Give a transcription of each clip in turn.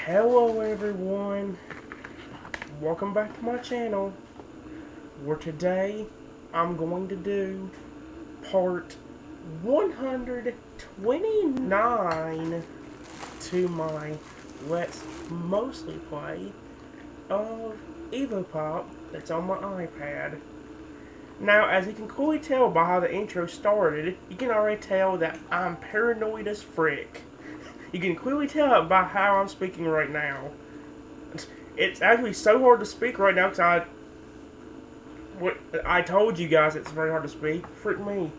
Hello everyone, welcome back to my channel, where today I'm going to do part 129 to my Let's Mostly Play of EvoPop that's on my iPad. Now, as you can clearly tell by how the intro started, you can already tell that I'm paranoid as frick. You can clearly tell by how I'm speaking right now. It's actually so hard to speak right now because I told you guys it's very hard to speak. Frick me.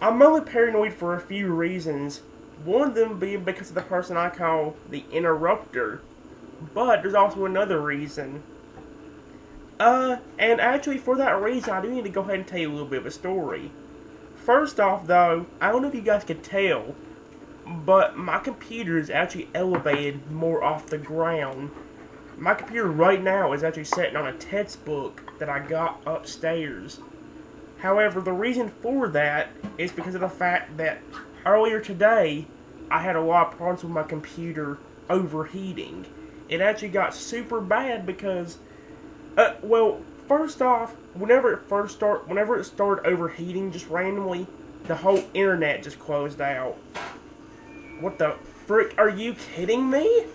I'm only paranoid for a few reasons. One of them being because of the person I call the interrupter. But there's also another reason. And actually for that reason I do need to go ahead and tell you a little bit of a story. First off though, I don't know if you guys could tell, but my computer is actually elevated more off the ground. My computer right now is actually sitting on a textbook that I got upstairs. However, the reason for that is because of the fact that earlier today, I had a lot of problems with my computer overheating. It actually got super bad because, well, first off, whenever it started overheating just randomly, the whole internet just closed out. What the frick? Are you kidding me?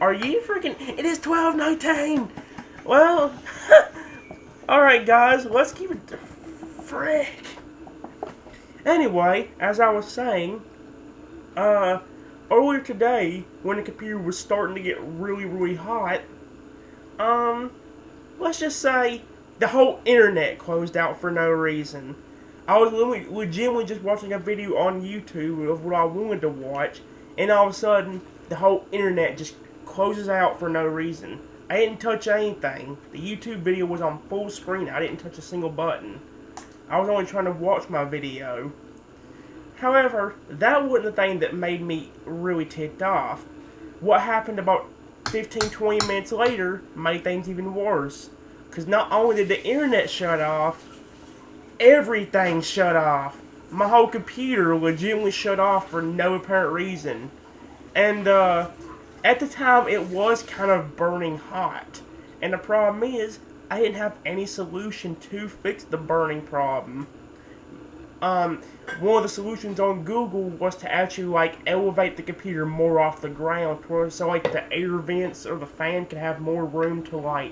Are you freaking... It is 12:19! Well... Alright guys, let's keep it... Frick! Anyway, as I was saying... earlier today, when the computer was starting to get really hot... let's just say... the whole internet closed out for no reason. I was legitimately just watching a video on YouTube of what I wanted to watch, and all of a sudden, the whole internet just closes out for no reason. I didn't touch anything. The YouTube video was on full screen. I didn't touch a single button. I was only trying to watch my video. However, that wasn't the thing that made me really ticked off. What happened about 15-20 minutes later made things even worse. Because not only did the internet shut off, everything shut off. My whole computer legitimately shut off for no apparent reason. And, at the time, it was kind of burning hot. And the problem is, I didn't have any solution to fix the burning problem. One of the solutions on Google was to actually, elevate the computer more off the ground, so, the air vents or the fan could have more room to, I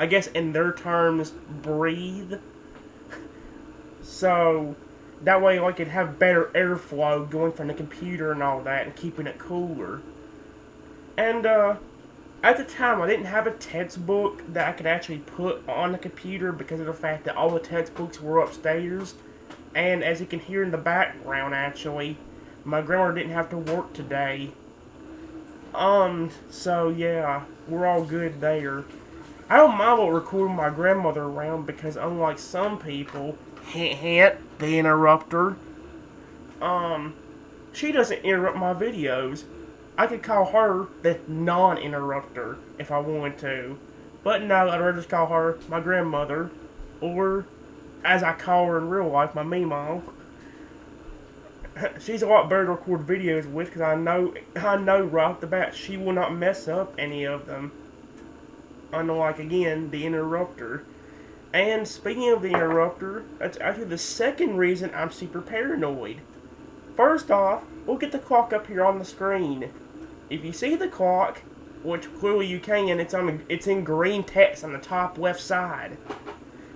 guess in their terms, breathe. So, that way, it'd have better airflow going from the computer and all that, and keeping it cooler. And, at the time, I didn't have a textbook that I could actually put on the computer because of the fact that all the textbooks were upstairs. And as you can hear in the background, actually, my grandmother didn't have to work today. So, yeah, we're all good there. I don't mind recording my grandmother around because unlike some people... Hint, the interrupter. She doesn't interrupt my videos. I could call her the non-interrupter if I wanted to. But no, I'd rather just call her my grandmother. Or, as I call her in real life, my Meemaw. She's a lot better to record videos with because I know right off the bat she will not mess up any of them. Unlike, again, the interrupter. And speaking of the interrupter, that's actually the second reason I'm super paranoid. First off, we'll get the clock up here on the screen. If you see the clock, which clearly you can, it's in green text on the top left side.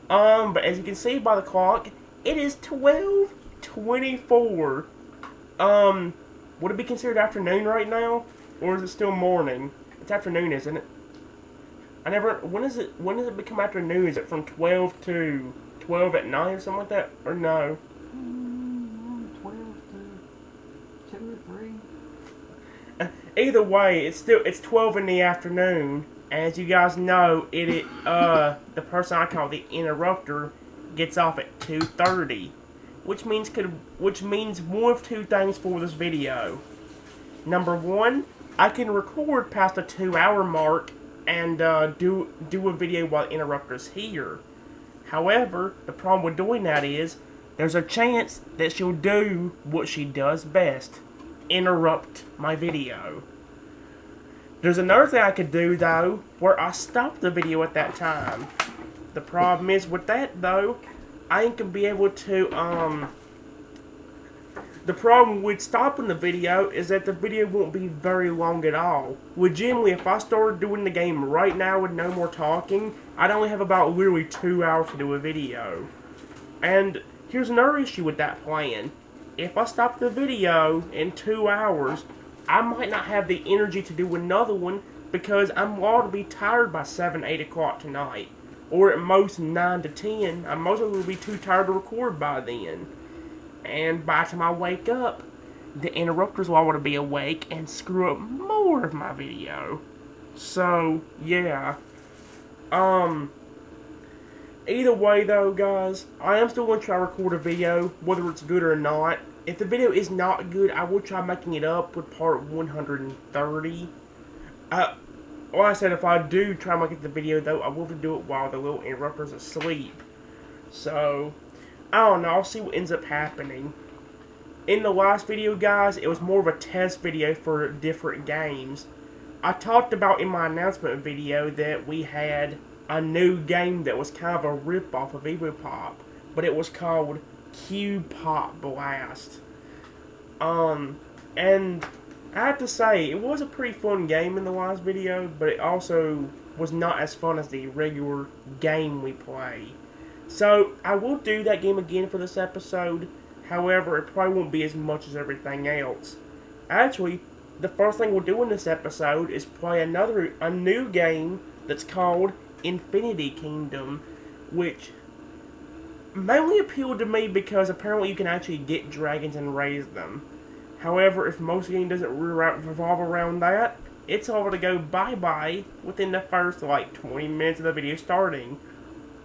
But as you can see by the clock, it is 12:24. Would it be considered afternoon right now, or is it still morning? It's afternoon, isn't it? When does it become afternoon? Is it from 12 to 12 at night or something like that? Or no? 12 to 2 or 3. Either way, it's 12 in the afternoon. As you guys know, the person I call the interrupter gets off at 2:30. Which means one of two things for this video. Number one, I can record past the 2-hour mark and do a video while the interrupter's here. However, the problem with doing that is, there's a chance that she'll do what she does best. interrupt my video. There's another thing I could do, though, where I stop the video at that time. The problem is with that, though, I ain't gonna be able to, the problem with stopping the video is that the video won't be very long at all. Legitimately, if I started doing the game right now with no more talking, I'd only have about literally 2 hours to do a video. And here's another issue with that plan. If I stop the video in 2 hours, I might not have the energy to do another one because I'm liable to be tired by 7, 8 o'clock tonight. Or at most 9 to 10. I'm most likely to be too tired to record by then. And by the time I wake up, the interrupters will already be awake and screw up more of my video. So, yeah. Either way though, guys, I am still going to try to record a video, whether it's good or not. If the video is not good, I will try making it up with part 130. Like I said, if I do try to make the video though, I will do it while the little interrupter's asleep. So, I don't know, I'll see what ends up happening. In the last video, guys, it was more of a test video for different games. I talked about in my announcement video that we had a new game that was kind of a rip-off of EvoPop, but it was called EvoPop Blast. And I have to say, it was a pretty fun game in the last video, but it also was not as fun as the regular game we play. So, I will do that game again for this episode. However, it probably won't be as much as everything else. Actually, the first thing we'll do in this episode is play a new game that's called Infinity Kingdom, which mainly appealed to me because apparently you can actually get dragons and raise them. However, if most of the game doesn't revolve around that, it's all to go bye-bye within the first, 20 minutes of the video starting.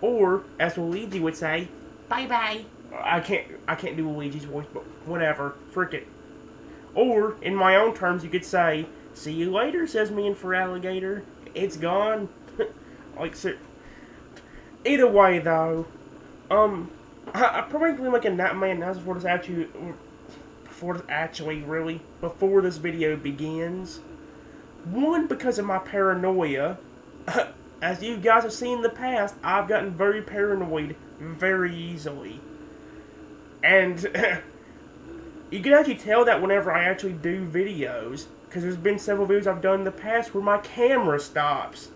Or, as Luigi would say, bye-bye. I can't do Luigi's voice, but whatever. Frick it. Or, in my own terms, you could say, see you later, says me and for alligator. It's gone. So, either way, though, I probably make a my announcement before this video begins. One, because of my paranoia. As you guys have seen in the past, I've gotten very paranoid very easily. And you can actually tell that whenever I actually do videos, because there's been several videos I've done in the past where my camera stops.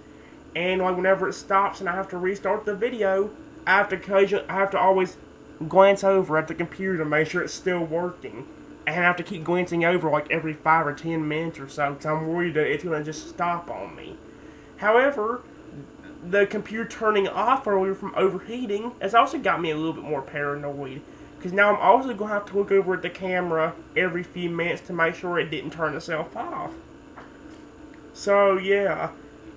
And whenever it stops and I have to restart the video, I have to always glance over at the computer to make sure it's still working. And I have to keep glancing over every 5 or 10 minutes or so, because I'm worried that it's going to just stop on me. However, the computer turning off earlier from overheating has also got me a little bit more paranoid. Because now I'm also going to have to look over at the camera every few minutes to make sure it didn't turn itself off. So, yeah.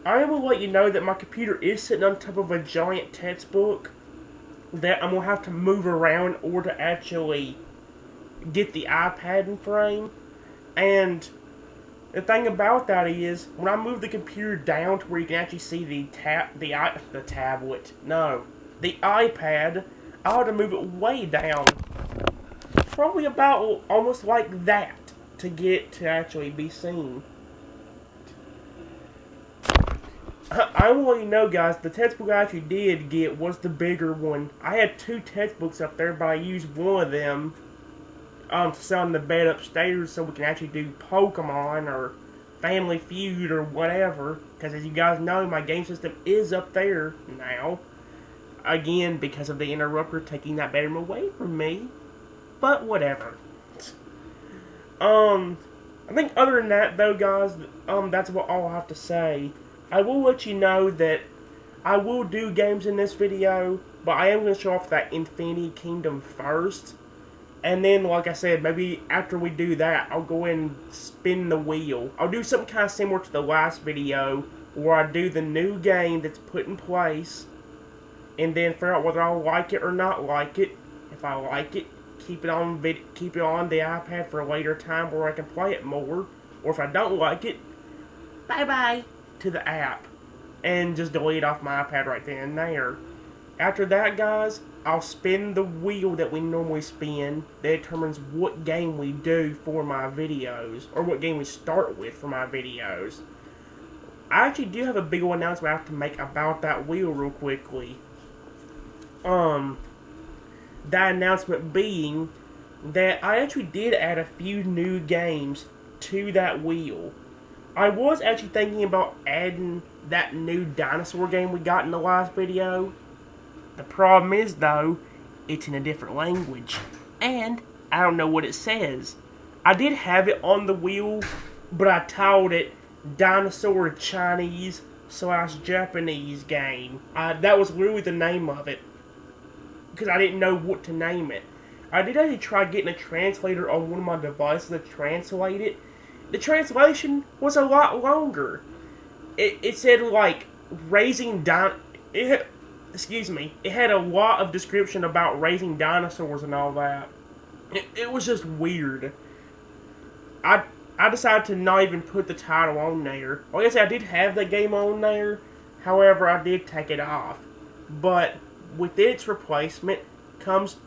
I will let you know that my computer is sitting on top of a giant textbook that I'm going to have to move around or to actually get the iPad in frame. And the thing about that is, when I move the computer down to where you can actually see the iPad, I ought to move it way down. Probably about almost like that to get to actually be seen. I will let you know, guys, the textbook I actually did get was the bigger one. I had 2 textbooks up there, but I used one of them to sit on the bed upstairs so we can actually do Pokemon or Family Feud or whatever. Because as you guys know, my game system is up there now. Again, because of the interrupter taking that bedroom away from me. But whatever. I think other than that, though, guys, that's what all I have to say. I will let you know that I will do games in this video, but I am going to show off that Infinity Kingdom first. And then, like I said, maybe after we do that, I'll go and spin the wheel. I'll do something kind of similar to the last video, where I do the new game that's put in place, and then figure out whether I'll like it or not like it. If I like it, keep it on the iPad for a later time where I can play it more. Or if I don't like it, bye-bye to the app and just delete off my iPad right then and there. After that, guys, I'll spin the wheel that we normally spin that determines what game we do for my videos, or what game we start with for my videos. I actually do have a big announcement I have to make about that wheel real quickly. That announcement being that I actually did add a few new games to that wheel. I was actually thinking about adding that new dinosaur game we got in the last video. The problem is, though, it's in a different language, and I don't know what it says. I did have it on the wheel, but I titled it Dinosaur Chinese/Japanese game. That was literally the name of it, because I didn't know what to name it. I did actually try getting a translator on one of my devices to translate it. The translation was a lot longer. It said, like, raising it had a lot of description about raising dinosaurs and all that. It was just weird. I decided to not even put the title on there. Like I said, I did have that game on there. However, I did take it off. But with its replacement comes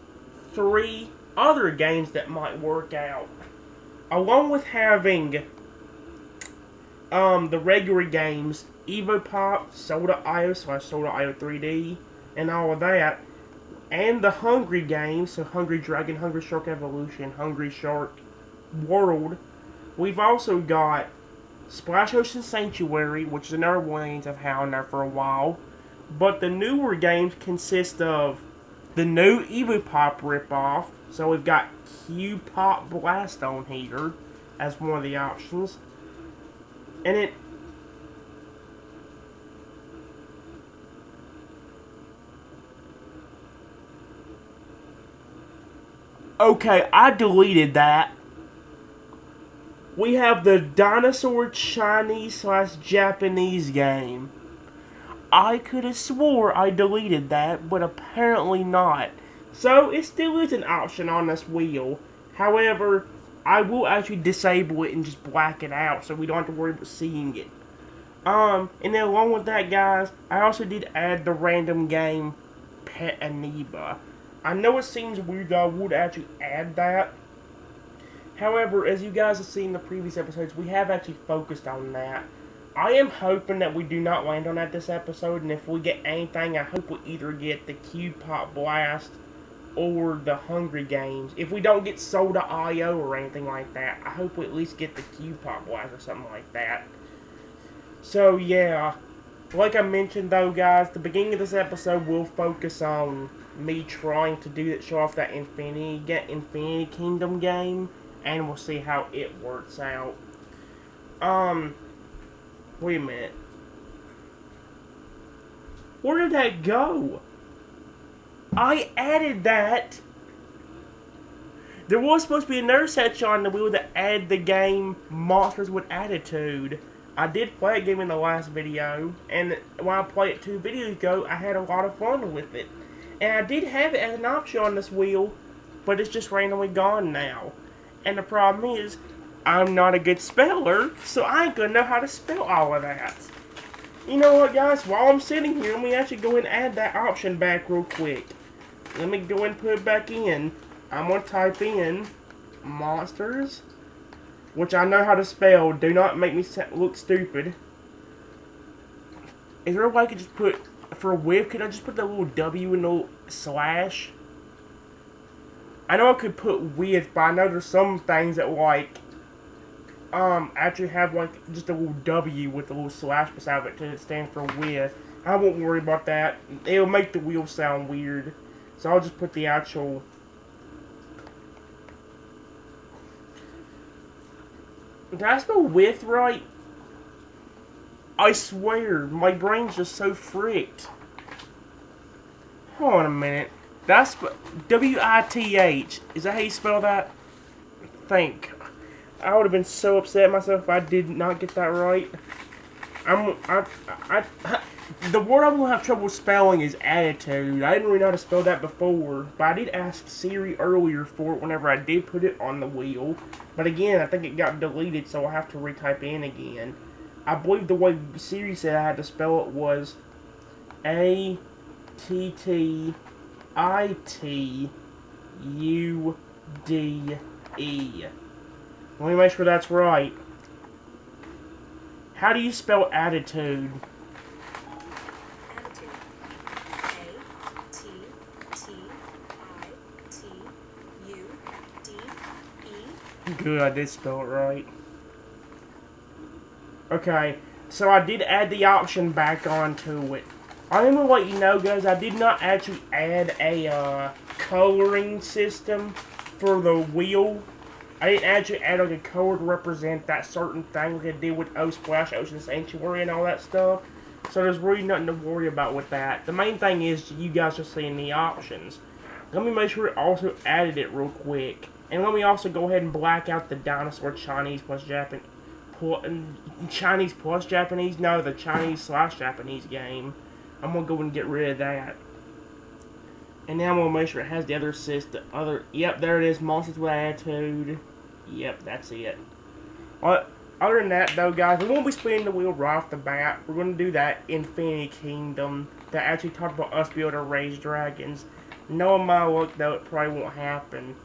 3 other games that might work out. Along with having the regular games, EvoPop, Soda.io/Soda.io 3D, and all of that, and the Hungry games, so Hungry Dragon, Hungry Shark Evolution, Hungry Shark World. We've also got Splash Ocean Sanctuary, which is another one I've had on there for a while. But the newer games consist of the new EvoPop ripoff. So we've got Q-Pop Blast on here as one of the options. And it... Okay, I deleted that. We have the Dinosaur Chinese/Japanese game. I could have swore I deleted that, but apparently not. So, it still is an option on this wheel. However, I will actually disable it and just black it out so we don't have to worry about seeing it. And then along with that, guys, I also did add the random game Pet Amoeba. I know it seems weird that I would actually add that. However, as you guys have seen in the previous episodes, we have actually focused on that. I am hoping that we do not land on that this episode, and if we get anything, I hope we either get the Q-Pop Blast or the Hungry games. If we don't get Soda.io or anything like that, I hope we at least get the Q-Pop Blast or something like that. So, yeah. Like I mentioned, though, guys, the beginning of this episode will focus on me trying to show off that Infinity Kingdom game, and we'll see how it works out. Wait a minute. Where did that go? I added that. There was supposed to be another section on the wheel that added the game Monsters with Attitude. I did play a game in the last video, and when I played it 2 videos ago, I had a lot of fun with it. And I did have it as an option on this wheel, but it's just randomly gone now. And the problem is, I'm not a good speller, so I ain't gonna know how to spell all of that. You know what, guys? While I'm sitting here, let me actually go and add that option back real quick. Let me go and put it back in. I'm gonna type in Monsters, which I know how to spell. Do not make me look stupid. Is there a way I could just put, for with, could I just put the little W and the little slash? I know I could put with, but I know there's some things that, like, actually have, like, just a little W with a little slash beside it to stand for with. I won't worry about that. It'll make the wheel sound weird. So I'll just put the actual... Did I spell with right? I swear, my brain's just so fricked. Hold on a minute. That's W-I-T-H. Is that how you spell that? I would have been so upset at myself if I did not get that right. The word I'm going to have trouble spelling is attitude. I didn't really know how to spell that before, but I did ask Siri earlier for it whenever I did put it on the wheel. But again, I think it got deleted, so I'll have to retype in again. I believe the way Siri said I had to spell it was A-T-T-U-D-E. I-T-U-D-E. Let me make sure that's right. How do you spell attitude? Attitude. A-T-T-I-T-U-D-E. Good, I did spell it right. Okay, so I did add the option back onto it. I'm gonna let you know, guys, I did not actually add a coloring system for the wheel. I didn't actually add like a color to represent that certain thing like I did with O Splash Ocean Sanctuary and all that stuff. So there's really nothing to worry about with that. The main thing is you guys are seeing the options. Let me make sure it also added it real quick. And let me also go ahead and black out the dinosaur Chinese plus Japanese. Chinese plus Japanese? No, the Chinese / Japanese game. I'm going to go and get rid of that. And now I'm going to make sure it has the other system. Yep, there it is. Monsters with Attitude. Yep, that's it. Other than that, though, guys, we won't be spinning the wheel right off the bat. We're going to do that Infinity Kingdom that actually talked about us being able to raise dragons. Knowing my luck, though, it probably won't happen.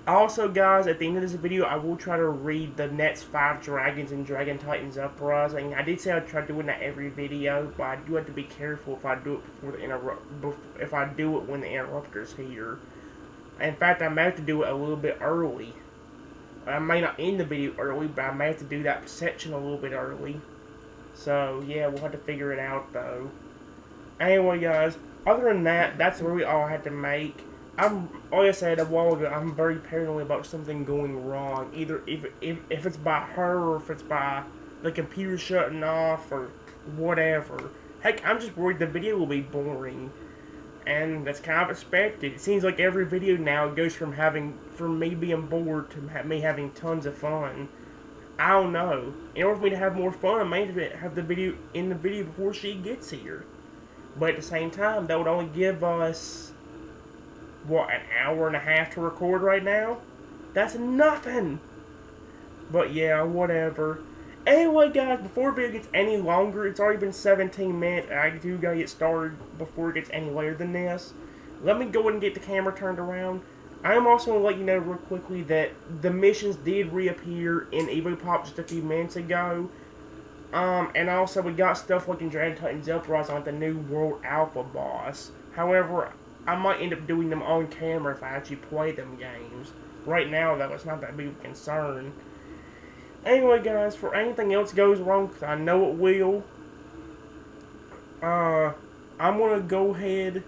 Also, guys, at the end of this video, I will try to read the next 5 dragons in Dragon Titans Uprising. I did say I'd try doing that every video, but I do have to be careful if I do it if I do it when the interrupter's here. In fact, I may have to do it a little bit early. I may not end the video early, but I may have to do that section a little bit early. So, yeah, we'll have to figure it out, though. Anyway, guys, other than that, that's really all I had to make. Like I said a while ago, I'm very paranoid about something going wrong. Either if it's by her or if it's by the computer shutting off or whatever. Heck, I'm just worried the video will be boring. And that's kind of expected. It seems like every video now goes from me being bored to me having tons of fun. I don't know. In order for me to have more fun, I may have the video in the video before she gets here. But at the same time, that would only give us, what, an hour and a half to record right now? That's nothing! But yeah, whatever. Anyway, guys, before the video gets any longer, it's already been 17 minutes, and I do gotta get started before it gets any later than this. Let me go ahead and get the camera turned around. I am also going to let you know real quickly that the missions did reappear in EvoPop just a few minutes ago. And also we got stuff like in Dragon Titans Uprising on the new World Alpha boss. However, I might end up doing them on camera if I actually play them games. Right now, though, it's not that big of a concern. Anyway, guys, for anything else goes wrong, because I know it will, I'm going to go ahead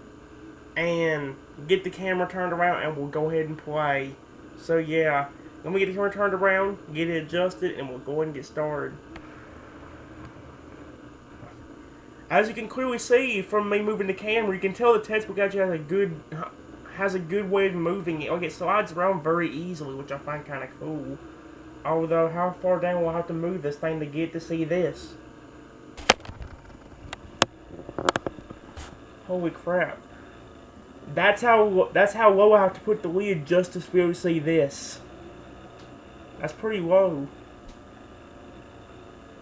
and get the camera turned around, and we'll go ahead and play. So, yeah, let me get the camera turned around, get it adjusted, and we'll go ahead and get started. As you can clearly see from me moving the camera, you can tell the textbook actually has a good way of moving it. Like, it slides around very easily, which I find kind of cool. Although, how far down will I have to move this thing to get to see this? Holy crap. That's how low I have to put the lid just to be able to see this. That's pretty low.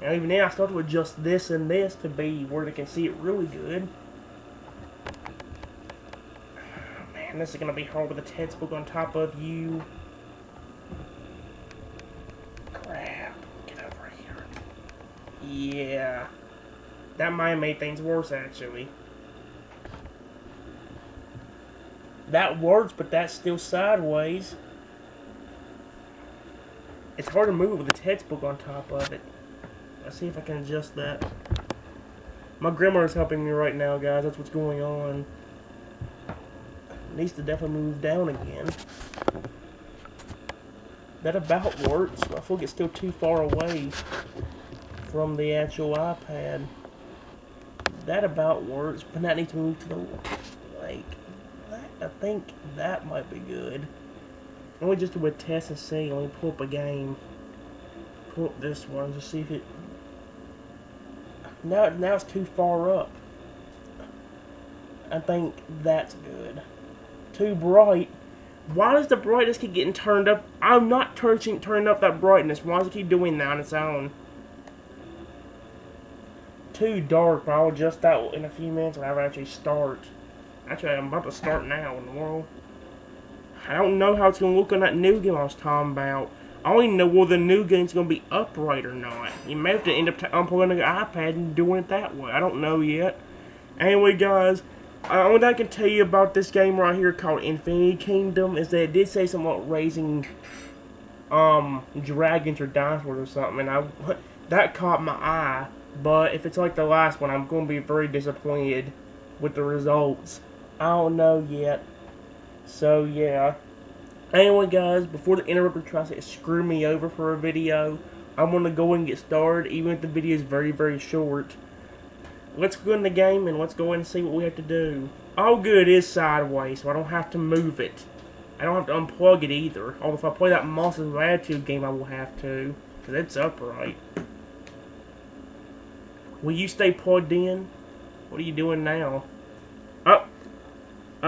And even now, I start to adjust this and this to be where they can see it really good. Man, this is going to be hard with a textbook on top of you. Crap. Get over here. Yeah. That might have made things worse, actually. That works, but that's still sideways. It's hard to move with a textbook on top of it. Let's see if I can adjust that. My grandma's helping me right now, guys. That's what's going on. It needs to definitely move down again. That about works. I feel like it's still too far away from the actual iPad. That about works, but that needs to move to the like. I think that might be good. Let me just do a test and see. Let me pull up a game. Pull up this one, just see if it. Now it's too far up. I think that's good. Too bright. Why does the brightness keep getting turned up? I'm not turning up that brightness. Why does it keep doing that on its own? Too dark. I'll adjust that in a few minutes when I actually start. Actually, I'm about to start now in the world. I don't know how it's going to look on that new game I was talking about. I don't even know whether the new game's going to be upright or not. You may have to end up unplugging the iPad and doing it that way. I don't know yet. Anyway, guys, what I can tell you about this game right here called Infinity Kingdom is that it did say something about raising dragons or dinosaurs or something, and that caught my eye. But if it's like the last one, I'm going to be very disappointed with the results. I don't know yet. So, yeah. Anyway, guys, before the interrupter tries to screw me over for a video, I'm going to go and get started, even if the video is very, very short. Let's go in the game and let's go in and see what we have to do. Oh, good, it is sideways, so I don't have to move it. I don't have to unplug it either. Although if I play that Monsters of Attitude game, I will have to, because it's upright. Will you stay plugged in? What are you doing now? Oh,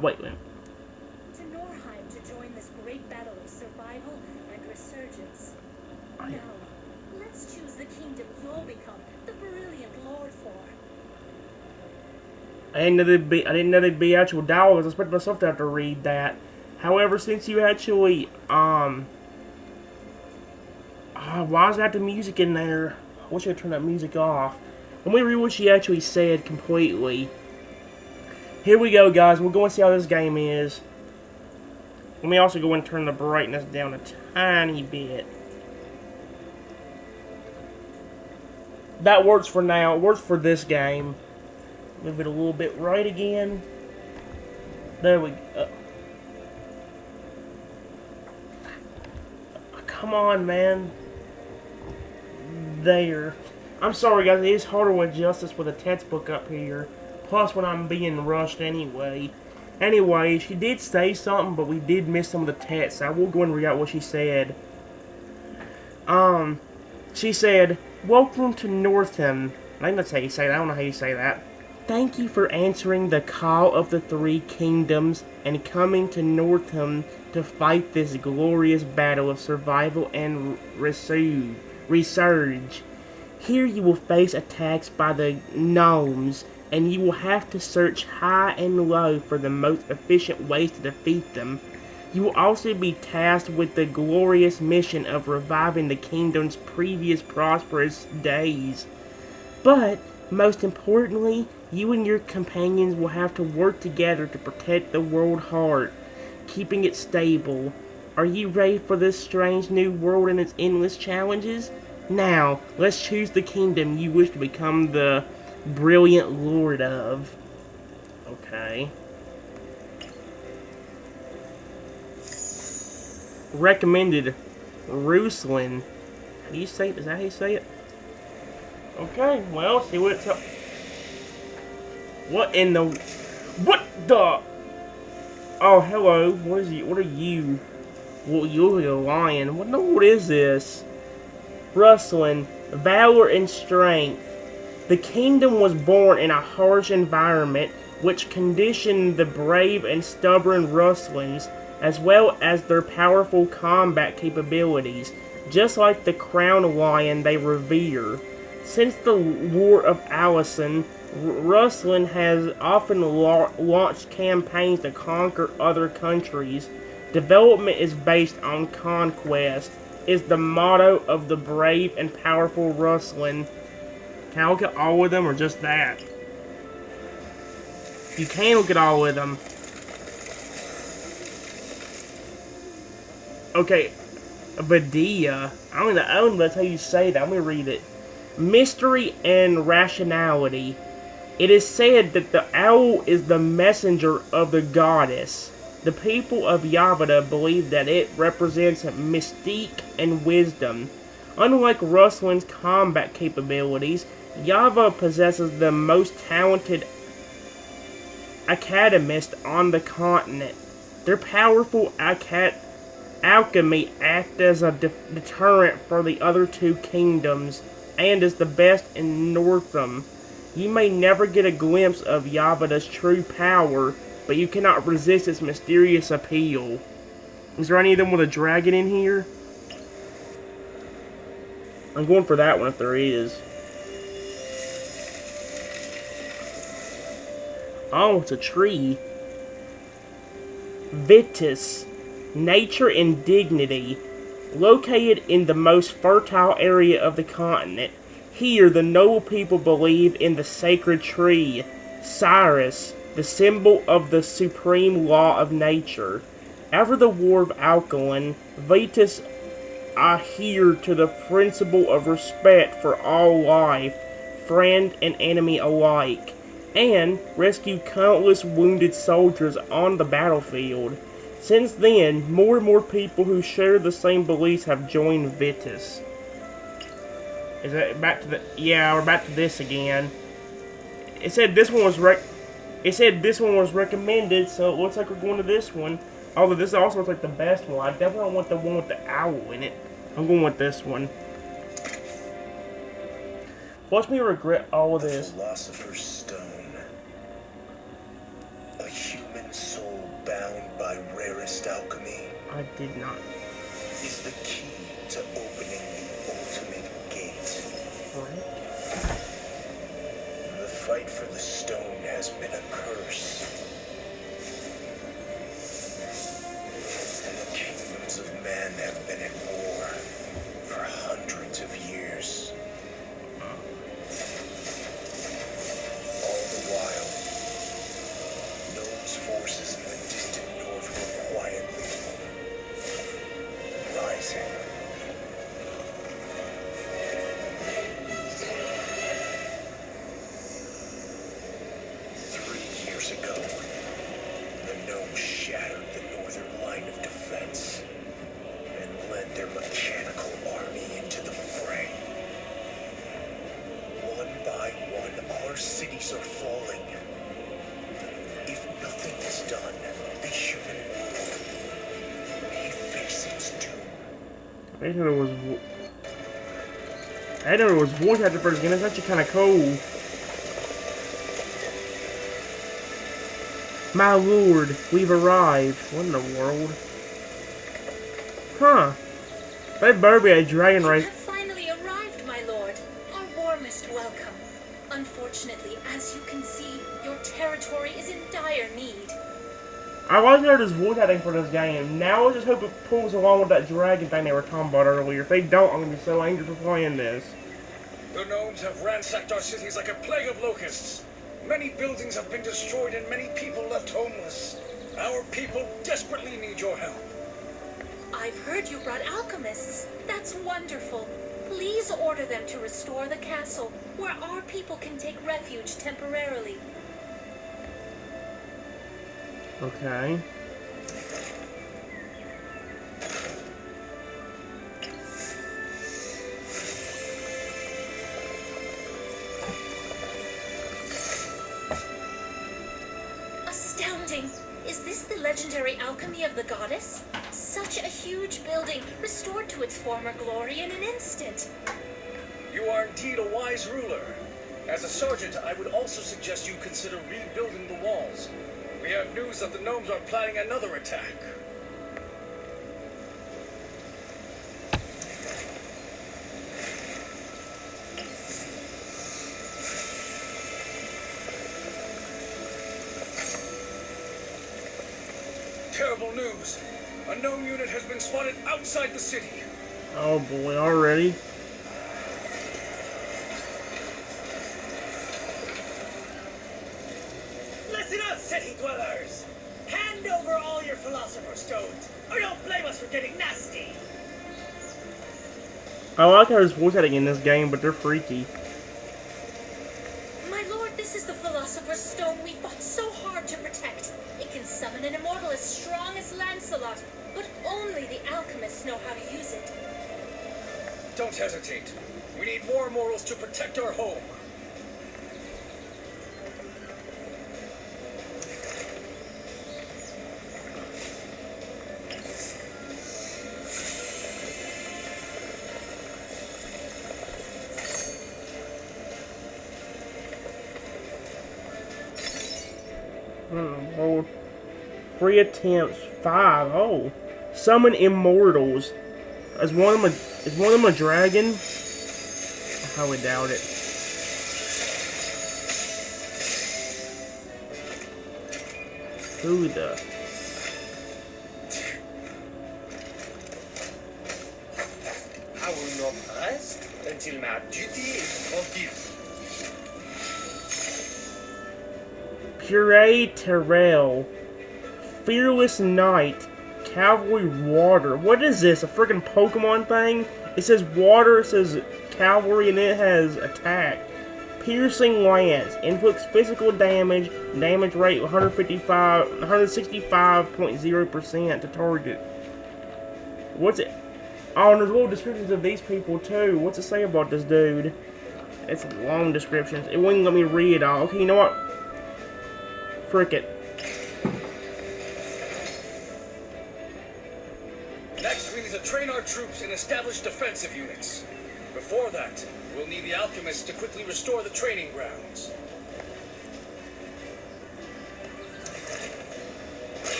wait. To Norheim to join this great battle of survival and resurgence. Now, let's choose the kingdom you'll become the brilliant lord for. I didn't know there'd be actual dialogue. I expected myself to have to read that. However, since you actually, why is that the music in there? I wish I'd turn that music off. Let me read what she actually said completely. Here we go, guys. We're going to see how this game is. Let me also go and turn the brightness down a tiny bit. That works for now. It works for this game. Move it a little bit right again. There we go. Come on, man. There. I'm sorry, guys. It is harder with justice with a textbook up here. Plus, when I'm being rushed anyway. Anyway, she did say something, but we did miss some of the text. I will go and read out what she said. She said, "Welcome to Northam." I think that's how you say that. I don't know how you say that. "Thank you for answering the call of the three kingdoms and coming to Northam to fight this glorious battle of survival and resurge. Here you will face attacks by the gnomes, and you will have to search high and low for the most efficient ways to defeat them. You will also be tasked with the glorious mission of reviving the kingdom's previous prosperous days. But, most importantly, you and your companions will have to work together to protect the world heart, keeping it stable. Are you ready for this strange new world and its endless challenges? Now, let's choose the kingdom you wish to become the brilliant lord of." Okay. Recommended. Ruslan. How do you say it? Is that how you say it? Okay, well, see what it's up. What in the... What the... Oh, hello. What is you? What are you? Well, you're a lion. What is this? Ruslan. Valor and strength. The kingdom was born in a harsh environment which conditioned the brave and stubborn Ruslans, as well as their powerful combat capabilities, just like the crown lion they revere. Since the War of Allison, Ruslan has often launched campaigns to conquer other countries. Development is based on conquest, is the motto of the brave and powerful Ruslan. Can I look at all of them, or just that? You can look at all of them. Okay, Vidia. I don't know that's how you say that. Let me read it. Mystery and rationality. It is said that the owl is the messenger of the goddess. The people of Yavada believe that it represents mystique and wisdom. Unlike Ruslan's combat capabilities, Yava possesses the most talented academists on the continent. Their powerful alchemy acts as a deterrent for the other two kingdoms, and is the best in Northam. You may never get a glimpse of Yavada's true power, but you cannot resist its mysterious appeal. Is there any of them with a dragon in here? I'm going for that one if there is. Oh, it's a tree. Vitus, nature and dignity. Located in the most fertile area of the continent, here the noble people believe in the sacred tree, Cyrus, the symbol of the supreme law of nature. After the War of Alcuin, Vitus adhered to the principle of respect for all life, friend and enemy alike, and rescued countless wounded soldiers on the battlefield. Since then, more and more people who share the same beliefs have joined Vitus. Is that back to the? Yeah, we're back to this again. It said this one was recommended, so it looks like we're going to this one. Although this also looks like the best one. I definitely want the one with the owl in it. I'm going with this one. Watch me regret all of this. The Philosopher's Stone. A human soul bound by rarest alchemy. I did not. Is the key to opening the ultimate gate. The fight for the stone has been a curse. And the kingdoms of man have been at war for hundreds of years. All the while, Gnome's forces in the distant north were quietly rising. Years ago, the gnomes shattered the northern line of defense and led their mechanical army into the fray. One by one, our cities are falling. If nothing is done, the human world may face its doom. I didn't know it was voice acted first again. It's actually kind of cool. My lord, we've arrived. What in the world? Huh. They better be a dragon You race. have finally arrived, my lord. Our warmest welcome. Unfortunately, as you can see, your territory is in dire need. I like heard this voice acting for this game. Now I just hope it pulls along with that dragon thing they were talking about earlier. If they don't, I'm gonna be so angry for playing this. The gnomes have ransacked our cities like a plague of locusts. Many buildings have been destroyed and many people left homeless. Our people desperately need your help. I've heard you brought alchemists. That's wonderful. Please order them to restore the castle, where our people can take refuge temporarily. Okay. Astounding! Is this the legendary alchemy of the goddess? Such a huge building, restored to its former glory in an instant. You are indeed a wise ruler. As a sergeant, I would also suggest you consider rebuilding the walls. We have news that the gnomes are planning another attack. Terrible news. A gnome unit has been spotted outside the city. Oh boy, already? Listen up, city dwellers! Hand over all your Philosopher's Stones, or don't blame us for getting nasty! I like how there's voice acting in this game, but they're freaky. My lord, this is the Philosopher's Stone we fought so hard to protect. It can summon an immortal as strong as Lancelot, but only the alchemists know how to use it. Don't hesitate. We need more immortals to protect our home. Oh, 3 attempts, 5. Oh, summon immortals. Is one of them a dragon? I highly doubt it. Who the? Rest until my duty is fulfilled. Puree Terrell. Fearless Knight. Cavalry Water. What is this? A freaking Pokemon thing? It says water, it says cavalry, and it has attack. Piercing Lance. Inflicts physical damage. Damage rate 165.0% to target. What's it? Oh, and there's little descriptions of these people too. What's it say about this dude? It's long descriptions. It wouldn't let me read it all. Okay, you know what? Frick it. Next, we need to train our troops and establish defensive units. Before that, we'll need the alchemists to quickly restore the training grounds.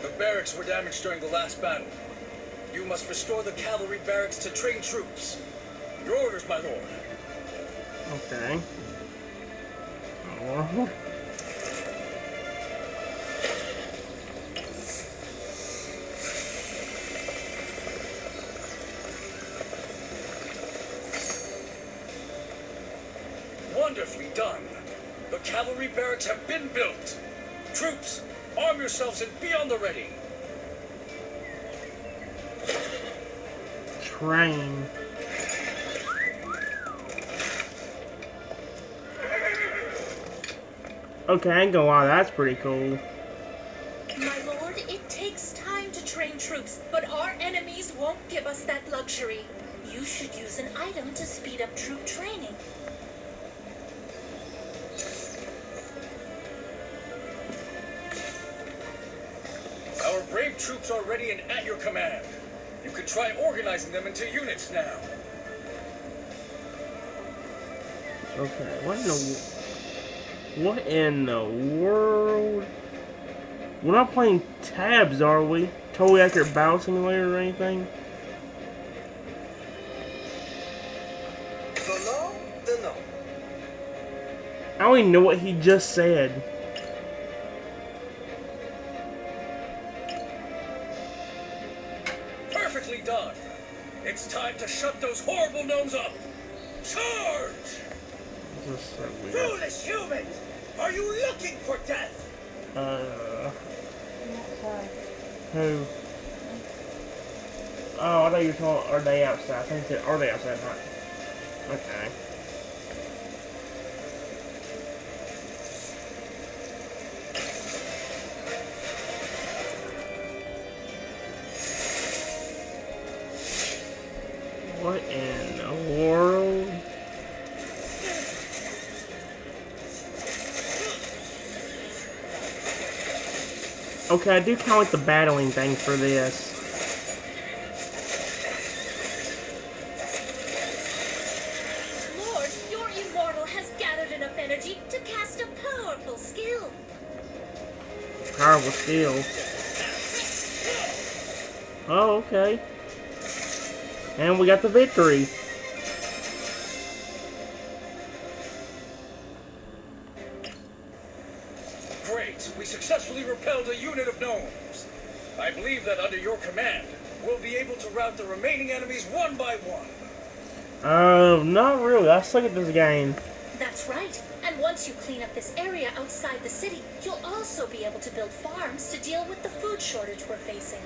The barracks were damaged during the last battle. You must restore the cavalry barracks to train troops. Your orders, my lord. Okay. Oh. Wonderfully done. The cavalry barracks have been built. Troops, arm yourselves and be on the ready. Train. Okay, I ain't gonna lie, that's pretty cool. My lord, it takes time to train troops, but our enemies won't give us that luxury. You should use an item to speed up troop training. Our brave troops are ready and at your command. You can try organizing them into units now. Okay, what in the world? We're not playing tabs, are we? Totally accurate battle simulator or anything? The law, the no. I don't even know what he just said. Perfectly done. It's time to shut those horrible gnomes up. Charge! This is so weird. Foolish humans! Are you looking for death? Who? Oh, I thought you were talking, are they outside? I think they are they outside, not. Okay. What in the world? Okay, I do kind of like the battling thing for this. Lord, your immortal has gathered enough energy to cast a powerful skill. Powerful skill. Oh, okay. And we got the victory. Great. We successfully repelled a unit of gnomes. I believe that under your command, we'll be able to rout the remaining enemies one by one. Not really. I suck at this game. That's right. And once you clean up this area outside the city, you'll also be able to build farms to deal with the food shortage we're facing.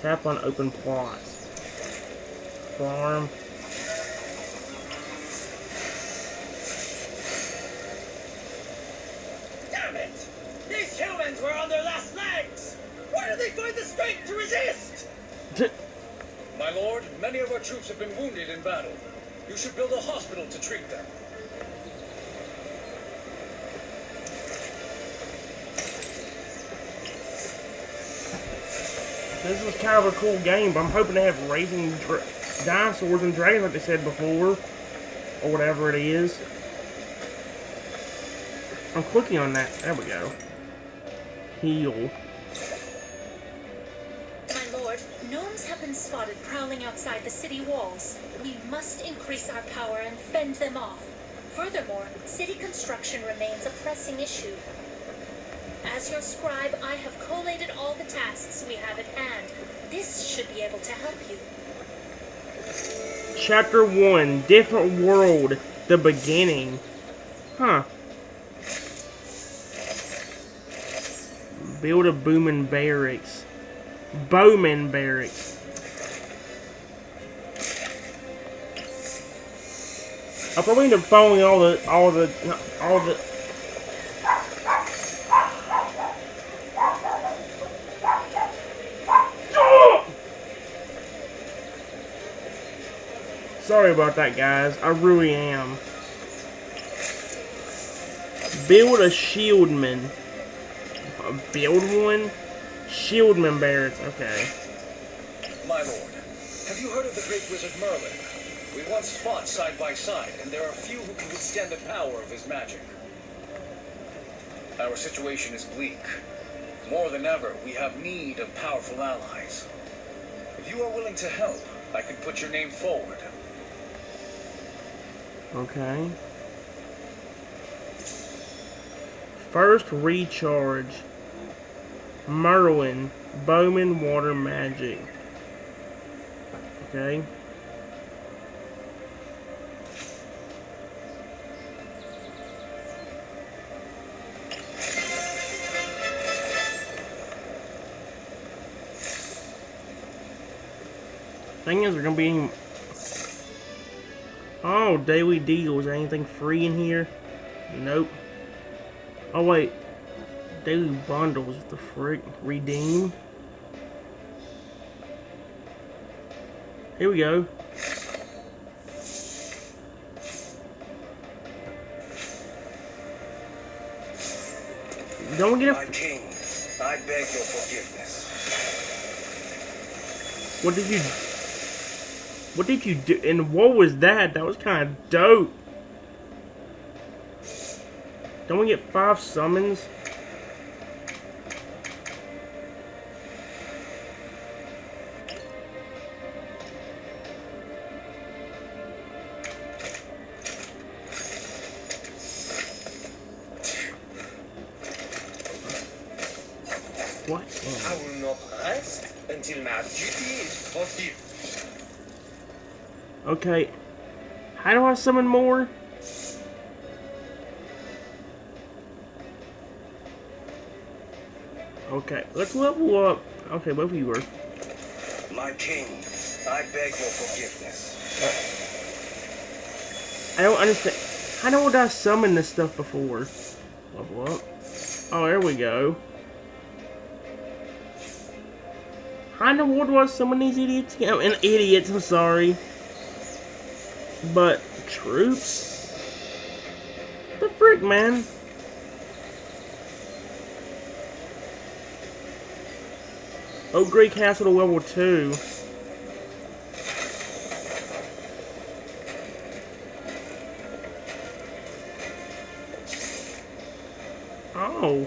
Tap on open plots. Farm. Damn it! These humans were on their last legs! Where did they find the strength to resist? My lord, many of our troops have been wounded in battle. You should build a hospital to treat them. This is kind of a cool game, but I'm hoping to have racing dinosaurs and dragons like they said before. Or whatever it is. I'm clicking on that. There we go. Heal. My lord, gnomes have been spotted prowling outside the city walls. We must increase our power and fend them off. Furthermore, city construction remains a pressing issue. As your scribe, I have collated all the tasks we have at hand. This should be able to help you. Chapter 1, Different World, The Beginning. Huh. Build a Bowman Barracks. Bowman Barracks. I'll probably end up following all the Sorry about that, guys. I really am. Build a shieldman. Build one? Shieldman barracks. Okay. My lord, have you heard of the great wizard Merlin? We once fought side by side, and there are few who can withstand the power of his magic. Our situation is bleak. More than ever, we have need of powerful allies. If you are willing to help, I can put your name forward. Okay. First recharge. Merlin. Bowman Water Magic. Okay. Thing is, we're gonna be any... Oh, daily deals. Anything free in here? Nope. Oh wait, daily bundles. The frick? Redeem. Here we go. Don't we get My a... king, I beg your forgiveness. What did you do? And what was that? That was kind of dope. Don't we get 5 summons? What? I will not rest until my duty is fulfilled. Okay. How do I summon more? Okay, let's level up. Okay, both of you are. My king, I beg your forgiveness. I don't understand. How did I summon this stuff before? Level up. Oh, there we go. How in the world do I summon these idiots? And idiots, I'm sorry. But, troops? The frick, man? Oh, Great Castle to level 2. Oh.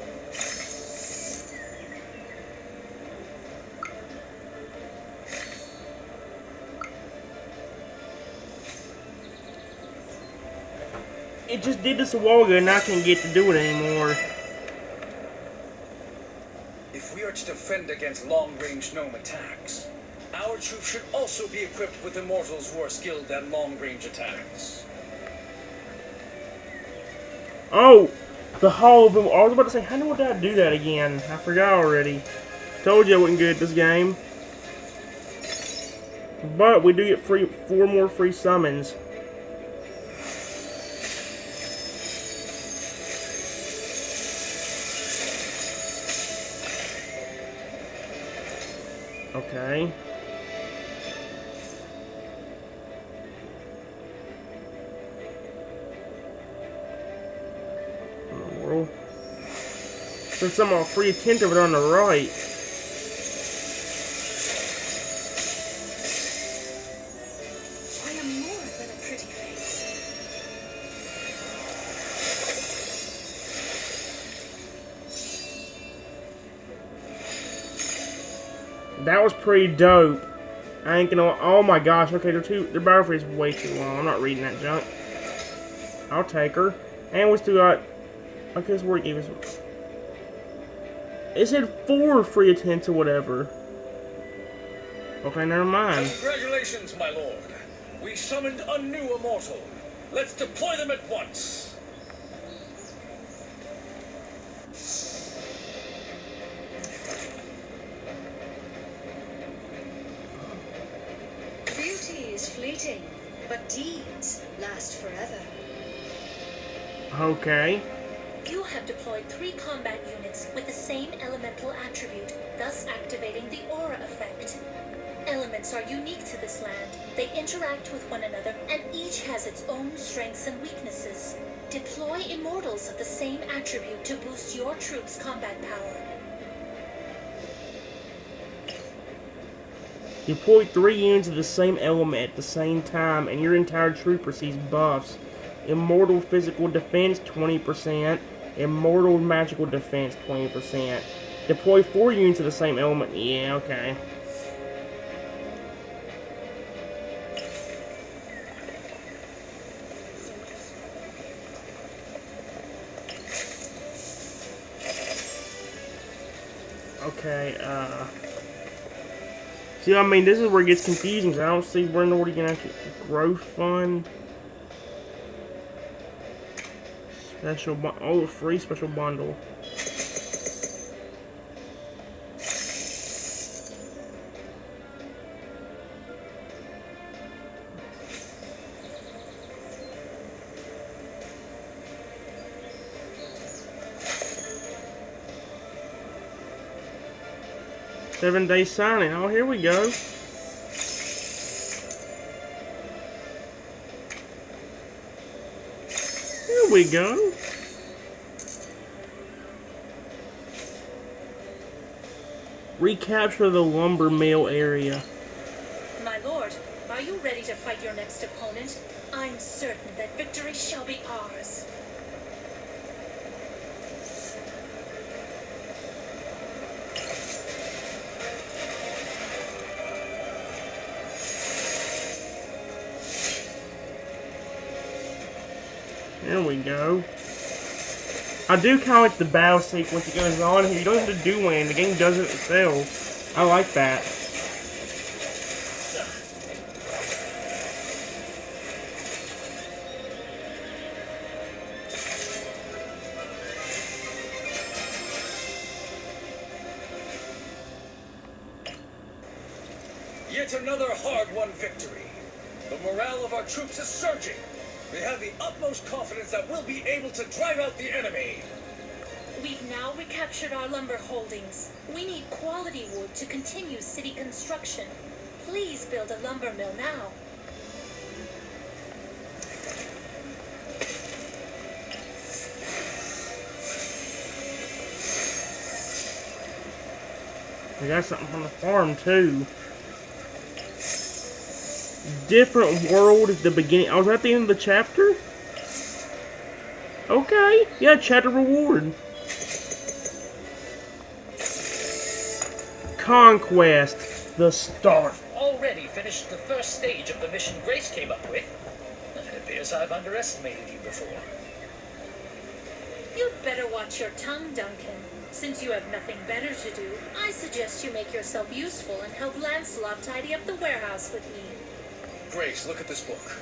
It just did this a while ago and I can't get to do it anymore. If we are to defend against long-range gnome attacks, our troops should also be equipped with immortals who are skilled at long-range attacks. Oh! The Hall of... I was about to say, how did I do that again? I forgot already. Told you I wasn't good at this game. But we do get 4 more free summons. Okay. Well, since I'm all free attentive on the right. I am more than a pretty face. That was pretty dope. I ain't gonna... Oh my gosh, okay, their biography is way too long. I'm not reading that junk. I'll take her. And we still got... I guess where it gave us... It said 4 free attempts or whatever. Okay, never mind. Congratulations, my lord. We summoned a new immortal. Let's deploy them at once. Beauty is fleeting, but deeds last forever. Okay. You have deployed 3 combat units with the same elemental attribute, thus activating the aura effect. Elements are unique to this land. They interact with one another, and each has its own strengths and weaknesses. Deploy immortals of the same attribute to boost your troops' combat power. Deploy 3 units of the same element at the same time, and your entire troop receives buffs. Immortal physical defense, 20%. Immortal magical defense, 20%. Deploy 4 units of the same element. Yeah, okay. Okay, see, I mean, this is where it gets confusing, because I don't see where in order you can actually... Growth Fund... Special oh, free special bundle. Seven-day signing. Oh, here we go. Here we go. Recapture the lumber mill area. My lord, are you ready to fight your next opponent? I'm certain that victory shall be ours. There we go. I do kind of like the battle sequence that goes on here. You don't have to do anything. The game does it itself. I like that. Yet another hard-won victory. The morale of our troops is surging. We have the utmost confidence that we'll be able to drive out the enemy. We've now recaptured our lumber holdings. We need quality wood to continue city construction. Please build a lumber mill now. We got something from the farm, too. Different world at the beginning. I was at the end of the chapter? Okay. Yeah, chapter reward. Conquest. The start. Already finished the first stage of the mission Grace came up with. It appears I've underestimated you before. You'd better watch your tongue, Duncan. Since you have nothing better to do, I suggest you make yourself useful and help Lancelot tidy up the warehouse with me. Grace, look at this book.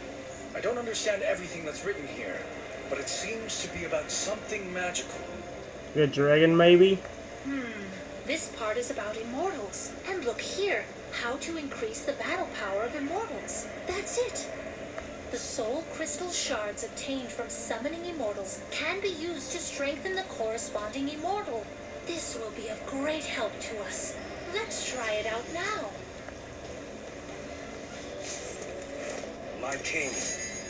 I don't understand everything that's written here, but it seems to be about something magical. A dragon, maybe? This part is about immortals. And look here, how to increase the battle power of immortals. That's it. The soul crystal shards obtained from summoning immortals can be used to strengthen the corresponding immortal. This will be of great help to us. Let's try it out now. My king,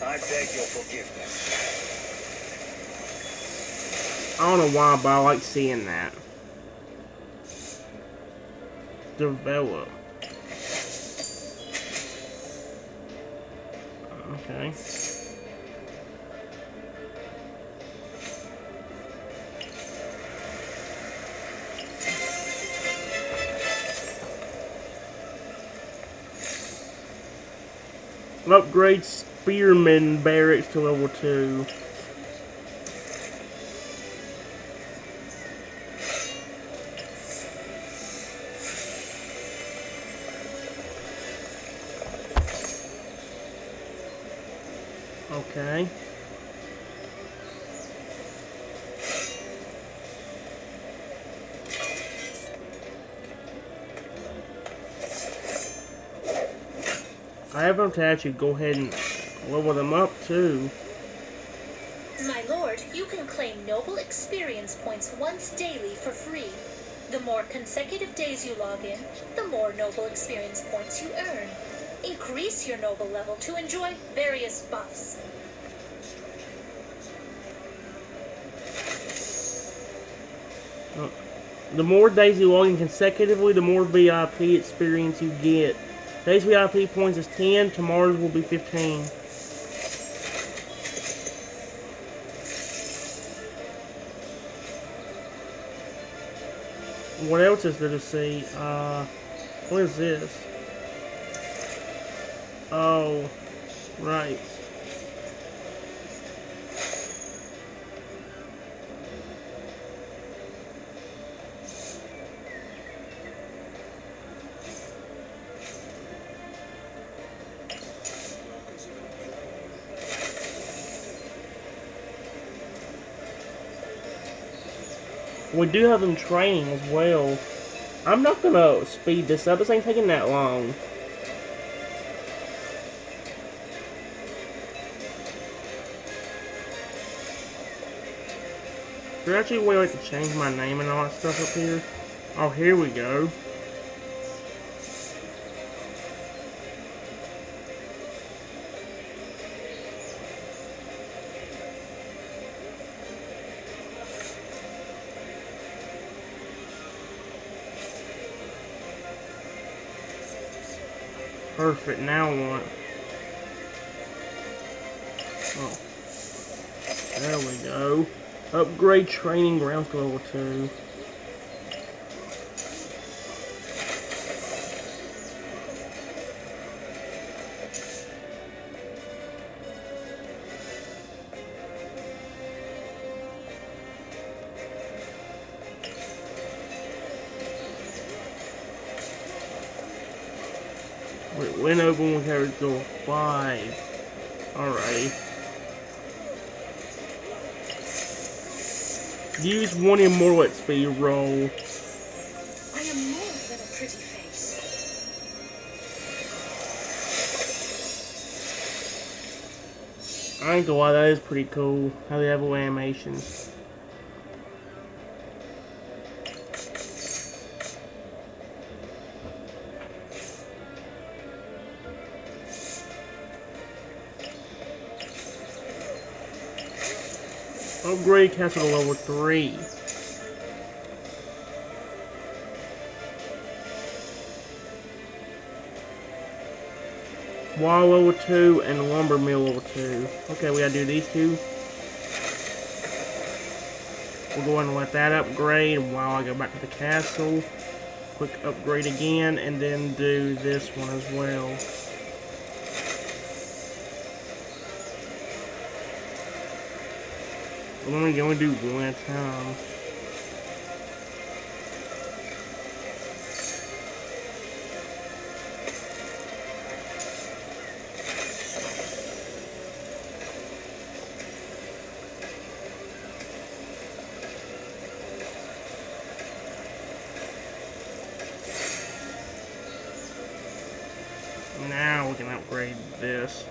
I beg your forgiveness. I don't know why, but I like seeing that. Develop. Okay. Upgrade Spearman Barracks to level 2. Okay. I have them to actually go ahead and level them up too. My lord, you can claim noble experience points once daily for free. The more consecutive days you log in, the more noble experience points you earn. Increase your noble level to enjoy various buffs. The more days you log in consecutively, the more VIP experience you get. Today's VIP points is 10, tomorrow's will be 15. What else is there to see? What is this? Oh, right. We do have them training as well. I'm not gonna speed this up. This ain't taking that long. Is there actually a way to change my name and all that stuff up here? Oh, here we go. Perfect, now what? Oh. There we go. Upgrade training grounds to level 2. Win open with carriage door 5. Alrighty. Use one immortal XP roll. I am more than a pretty face. I ain't gonna lie, that is pretty cool. How they have away animations. Upgrade castle to level 3. Wall level 2 and lumber mill level 2. Okay, we gotta do these two. We'll go ahead and let that upgrade while I go back to the castle. Quick upgrade again, and then do this one as well. I'm only going to do one at a time. Now we can upgrade this.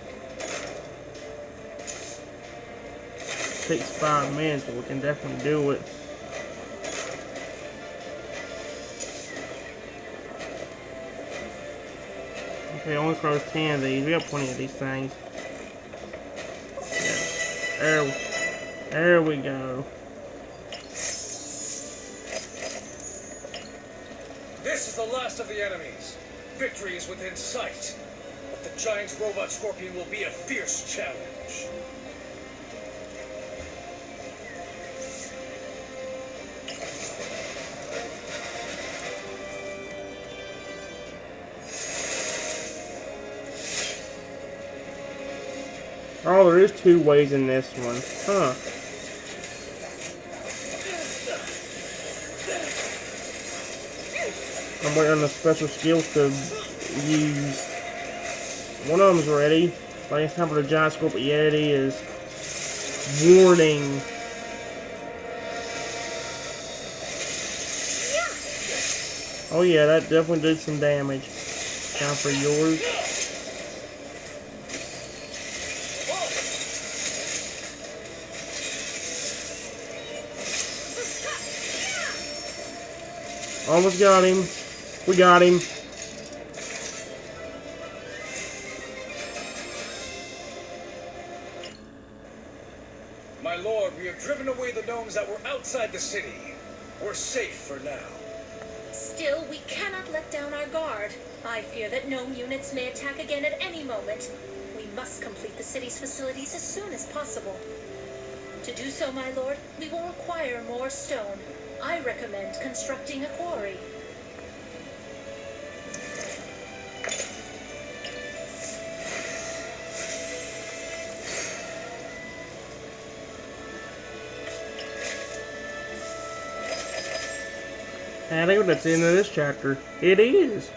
Takes 5 minutes, but we can definitely do it. Okay, only cross 10 of these. We have plenty of these things. Yeah. There we go. This is the last of the enemies. Victory is within sight. But the giant robot scorpion will be a fierce challenge. Oh, there is 2 ways in this one. Huh. I'm waiting on the special skills to use. One of them's ready. Like it's time for the giant scorpion. Yeah, it is. Warning. Oh yeah, that definitely did some damage. Time for yours. Almost got him. We got him. My lord, we have driven away the gnomes that were outside the city. We're safe for now. Still, we cannot let down our guard. I fear that gnome units may attack again at any moment. We must complete the city's facilities as soon as possible. To do so, my lord, we will require more stone. I recommend constructing a quarry. I think that's the end of this chapter. It is.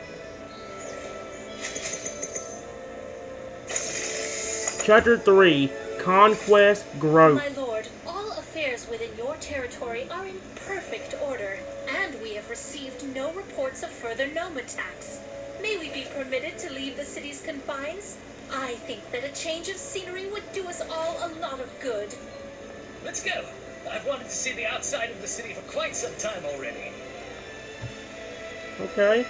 Chapter 3, Conquest Growth. My lord, all affairs within your territory are in perfect order, and we have received no reports of further gnome attacks. May we be permitted to leave the city's confines? I think that a change of scenery would do us all a lot of good. Let's go. I've wanted to see the outside of the city for quite some time already. Okay.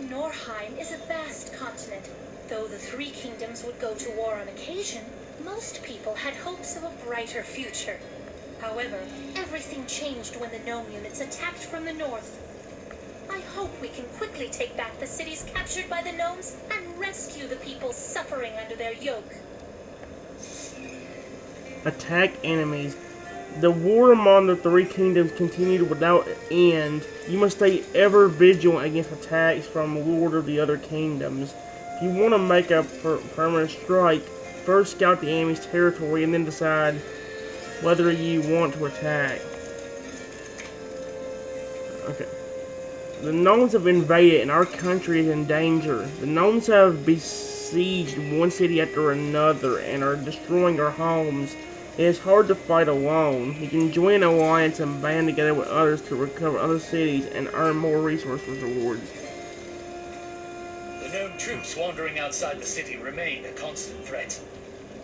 Norheim is a vast continent. Though the three kingdoms would go to war on occasion, most people had hopes of a brighter future. However, everything changed when the gnome units attacked from the north. I hope we can quickly take back the cities captured by the gnomes and rescue the people suffering under their yoke. Attack enemies. The war among the three kingdoms continued without end. You must stay ever vigilant against attacks from Lord of the other kingdoms. If you want to make a permanent strike, first scout the enemy's territory and then decide whether you want to attack. Okay. The gnomes have invaded and our country is in danger. The gnomes have besieged one city after another and are destroying our homes. It is hard to fight alone. You can join an alliance and band together with others to recover other cities and earn more resource rewards. The gnome troops wandering outside the city remain a constant threat.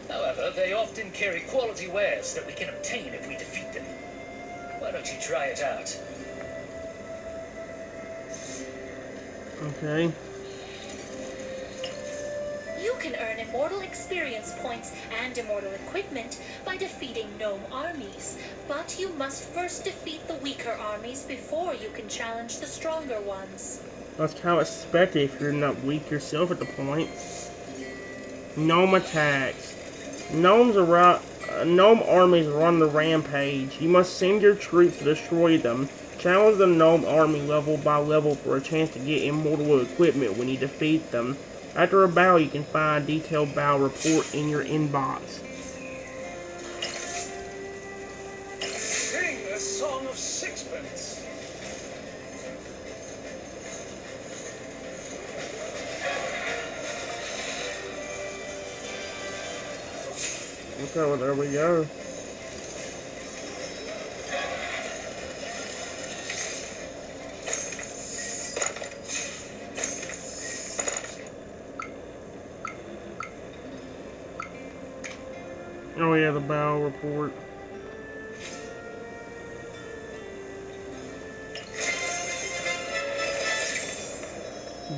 However, they often carry quality wares that we can obtain if we defeat them. Why don't you try it out? Okay. You can earn immortal experience points and immortal equipment by defeating gnome armies, but you must first defeat the weaker armies before you can challenge the stronger ones. That's kind of expected if you're not weak yourself at the point. Gnome attacks. Gnome armies are on the rampage. You must send your troops to destroy them. Challenge the gnome army level by level for a chance to get immortal equipment when you defeat them. After a battle, you can find a detailed battle report in your inbox. Sing a song of sixpence. Okay, well, there we go. Oh yeah, the battle report.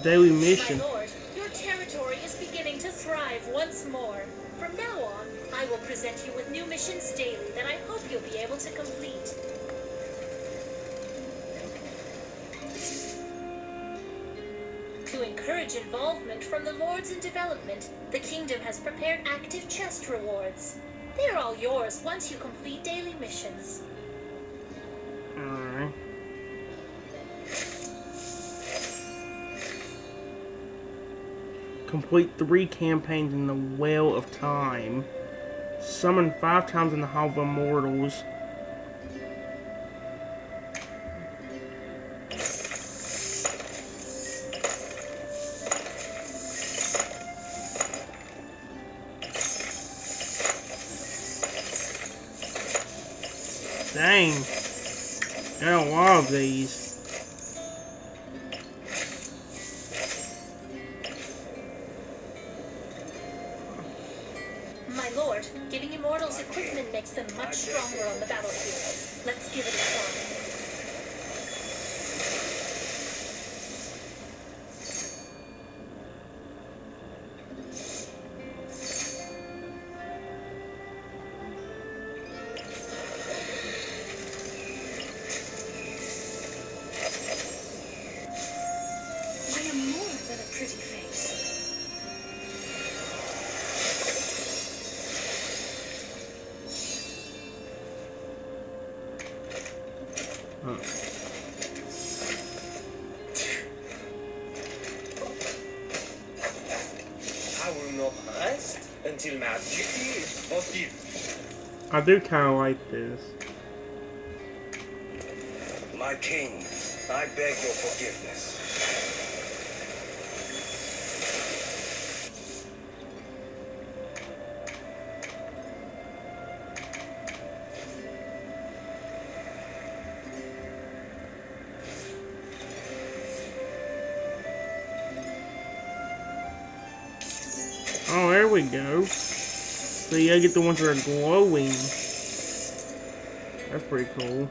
Daily mission. My lord, your territory is beginning to thrive once more. From now on, I will present you with new missions daily that I hope you'll be able to complete. To encourage involvement from the lords in development, the kingdom has prepared active chest rewards. They're all yours once you complete daily missions. Alright. Complete 3 campaigns in the Well of Time. Summon 5 times in the Hall of Immortals. Dang. Got a lot of these. My lord, giving immortals equipment makes them much stronger on the battlefield. Let's give it a try. I am more than a pretty face. I will not rest until my duty is fulfilled. I do kind of like this. My king, I beg your forgiveness. Oh, there we go. So you gotta get the ones that are glowing. That's pretty cool.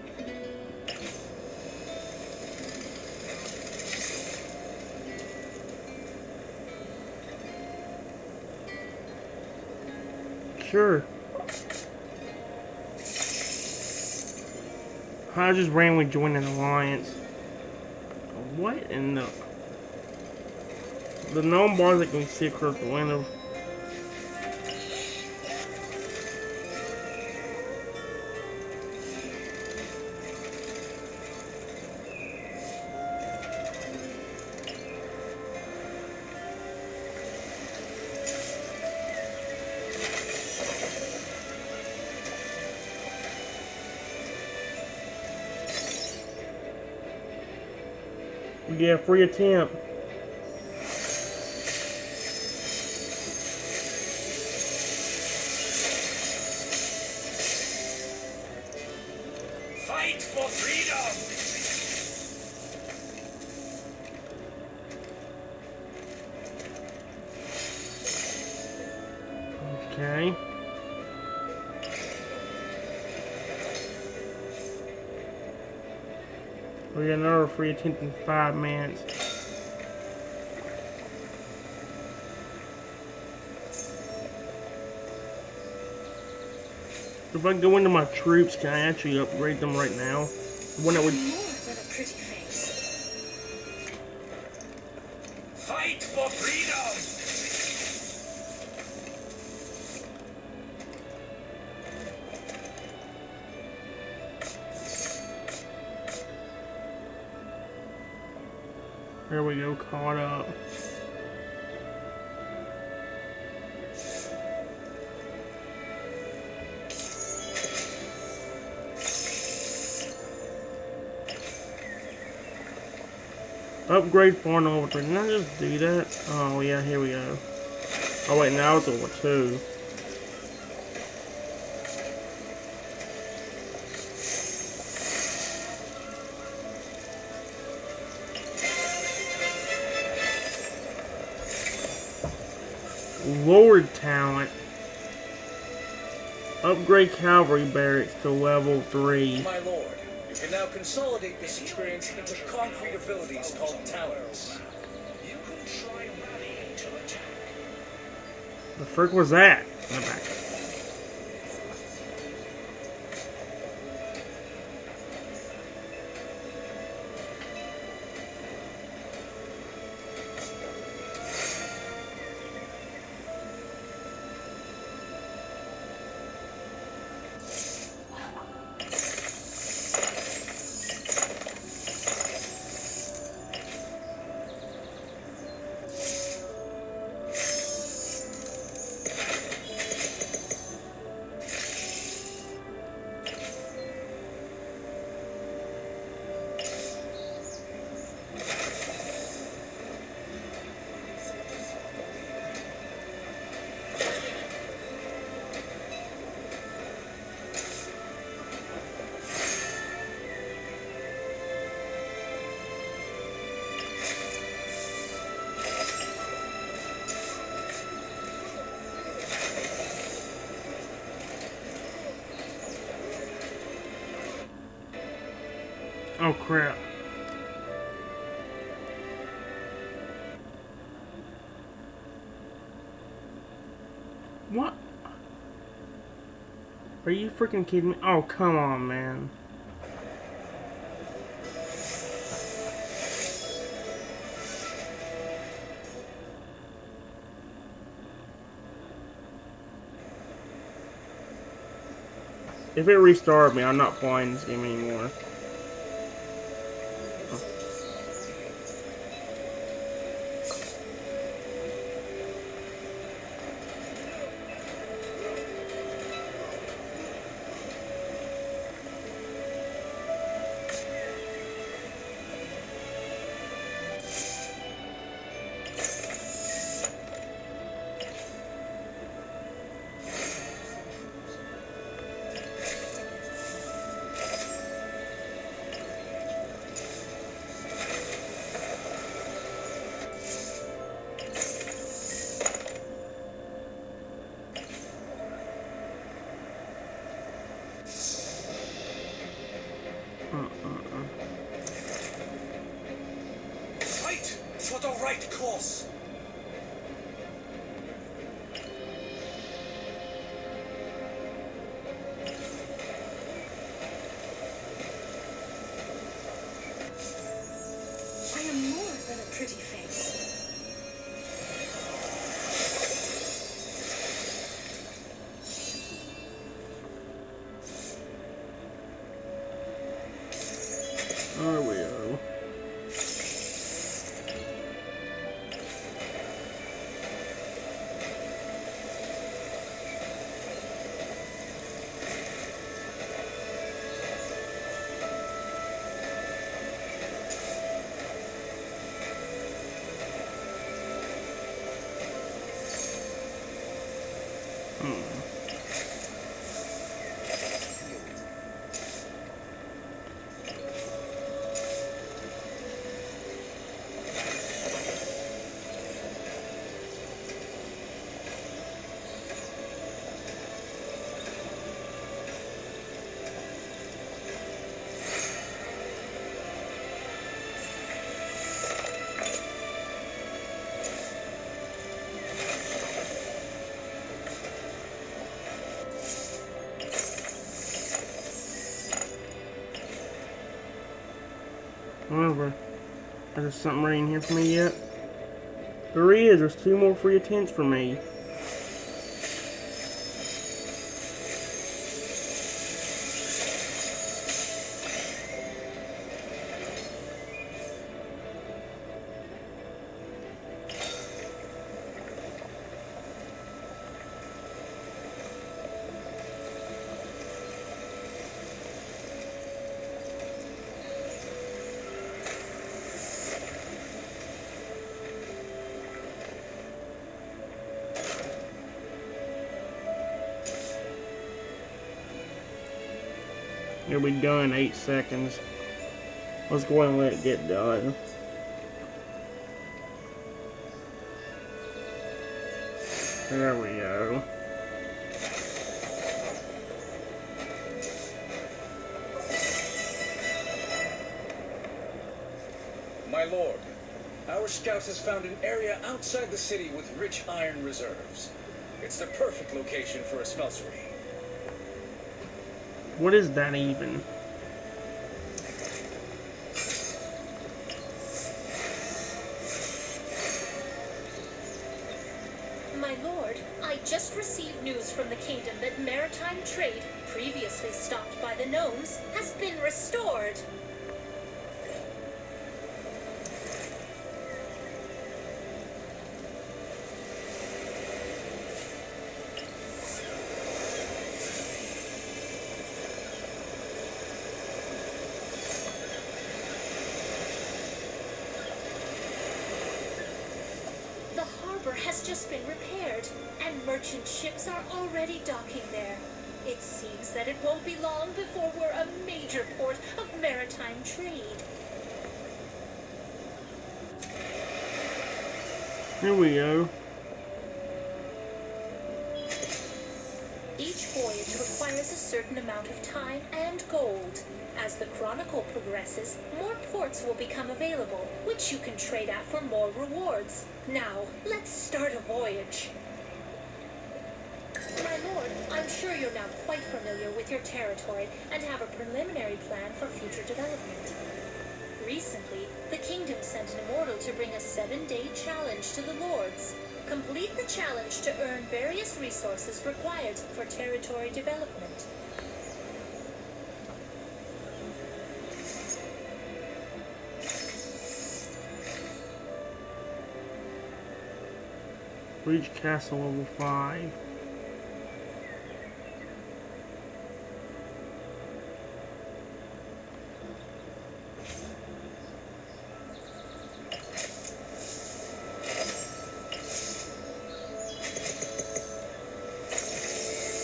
Sure. I just randomly joined an alliance. What in the... The gnome bars that can see across the window. Yeah, free attempt. Fight for freedom! Okay. We got another free attempt in 5 minutes. If I go into my troops, can I actually upgrade them right now? One that would... More than a pretty face. Fight for freedom! There we go, caught up. Upgrade 4 and over 3. Didn't I just do that? Oh yeah, here we go. Oh wait, now it's over 2. Lowered talent. Upgrade cavalry barracks to level 3. My lord, you can now consolidate this experience into concrete abilities called talents. You can try rallying to attack. The frick was that? In the back. Oh crap. What? Are you freaking kidding me? Oh, come on, man. If it restarted me, I'm not playing this game anymore. Fight for the right cause. I am more than a pretty face. There we go. However, is there something right in here for me yet? There is. There's 2 more free attempts for me. It'll be done in 8 seconds. Let's go ahead and let it get done. There we go. My lord, our scout has found an area outside the city with rich iron reserves. It's the perfect location for a smeltery. What is that even? My lord, I just received news from the kingdom that maritime trade, previously stopped by the gnomes, has been restored. Has just been repaired, and merchant ships are already docking there. It seems that it won't be long before we're a major port of maritime trade. Here we go. Each voyage requires a certain amount of time and gold. As the Chronicle progresses, more ports will become available, which you can trade at for more rewards. Now, let's start a voyage. My lord, I'm sure you're now quite familiar with your territory and have a preliminary plan for future development. Recently, the kingdom sent an immortal to bring a 7-day challenge to the lords. Complete the challenge to earn various resources required for territory development. Reach castle level 5.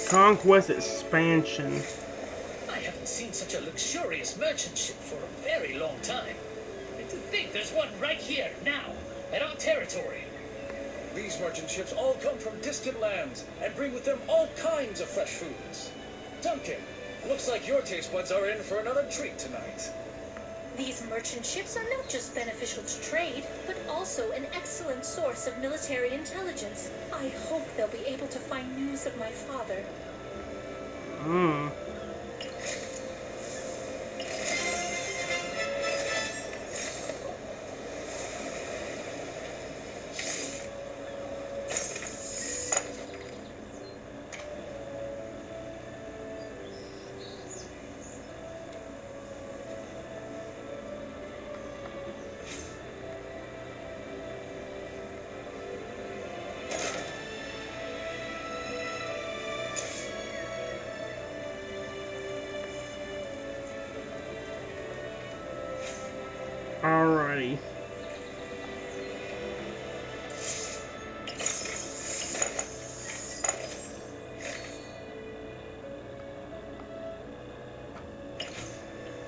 Conquest expansion. I haven't seen such a luxurious merchant ship for a very long time. And to think there's one right here, now, at our territory. These merchant ships all come from distant lands and bring with them all kinds of fresh foods. Duncan, looks like your taste buds are in for another treat tonight. These merchant ships are not just beneficial to trade, but also an excellent source of military intelligence. I hope they'll be able to find news of my father. Alrighty.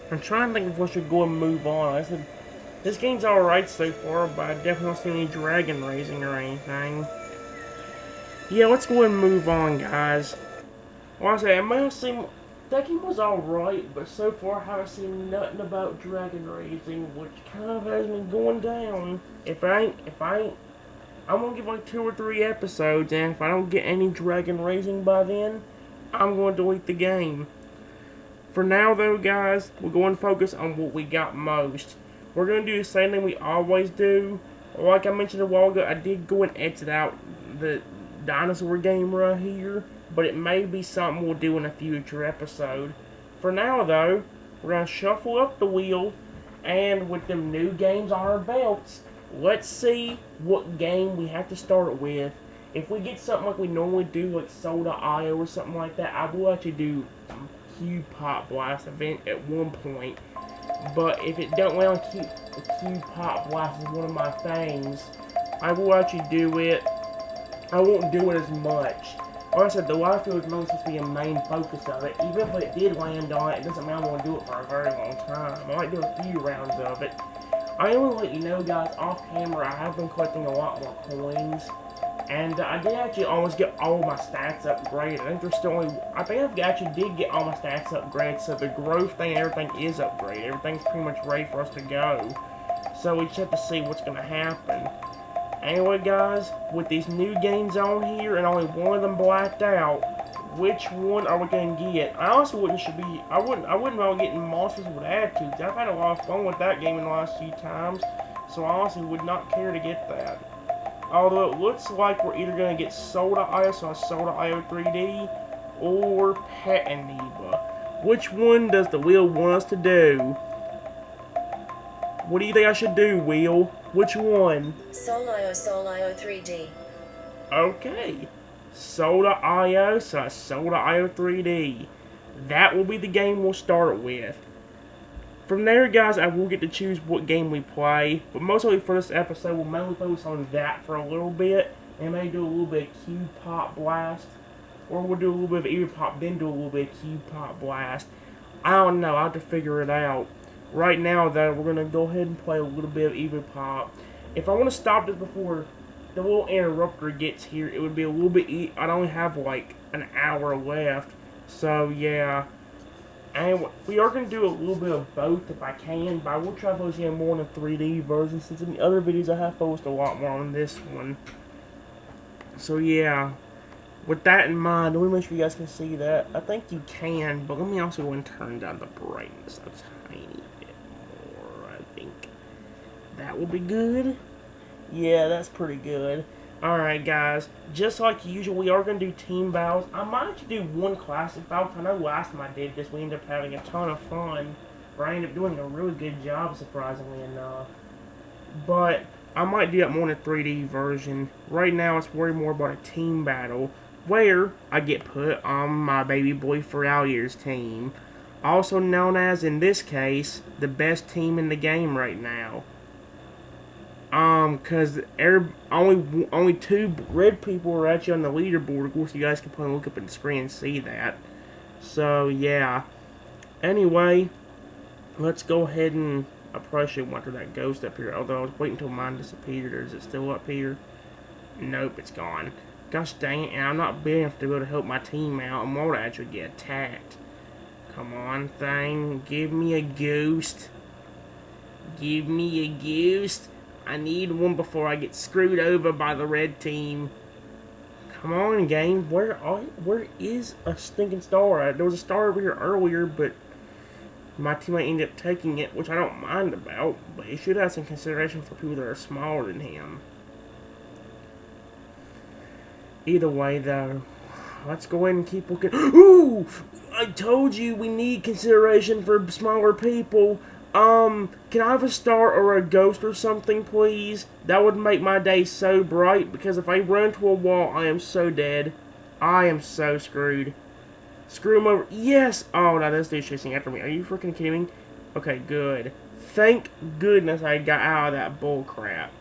I'm trying to think if we should go and move on. I said, this game's alright so far, but I definitely don't see any dragon raising or anything. Yeah, let's go and move on, guys. Well, I say, it may not seem... That game was alright, but so far I haven't seen nothing about dragon raising, which kind of has me going down. I'm gonna give like 2 or 3 episodes, and if I don't get any dragon raising by then, I'm gonna delete the game. For now though, guys, we're going to focus on what we got most. We're going to do the same thing we always do. Like I mentioned a while ago, I did go and exit out the dinosaur game right here, but it may be something we'll do in a future episode. For now though, we're going to shuffle up the wheel, and with them new games on our belts, let's see what game we have to start with. If we get something like we normally do, like Soda.io or something like that, I will actually do EvoPop Blast event at one point. But if it don't well keep the EvoPop Blast is one of my things, I will actually do it. I won't do it as much. Like I said, the live field is mainly supposed to be a main focus of it. Even if it did land on it, it doesn't mean I want to do it for a very long time. I might do a few rounds of it. I only let you know, guys, off camera, I have been collecting a lot more coins. And I did actually almost get all my stats upgraded. I think there's still only... I think I actually did get all my stats upgraded, so the growth thing and everything is upgraded. Everything's pretty much ready for us to go. So we just have to see what's going to happen. Anyway, guys, with these new games on here and only one of them blacked out, which one are we going to get? I honestly I wouldn't mind getting Monsters with Attitudes. I've had a lot of fun with that game in the last few times, so I honestly would not care to get that. Although it looks like we're either going to get Soda.io, so Soda.io 3D, or Pet Amoeba. Which one does the wheel want us to do? What do you think I should do, wheel? Which one? Soul.io 3D. Okay. Soda.io, so Soda.io 3D. That will be the game we'll start with. From there, guys, I will get to choose what game we play, but mostly for this episode, we'll mainly focus on that for a little bit, and maybe do a little bit of EvoPop Blast, or we'll do a little bit of EvoPop, then do a little bit of EvoPop Blast. I don't know, I'll have to figure it out. Right now, though, we're going to go ahead and play a little bit of EvoPop. If I want to stop this before the little interrupter gets here, it would be a little bit... I'd only have like an hour left. So, yeah. And we are going to do a little bit of both if I can, but I will try posting more on a 3D version since in the other videos I have focused a lot more on this one. So, yeah. With that in mind, let me make sure you guys can see that. I think you can, but let me also go and turn down the brightness a tiny bit more. I think that will be good. Yeah, that's pretty good. Alright, guys. Just like usual, we are going to do team battles. I might actually do one classic battle. I know last time I did this, we ended up having a ton of fun. Where I ended up doing a really good job, surprisingly enough. But I might do that more in a 3D version. Right now, it's way more about a team battle, where I get put on my baby boy Feralier's team. Also known as, in this case, the best team in the game right now. Cause only 2 red people are actually on the leaderboard. Of course, you guys can probably look up at the screen and see that. So, yeah. Anyway, let's go ahead and... I probably should went to that ghost up here, although I was waiting until mine disappeared. Or is it still up here? Nope, it's gone. Gosh dang it, and I'm not big enough to be able to help my team out. I'm going to actually get attacked. Come on, thing. Give me a ghost. Give me a ghost. I need one before I get screwed over by the red team. Come on, game. Where is a stinking star? There was a star over here earlier, but my teammate ended up taking it, which I don't mind about, but he should have some consideration for people that are smaller than him. Either way, though, let's go ahead and keep looking. Ooh! I told you we need consideration for smaller people. Can I have a star or a ghost or something, please? That would make my day so bright, because if I run into a wall, I am so dead. I am so screwed. Screw him over. Yes! Oh, no, this dude's chasing after me. Are you freaking kidding me? Okay, good. Thank goodness I got out of that bull crap.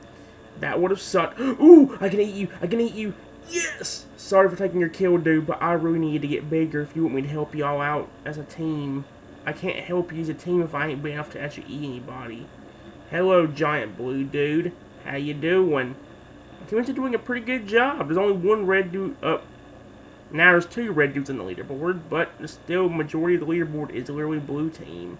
That would have sucked. Ooh! I can eat you! I can eat you! Yes! Sorry for taking your kill, dude, but I really need to get bigger if you want me to help y'all out as a team. I can't help you as a team if I ain't big enough to actually eat anybody. Hello, giant blue dude. How you doing? My teammates are doing a pretty good job. There's only one red dude up. Now there's 2 red dudes on the leaderboard, but still majority of the leaderboard is literally blue team.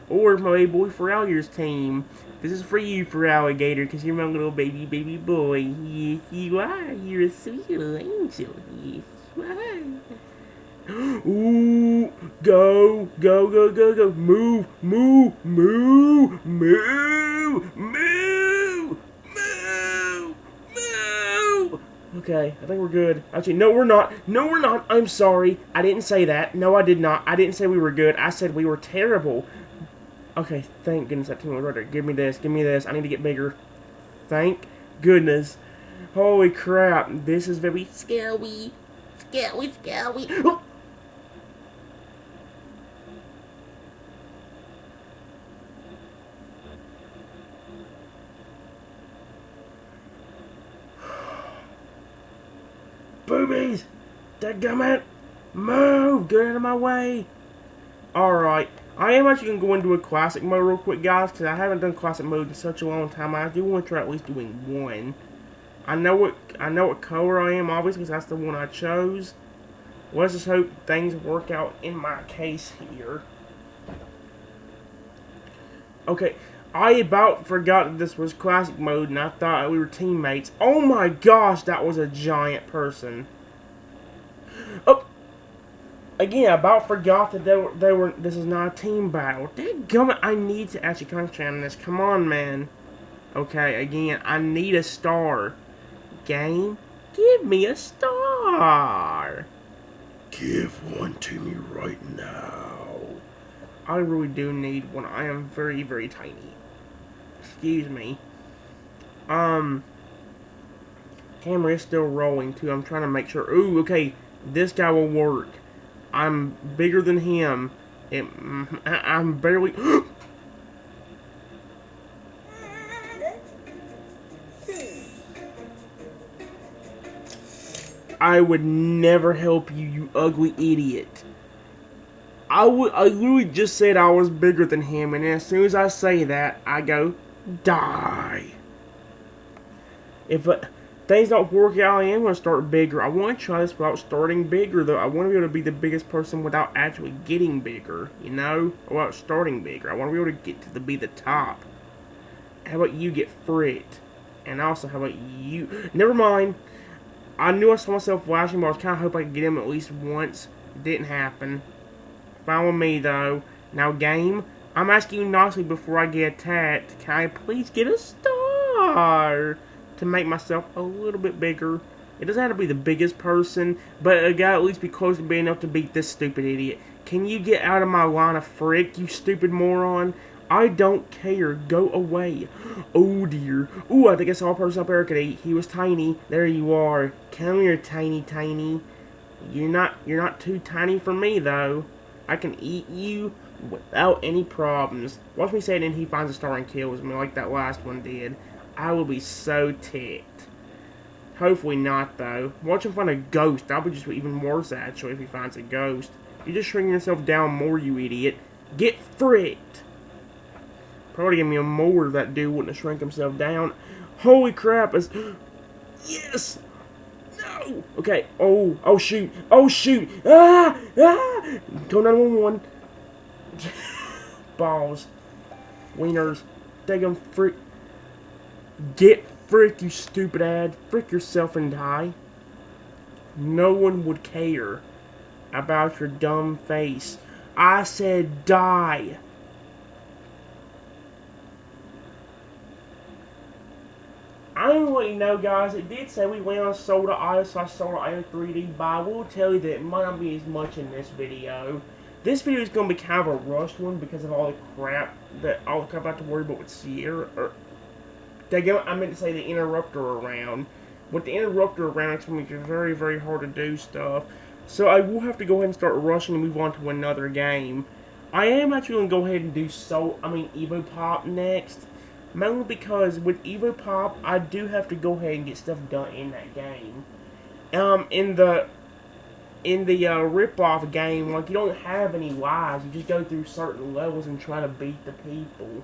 Or my baby boy Feralier's team. This is for you, Feraligator, because you're my little baby boy. Yes, you are. You're a sweet little angel. Yes, you are. Ooh, go, go, go, go, go, move, move, move, move, move, move, move. Okay, I think we're good. Actually, no, we're not. No, we're not. I'm sorry. I didn't say that. No, I did not. I didn't say we were good. I said we were terrible. Okay, thank goodness that team was right there. Give me this. Give me this. I need to get bigger. Thank goodness. Holy crap. This is very scary. Scary, scary. Oh. Boobies! Dadgummit! Move! Get out of my way! Alright, I am actually going to go into a classic mode real quick, guys, because I haven't done classic mode in such a long time. I do want to try at least doing one. I know what color I am, obviously, because that's the one I chose. Let's just hope things work out in my case here. Okay, I about forgot that this was classic mode, and I thought we were teammates. Oh my gosh, that was a giant person. Oh, again, I about forgot that they were. This is not a team battle. Dadgummit, I need to actually concentrate on this. Come on, man. Okay, again, I need a star. Game, give me a star. Give one to me right now. I really do need one. I am very, very tiny. Excuse me. Camera is still rolling too. I'm trying to make sure. Ooh, okay. This guy will work. I'm bigger than him. I'm barely. I would never help you, you ugly idiot. I literally just said I was bigger than him, and as soon as I say that, I go, die. things don't work out, I am going to start bigger. I want to try this without starting bigger, though. I want to be able to be the biggest person without actually getting bigger, you know? Without starting bigger. I want to be able to get to be the top. How about you get fricked? And also, how about you... Never mind. I knew I saw myself flashing, but I was kind of hoping I could get him at least once. It didn't happen. Fine with me, though. Now, game, I'm asking you nicely before I get attacked. Can I please get a star to make myself a little bit bigger? It doesn't have to be the biggest person, but it gotta at least be close to being enough to beat this stupid idiot. Can you get out of my line of frick, you stupid moron? I don't care. Go away. Oh, dear. Ooh, I think I saw a person up there I could eat. He was tiny. There you are. Come here, tiny. You're not too tiny for me, though. I can eat you without any problems. Watch me say it and he finds a star and kills me like that last one did. I will be so ticked. Hopefully not, though. Watch him find a ghost. That'll be just even worse, actually, if he finds a ghost. You're just shrinking yourself down more, you idiot. Get fricked. Probably give me a more if that dude wouldn't have shrunk himself down. Holy crap. Yes! No! Okay. Oh, shoot. Oh, shoot. Ah! Go 911. Balls. Wieners. Take 'em frick. Get frick, you stupid ad. Frick yourself and die. No one would care about your dumb face. I said die. I'm gonna let you know, guys, it did say we went on Soda IO, so I Soda IO 3D, but I will tell you that it might not be as much in this video. This video is gonna be kind of a rushed one because of all the crap I have to worry about with Sierra. I meant to say the interrupter around. With the interrupter around, it's gonna be very, very hard to do stuff. So I will have to go ahead and start rushing and move on to another game. I am actually gonna go ahead and do EvoPop next. Mainly because with EvoPop, I do have to go ahead and get stuff done in that game. In the rip-off game, like, you don't have any lives. You just go through certain levels and try to beat the people.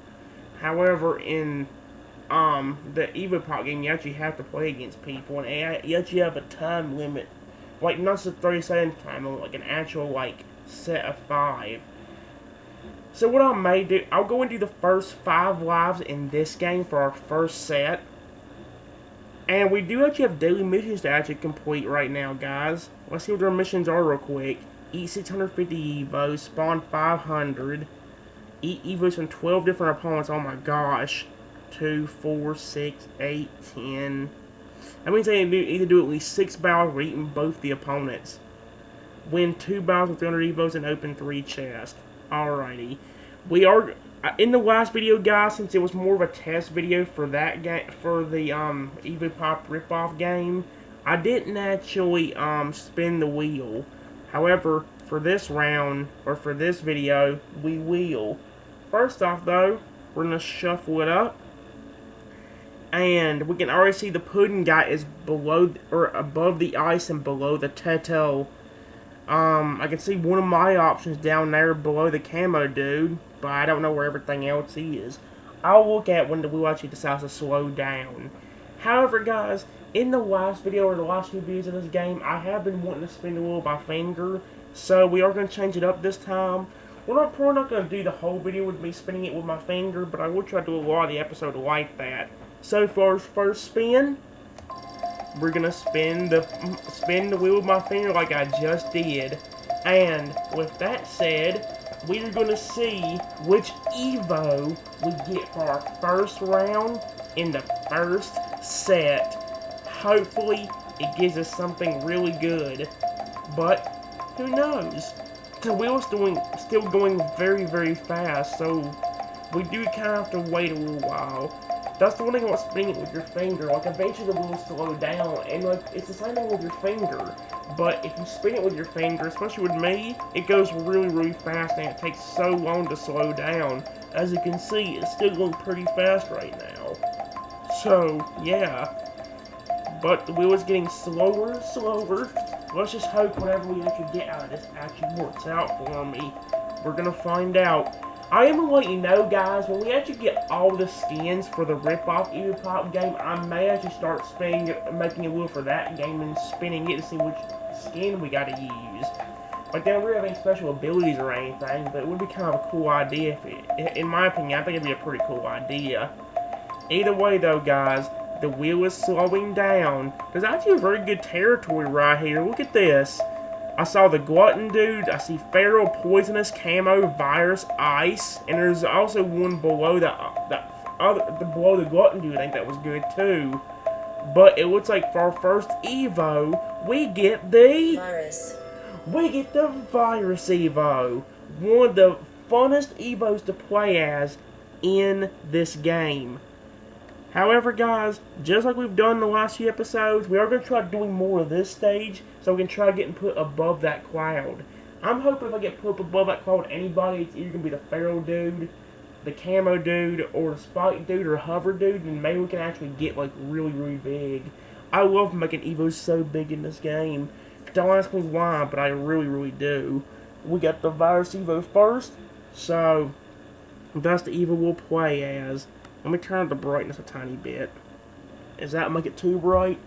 However, in the EvoPop game, you actually have to play against people, and you actually have a time limit. Like, not just a 30-second time limit, like an actual, like, set of 5. So what I may do, I'll go and do the first 5 lives in this game for our first set. And we do actually have daily missions to actually complete right now, guys. Let's see what our missions are real quick. Eat 650 Evos, spawn 500. Eat Evos from 12 different opponents, oh my gosh. 2, 4, 6, 8, 10. That means they either do at least 6 battles for eating both the opponents. Win 2 battles with 300 Evos and open 3 chests. Alrighty. We are in the last video, guys, since it was more of a test video for that game, for the EvoPop ripoff game. I didn't actually spin the wheel. However, for this round or for this video, we will. First off, though, we're gonna shuffle it up, and we can already see the pudding guy is below or above the ice and below the tattoo. I can see one of my options down there below the camo dude, but I don't know where everything else is. I'll look at when the wheel actually decides to slow down. However, guys, in the last video or the last few videos of this game, I have been wanting to spin the wheel by finger, so we are going to change it up this time. We're probably not going to do the whole video with me spinning it with my finger, but I will try to do a lot of the episode like that. So for our first spin, we're gonna spin the wheel with my finger like I just did. And with that said, we are gonna see which Evo we get for our first round in the first set. Hopefully, it gives us something really good. But who knows? The wheel's still going very, very fast, so we do kind of have to wait a little while. That's the one thing about spinning it with your finger. Like, eventually the wheel will slow down, and like, it's the same thing with your finger. But if you spin it with your finger, especially with me, it goes really, really fast, and it takes so long to slow down. As you can see, it's still going pretty fast right now. So, yeah. But the wheel is getting slower and slower. Let's just hope whatever we actually get out of this actually works out for me. We're gonna find out. I am gonna let you know, guys, when we actually get all the skins for the rip-off EvoPop game, I may actually start making a wheel for that game and spinning it to see which skin we gotta use. Like, they don't really have any special abilities or anything, but it would be kind of a cool idea if it, in my opinion, I think it'd be a pretty cool idea. Either way, though, guys, the wheel is slowing down. There's actually a very good territory right here. Look at this. I saw the Glutton dude, I see Feral, Poisonous, Camo, Virus, Ice, and there's also one below below the Glutton dude. I think that was good too. But it looks like for our first Evo, we get the Virus. We get the Virus Evo. One of the funnest Evos to play as in this game. However, guys, just like we've done in the last few episodes, we are going to try doing more of this stage, so we can try getting put above that cloud. I'm hoping if I get put up above that cloud, anybody, it's either going to be the Feral dude, the Camo dude, or the Spike dude, or Hover dude, and maybe we can actually get, like, really, really big. I love making Evos so big in this game. Don't ask me why, but I really, really do. We got the Virus Evo first, so that's the Evo we'll play as. Let me turn up the brightness a tiny bit. Does that make it too bright?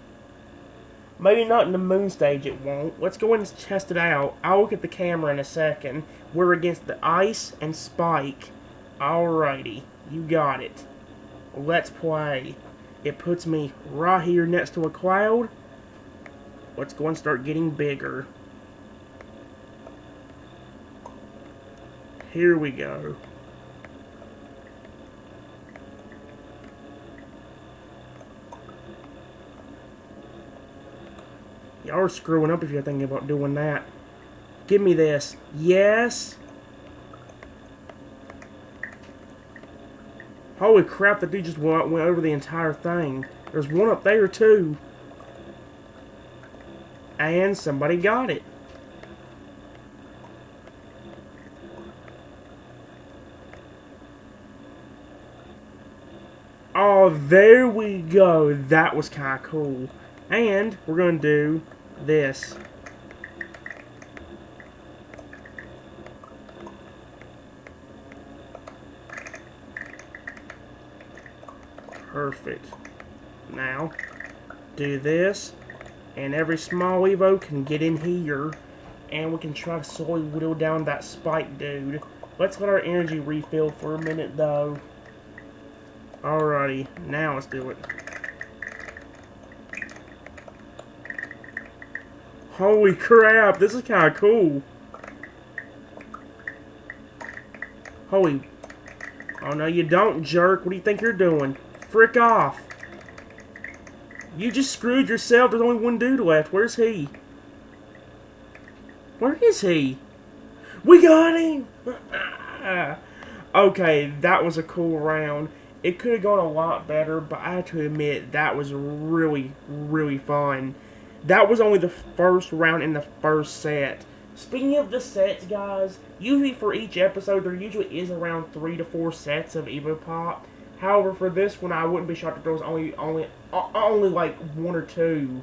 Maybe not in the moon stage it won't. Let's go and test it out. I'll look at the camera in a second. We're against the Ice and Spike. Alrighty, you got it. Let's play. It puts me right here next to a cloud. Let's go and start getting bigger. Here we go. Y'all are screwing up if you're thinking about doing that. Give me this. Yes. Holy crap, that dude just went over the entire thing. There's one up there, too. And somebody got it. Oh, there we go. That was kind of cool. And we're going to do this. Perfect. Now, do this, and every small Evo can get in here, and we can try to slowly whittle down that Spike dude. Let's let our energy refill for a minute, though. Alrighty, now let's do it. Holy crap, this is kind of cool. Holy... Oh, no, you don't, jerk. What do you think you're doing? Frick off. You just screwed yourself. There's only one dude left. Where's he? Where is he? We got him! Okay, that was a cool round. It could have gone a lot better, but I have to admit, that was really, really fun. That was only the first round in the first set. Speaking of the sets, guys, usually for each episode, there usually is around 3 to 4 sets of EvoPop. However, for this one, I wouldn't be shocked if there was only like 1 or 2.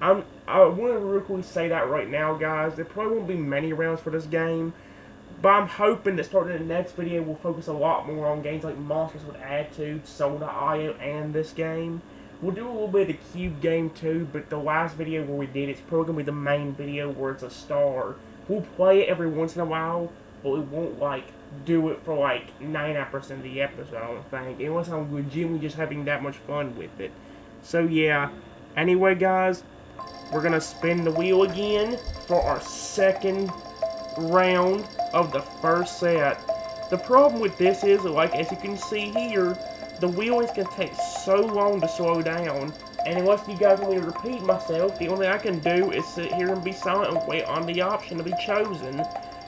I want to real quickly say that right now, guys. There probably won't be many rounds for this game, but I'm hoping that starting the next video, we'll focus a lot more on games like Monsters with Attitude, Soda.io, and this game. We'll do a little bit of the Cube game too, but the last video where we did, it's probably going to be the main video where it's a star. We'll play it every once in a while, but we won't, like, do it for, like, 99% of the episode, I don't think. Unless I'm legitimately just having that much fun with it. So, yeah. Anyway, guys, we're going to spin the wheel again for our second round of the first set. The problem with this is, like, as you can see here, the wheel is going to take so long to slow down, and unless you guys want me to repeat myself, the only thing I can do is sit here and be silent and wait on the option to be chosen.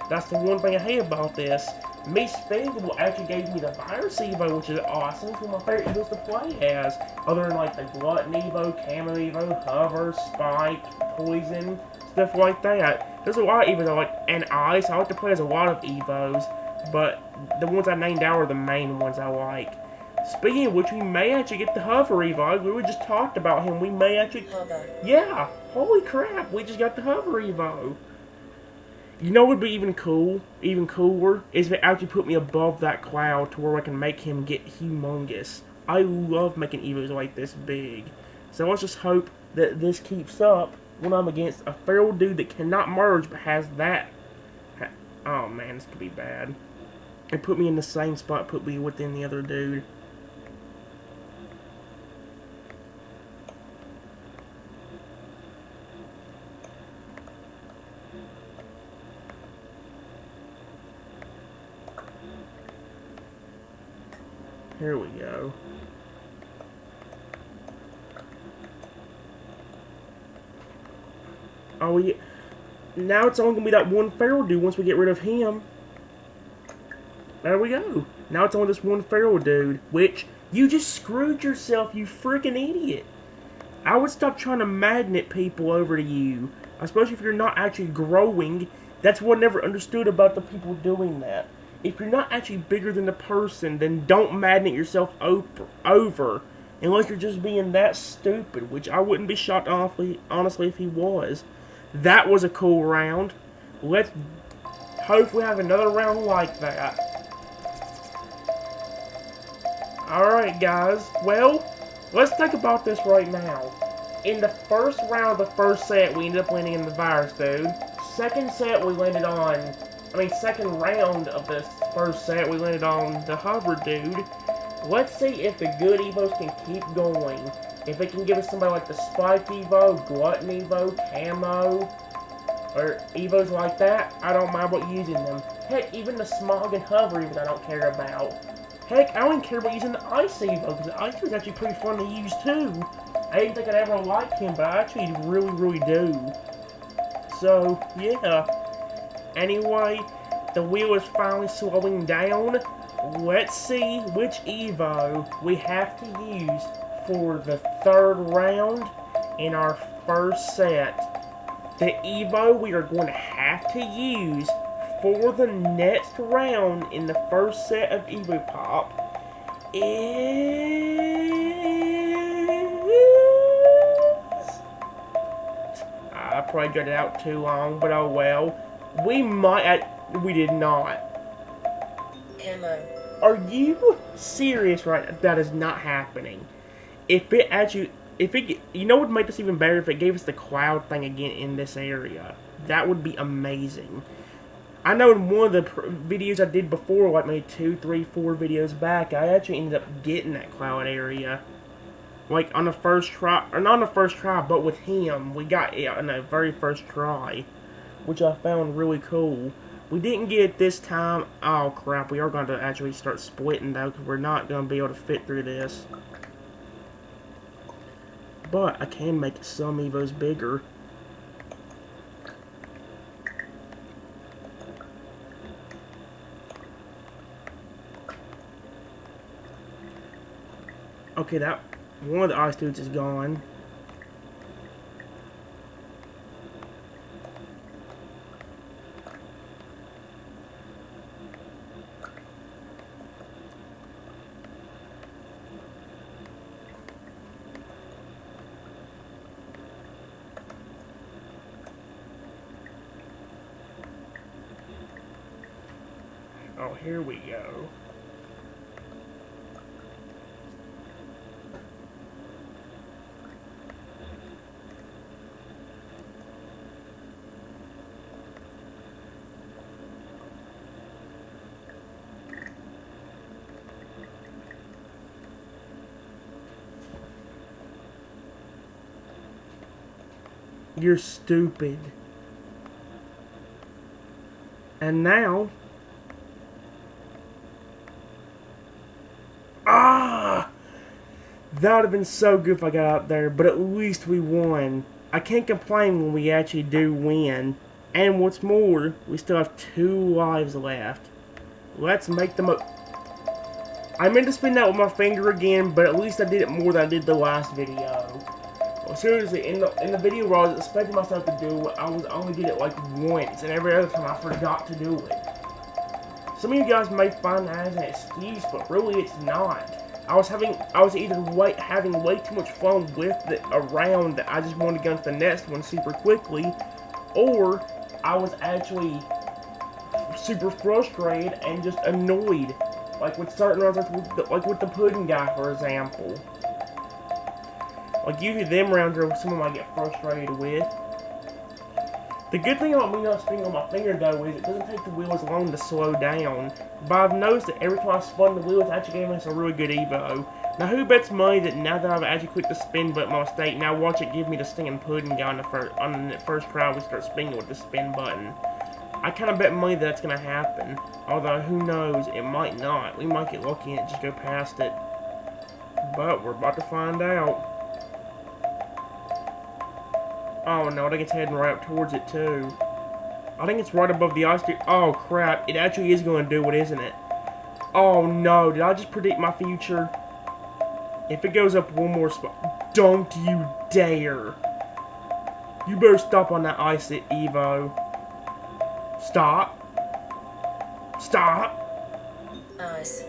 That's the one thing I hate about this. Me spinning will actually gave me the Virus Evo, which is awesome. It's one of my favorite Evos to play as, other than like the Glutton Evo, Camo Evo, Hover, Spike, Poison, stuff like that. There's a lot of Evos I like, and Ice. I like to play as a lot of Evos, but the ones I named out are the main ones I like. Speaking of which, we may actually get the Hover Evo. We just talked about him. We may actually... Hover. Yeah! Holy crap! We just got the Hover Evo. You know what would be even cooler, is if it actually put me above that cloud to where I can make him get humongous. I love making Evos like this big. So let's just hope that this keeps up when I'm against a feral dude that cannot merge but has that. Oh man, this could be bad. It put me in the same spot, put me within the other dude. Here we go. Oh yeah. Now it's only gonna be that one feral dude once we get rid of him. There we go. Now it's only this one feral dude, which you just screwed yourself, you freaking idiot. I would stop trying to magnet people over to you, especially if you're not actually growing. That's what I never understood about the people doing that. If you're not actually bigger than the person, then don't magnet yourself over, unless you're just being that stupid, which I wouldn't be shocked, honestly, if he was. That was a cool round. Let's hopefully have another round like that. Alright, guys. Well, let's think about this right now. In the first round of the first set, we ended up landing in the virus dude. Second set, we landed on... second round of this first set, we landed on the hover dude. Let's see if the good Evos can keep going. If it can give us somebody like the Spike Evo, Glutton Evo, Camo, or Evos like that, I don't mind about using them. Heck, even the Smog and Hover Evos I don't care about. Heck, I don't even care about using the Ice Evo, because the Ice Evo is actually pretty fun to use too. I didn't think I'd ever like him, but I actually really do. So, yeah. Anyway, the wheel is finally slowing down. Let's see which Evo we have to use for the third round in our first set. The Evo we are going to have to use for the next round in the first set of EvoPop is... I probably got it out too long, but oh well. We did not. Camo. Are you serious right now? That is not happening. If it actually, you know what would make this even better? If it gave us the cloud thing again in this area. That would be amazing. I know in one of the videos I did before, like maybe 2, 3, 4 videos back, I actually ended up getting that cloud area. Like on the first try, or not on the first try, but with him, we got it on the very first try. Which I found really cool. We didn't get it this time. Oh crap, we are going to actually start splitting though, because we're not going to be able to fit through this. But I can make some Evos bigger. Okay, that one of the ice dudes is gone. Oh, here we go. You're stupid. And now... That would have been so good if I got out there, but at least we won. I can't complain when we actually do win. And what's more, we still have 2 lives left. Let's make them up. I meant to spin that with my finger again, but at least I did it more than I did the last video. Well, seriously, in the video where I was expecting myself to do it, I only did it like once, and every other time I forgot to do it. Some of you guys may find that as an excuse, but really it's not. I was either having way too much fun with a round that I just wanted to go into the next one super quickly, or I was actually super frustrated and just annoyed. Like with certain rounds, like with the pudding guy, for example. Like usually them rounds are someone I get frustrated with. The good thing about me not spinning on my finger though is it doesn't take the wheel as long to slow down. But I've noticed that every time I spun the wheel, it's actually giving us a really good Evo. Now who bets money that now that I've actually clicked the spin button by mistake, now watch it give me the stinging pudding guy on the first try we start spinning with the spin button. I kind of bet money that's going to happen. Although who knows, it might not. We might get lucky and just go past it. But we're about to find out. Oh no, I think it's heading right up towards it too. I think it's right above the ice. Oh crap, it actually is going to do it, isn't it? Oh no, did I just predict my future? If it goes up one more spot, don't you dare. You better stop on that ice at Evo. Stop. Stop. Ice.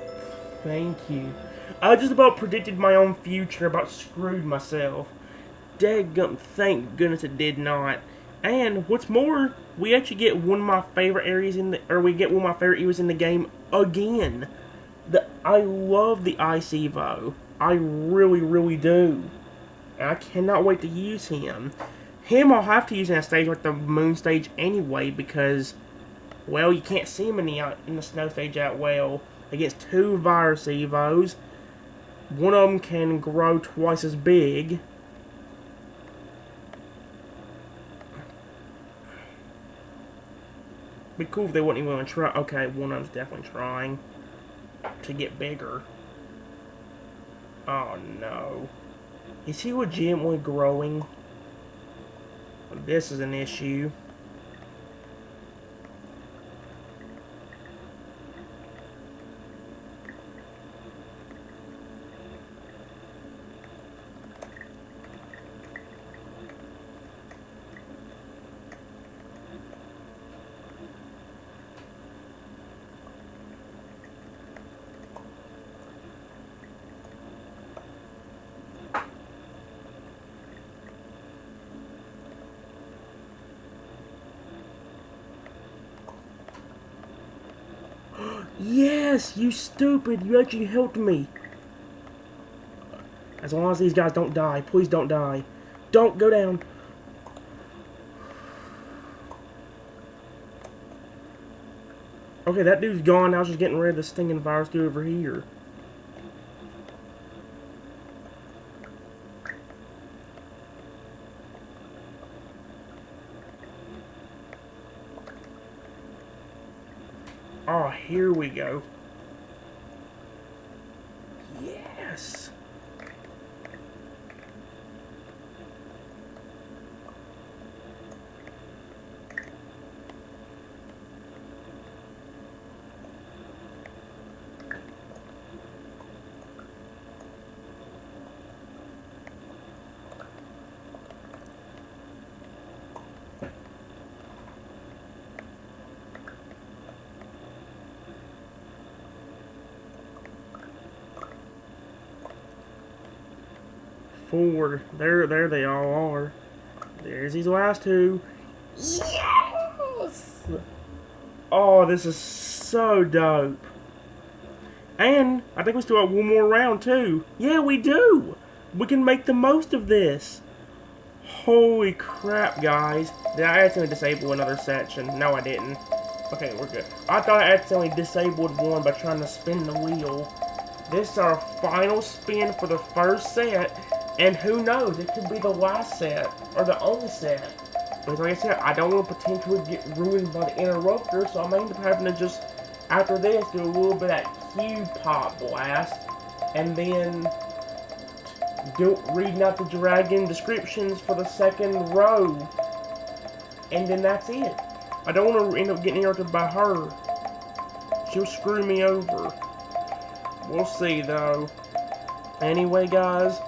Thank you. I just about predicted my own future, about screwed myself. Daggum, thank goodness it did not. And what's more, we actually get one of my favorite areas we get one of my favorite Evos in the game again. I love the Ice Evo. I really, really do. And I cannot wait to use him. I'll have to use in a stage like the moon stage anyway, because, well, you can't see him in the snow stage that well. Against 2 virus Evos. One of them can grow twice as big. Be cool if they wouldn't even want to try. Okay, one of them's definitely trying to get bigger. Oh no. Is he legitimately growing? This is an issue. Yes, you stupid. You actually helped me. As long as these guys don't die. Please don't die. Don't go down. Okay, that dude's gone. I was just getting rid of the stinging virus dude over here. Oh, here we go. Yes. Four. There they all are. There's these last 2. Yes! Oh, this is so dope. And I think we still have one more round too. Yeah, we do. We can make the most of this. Holy crap, guys. Did I accidentally disable another section? No, I didn't. Okay, we're good. I thought I accidentally disabled one by trying to spin the wheel. This is our final spin for the first set. And who knows, it could be the last set, or the only set. Because like I said, I don't want to potentially get ruined by the interrupter, so I may end up having to just, after this, do a little bit of that EvoPop blast, and then reading out the dragon descriptions for the second row. And then that's it. I don't want to end up getting interrupted by her. She'll screw me over. We'll see, though. Anyway, guys,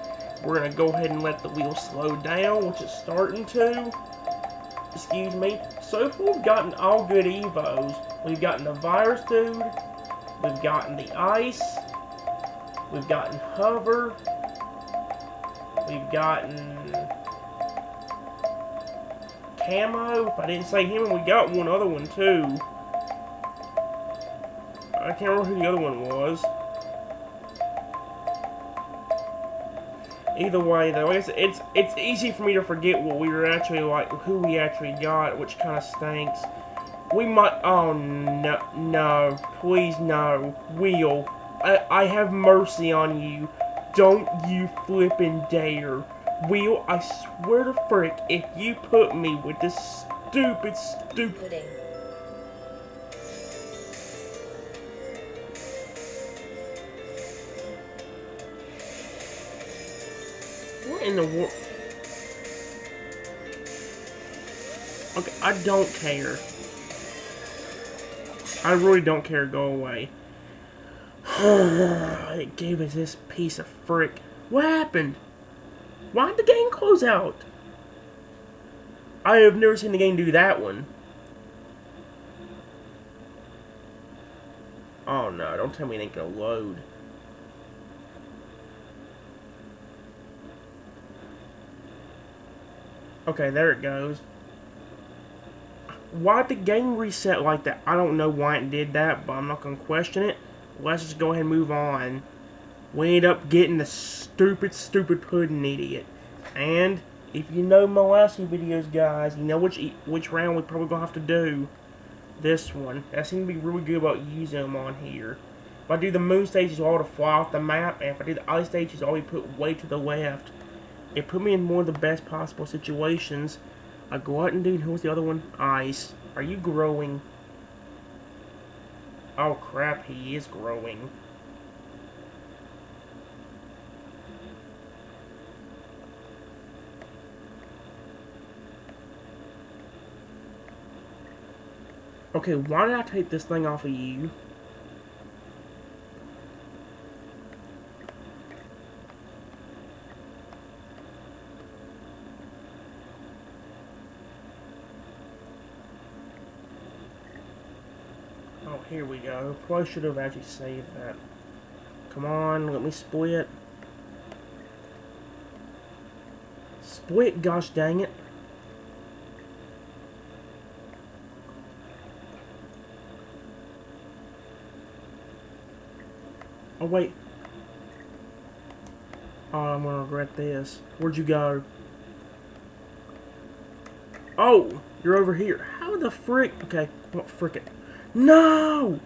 we're going to go ahead and let the wheel slow down, which it's starting to. Excuse me. So far, we've gotten all good Evos. We've gotten the virus dude. We've gotten the ice. We've gotten hover. We've gotten camo. If I didn't say him, we got one other one too. I can't remember who the other one was. Either way, though, it's easy for me to forget what we were actually like, who we actually got, which kind of stinks. We might. Oh no, please no, Will. I have mercy on you. Don't you flippin' dare, Will. I swear to frick, if you put me with this stupid. Pudding. What in the world? Okay, I don't care. I really don't care. Go away. It gave us this piece of frick. What happened? Why did the game close out? I have never seen the game do that one. Oh no, don't tell me it ain't gonna load. Okay, there it goes. Why'd the game reset like that? I don't know why it did that, but I'm not gonna question it. Let's just go ahead and move on. We end up getting the stupid pudding idiot. And if you know my last few videos, guys, you know which round we're probably gonna have to do. This one. I seem to be really good about using them on here. If I do the moon stages, all to fly off the map, and if I do the ice stages, all we put way to the left. It put me in one of the best possible situations. I go out and do, who's the other one? Ice. Are you growing? Oh crap, he is growing. Okay, why did I take this thing off of you? Oh, here we go. Probably should have actually saved that. Come on, let me split. Split, gosh dang it. Oh, wait. Oh, I'm gonna regret this. Where'd you go? Oh, you're over here. How the frick? Okay, what frick it? No!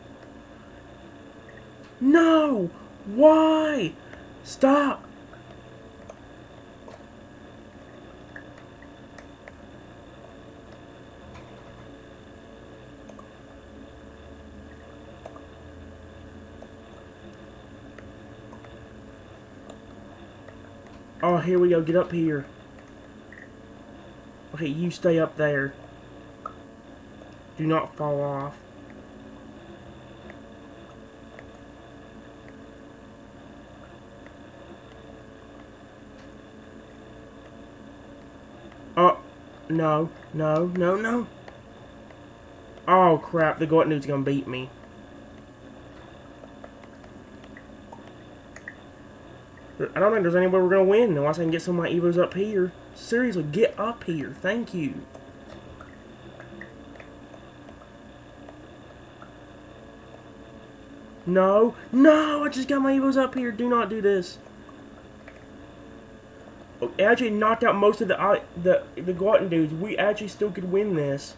No! Why? Stop! Oh, here we go. Get up here. Okay, you stay up there. Do not fall off. Oh, no, no, no, no. Oh, crap. The goat dude's gonna beat me. I don't think there's any way we're gonna win unless I can get some of my Evos up here. Seriously, get up here. Thank you. No, no, I just got my Evos up here. Do not do this. Oh, it actually knocked out most of the glutton dudes. We actually still could win this.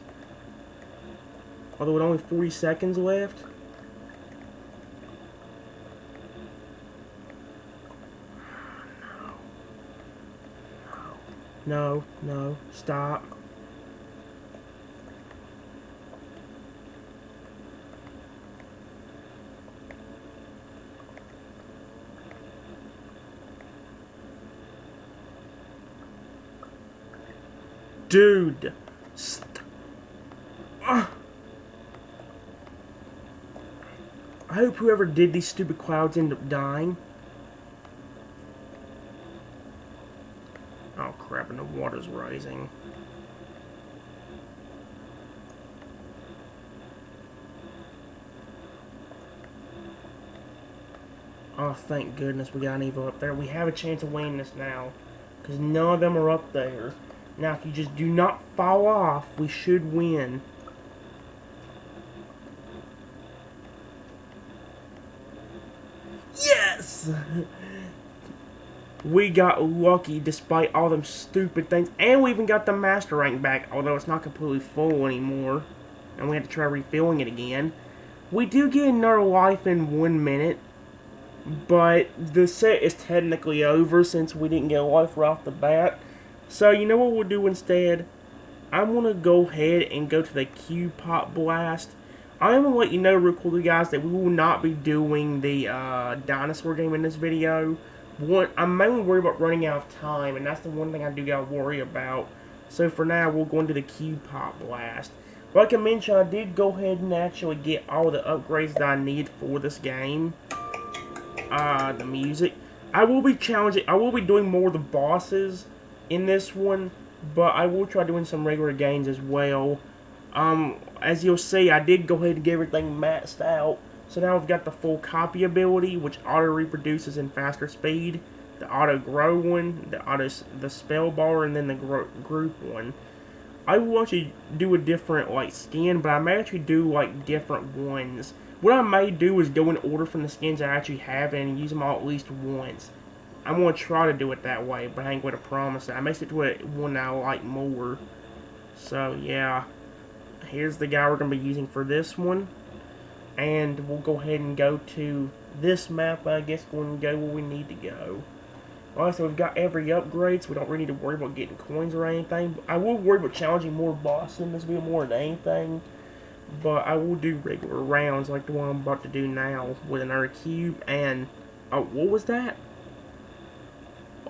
Although with only 40 seconds left. No, no, stop. Dude. I hope whoever did these stupid clouds end up dying. Oh crap, and the water's rising. Oh, thank goodness we got an Evo up there. We have a chance of winning this now. Because none of them are up there. Now, if you just do not fall off, we should win. Yes! We got lucky despite all them stupid things. And we even got the master rank back, although it's not completely full anymore. And we had to try refilling it again. We do get another life in 1 minute. But the set is technically over since we didn't get a life right off the bat. So you know what we'll do instead? I'm going to go ahead and go to the EvoPop Blast. I'm going to let you know real quickly, guys, that we will not be doing the dinosaur game in this video. I'm mainly worried about running out of time, and that's the one thing I do gotta worry about. So for now, we'll go into the EvoPop Blast. Like I mentioned, I did go ahead and actually get all the upgrades that I need for this game. The music. I will be doing more of the bosses in this one, but I will try doing some regular games as well. As you'll see, I did go ahead and get everything maxed out. So now I've got the full copy ability, which auto reproduces in faster speed, the auto grow one, the spell bar, and then the group one. I will actually do a different skin, but I may actually do different ones. What I may do is go in order from the skins I actually have and use them all at least once. I'm going to try to do it that way, but I ain't going to promise it. I may stick to one I like more. So yeah, here's the guy we're going to be using for this one. And we'll go ahead and go to this map, I guess, going to go where we need to go. Alright, so we've got every upgrade, so we don't really need to worry about getting coins or anything. I will worry about challenging more bosses in this video more than anything. But I will do regular rounds like the one I'm about to do now with another cube. And, oh, what was that?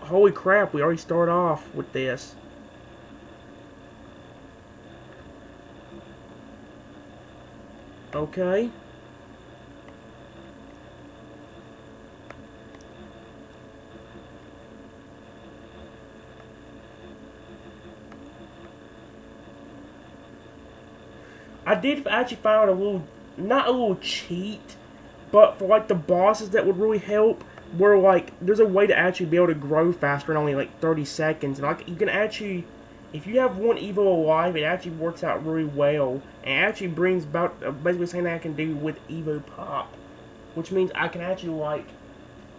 Holy crap, we already started off with this. Okay. I did actually find a little, not a little cheat, but for the bosses that would really help, where there's a way to actually be able to grow faster in only 30 seconds. And you can actually, if you have one Evo alive, it actually works out really well. And it actually brings about, basically the same thing I can do with EvoPop. Which means I can actually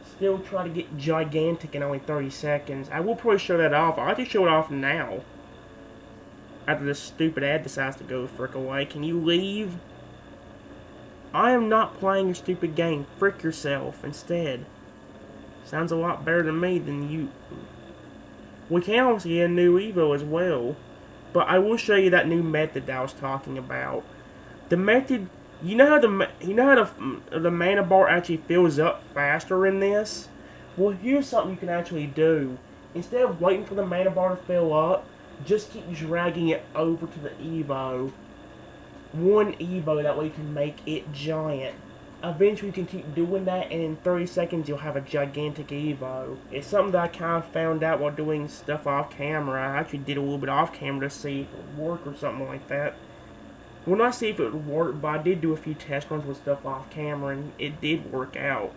still try to get gigantic in only 30 seconds. I will probably show that off. I'll actually show it off now. After this stupid ad decides to go frick away. Can you leave? I am not playing a stupid game. Frick yourself instead. Sounds a lot better to me than you. We can also get a new Evo as well. But I will show you that new method that I was talking about. The method, you know how the mana bar actually fills up faster in this? Well, here's something you can actually do. Instead of waiting for the mana bar to fill up, just keep dragging it over to the Evo. One Evo, that way you can make it giant. Eventually you can keep doing that, and in 30 seconds you'll have a gigantic Evo. It's something that I kind of found out while doing stuff off camera. I actually did a little bit off camera to see if it would work or something like that. Well, not see if it would work, but I did do a few test runs with stuff off camera, and it did work out.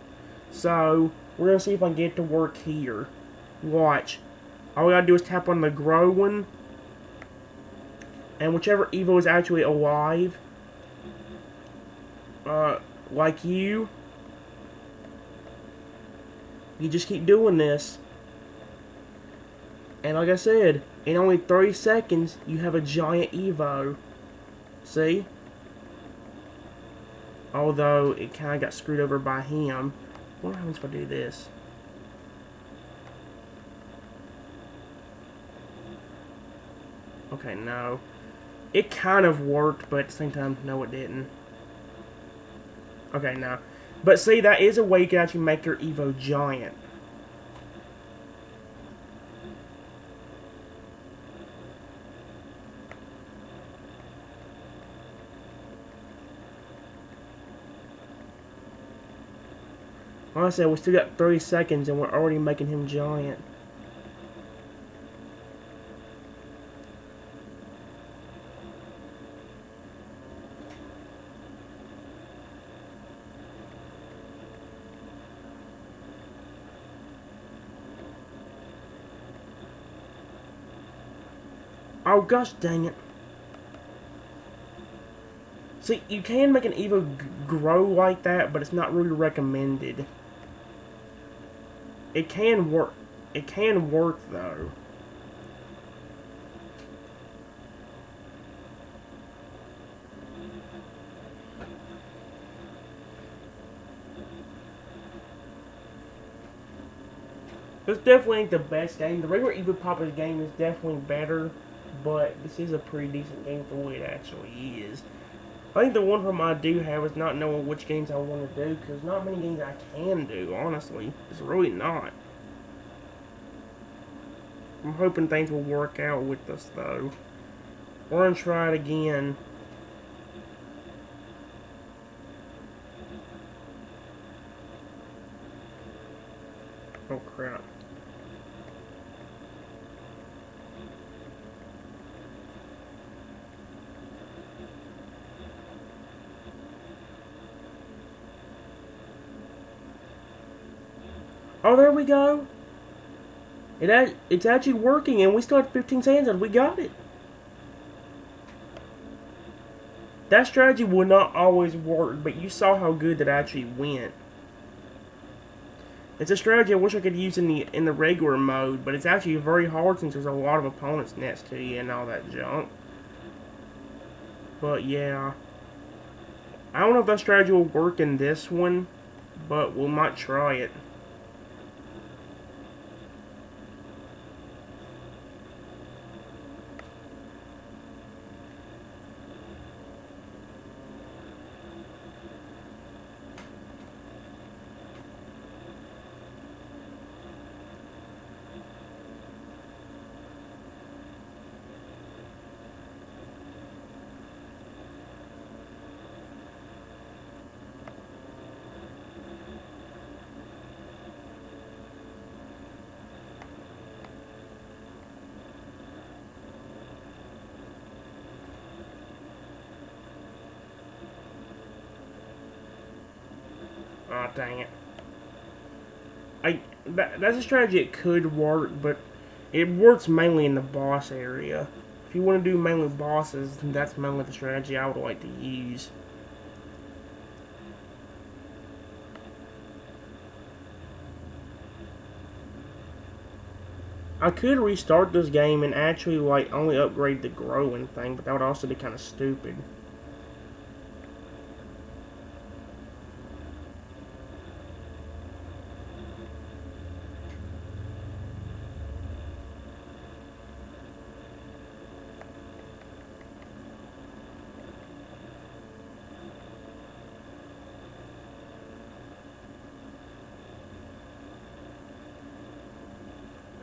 So, we're going to see if I can get it to work here. Watch. All we gotta do is tap on the grow one, and whichever Evo is actually alive, like you just keep doing this. And like I said, in only 30 seconds, you have a giant Evo. See? Although, it kinda got screwed over by him. What happens if I do this? Okay, no. It kind of worked, but at the same time, no it didn't. Okay, no. But see, that is a way you can actually make your Evo giant. Like I said, we still got 30 seconds and we're already making him giant. Oh gosh dang it. See, you can make an Evo grow like that, but it's not really recommended. It can work. It can work though. This definitely ain't the best game. The regular EvoPop game is definitely better, but this is a pretty decent game for what it actually is. I think the one problem I do have is not knowing which games I want to do, because not many games I can do, honestly. It's really not. I'm hoping things will work out with us, though. We're going to try it again. Oh, crap. Oh, there we go. It's actually working, and we still had 15 seconds, and we got it. That strategy will not always work, but you saw how good that actually went. It's a strategy I wish I could use in the regular mode, but it's actually very hard since there's a lot of opponents next to you and all that junk. But yeah, I don't know if that strategy will work in this one, but we might try it. Aw, dang it. That's a strategy that could work, but it works mainly in the boss area. If you want to do mainly bosses, then that's mainly the strategy I would like to use. I could restart this game and actually, like, only upgrade the growing thing, but that would also be kind of stupid.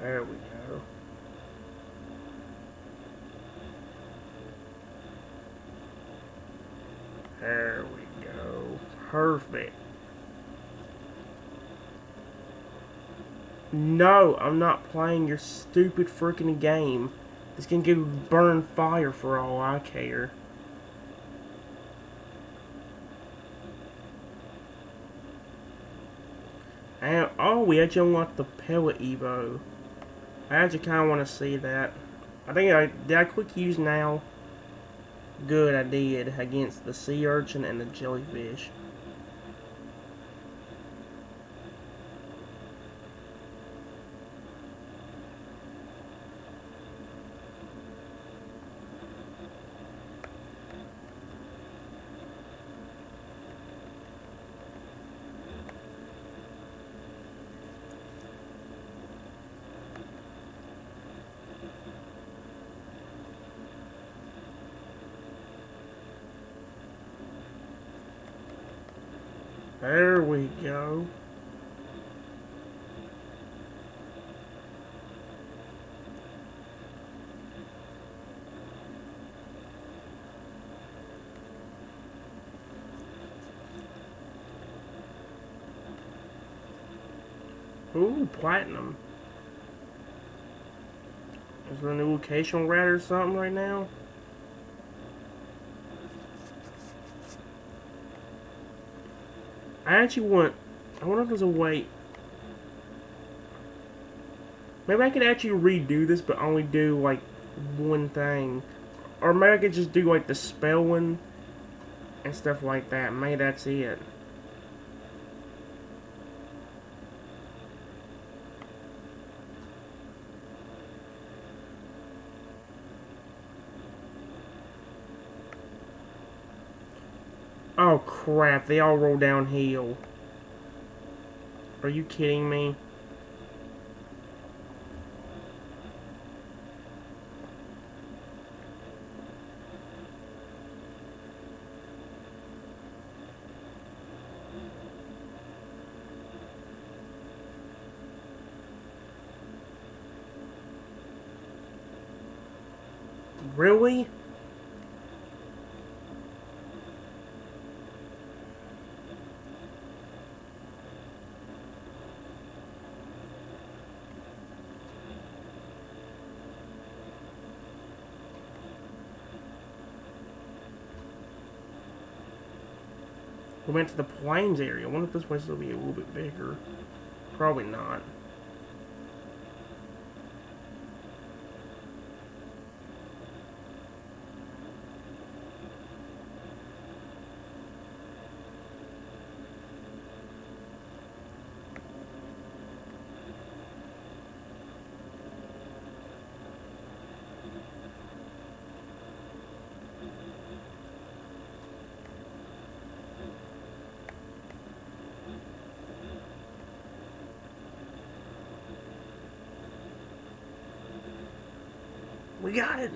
There we go. There we go. Perfect. No, I'm not playing your stupid freaking game. This can go burn fire for all I care. And, oh, we actually unlocked the pellet Evo. I actually kind of want to see that. Did I click use now? Good, I did, against the sea urchin and the jellyfish. There we go. Ooh, platinum. Is there a new location rat or something right now? I wonder if there's a way. Maybe I could actually redo this, but only do, like, one thing. Or maybe I could just do, like, the spelling and stuff like that. Maybe that's it. Oh crap, they all roll downhill. Are you kidding me? Really? We went to the plains area. I wonder if this place will be a little bit bigger. Probably not. We got it!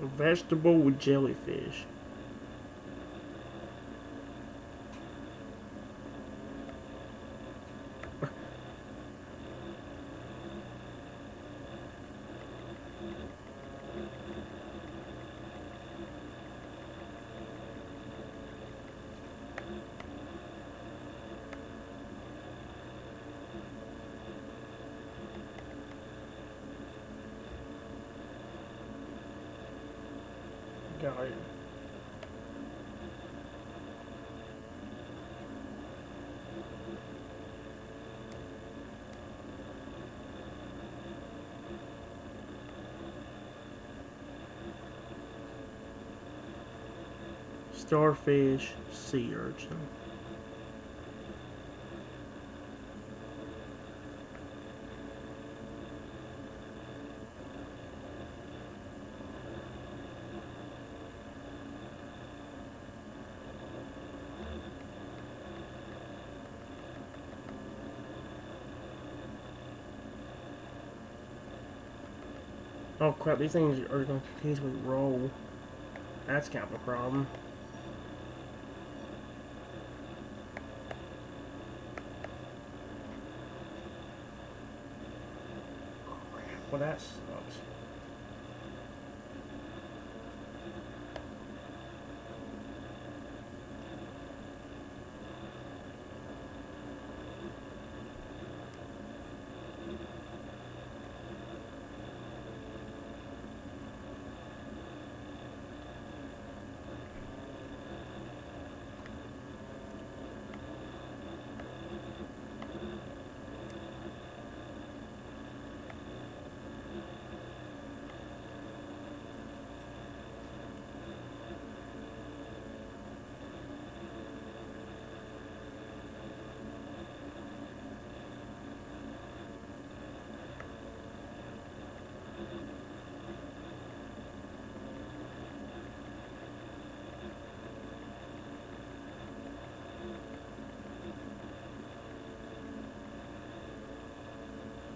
A vegetable with jellyfish. Got it. Starfish, sea urchin. Oh crap, these things are going to continuously roll. That's kind of a problem. Well, that sucks.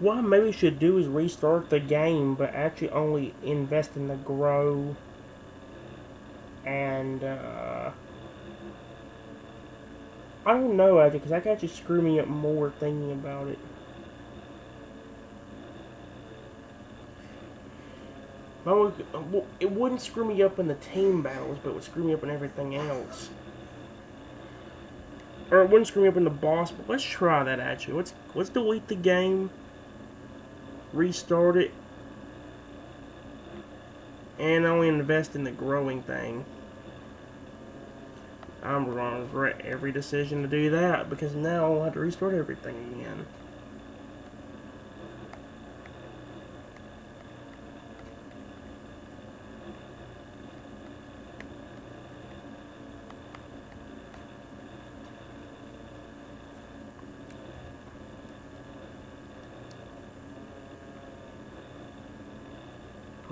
What maybe we should do is restart the game, but actually only invest in the grow and, I don't know, actually, because that could actually screw me up more thinking about it. Well, it wouldn't screw me up in the team battles, but it would screw me up in everything else. Or it wouldn't screw me up in the boss, but let's try that, actually. Let's delete the game. Restart it, and only invest in the growing thing. I'm going to regret every decision to do that, because now I'll have to restart everything again.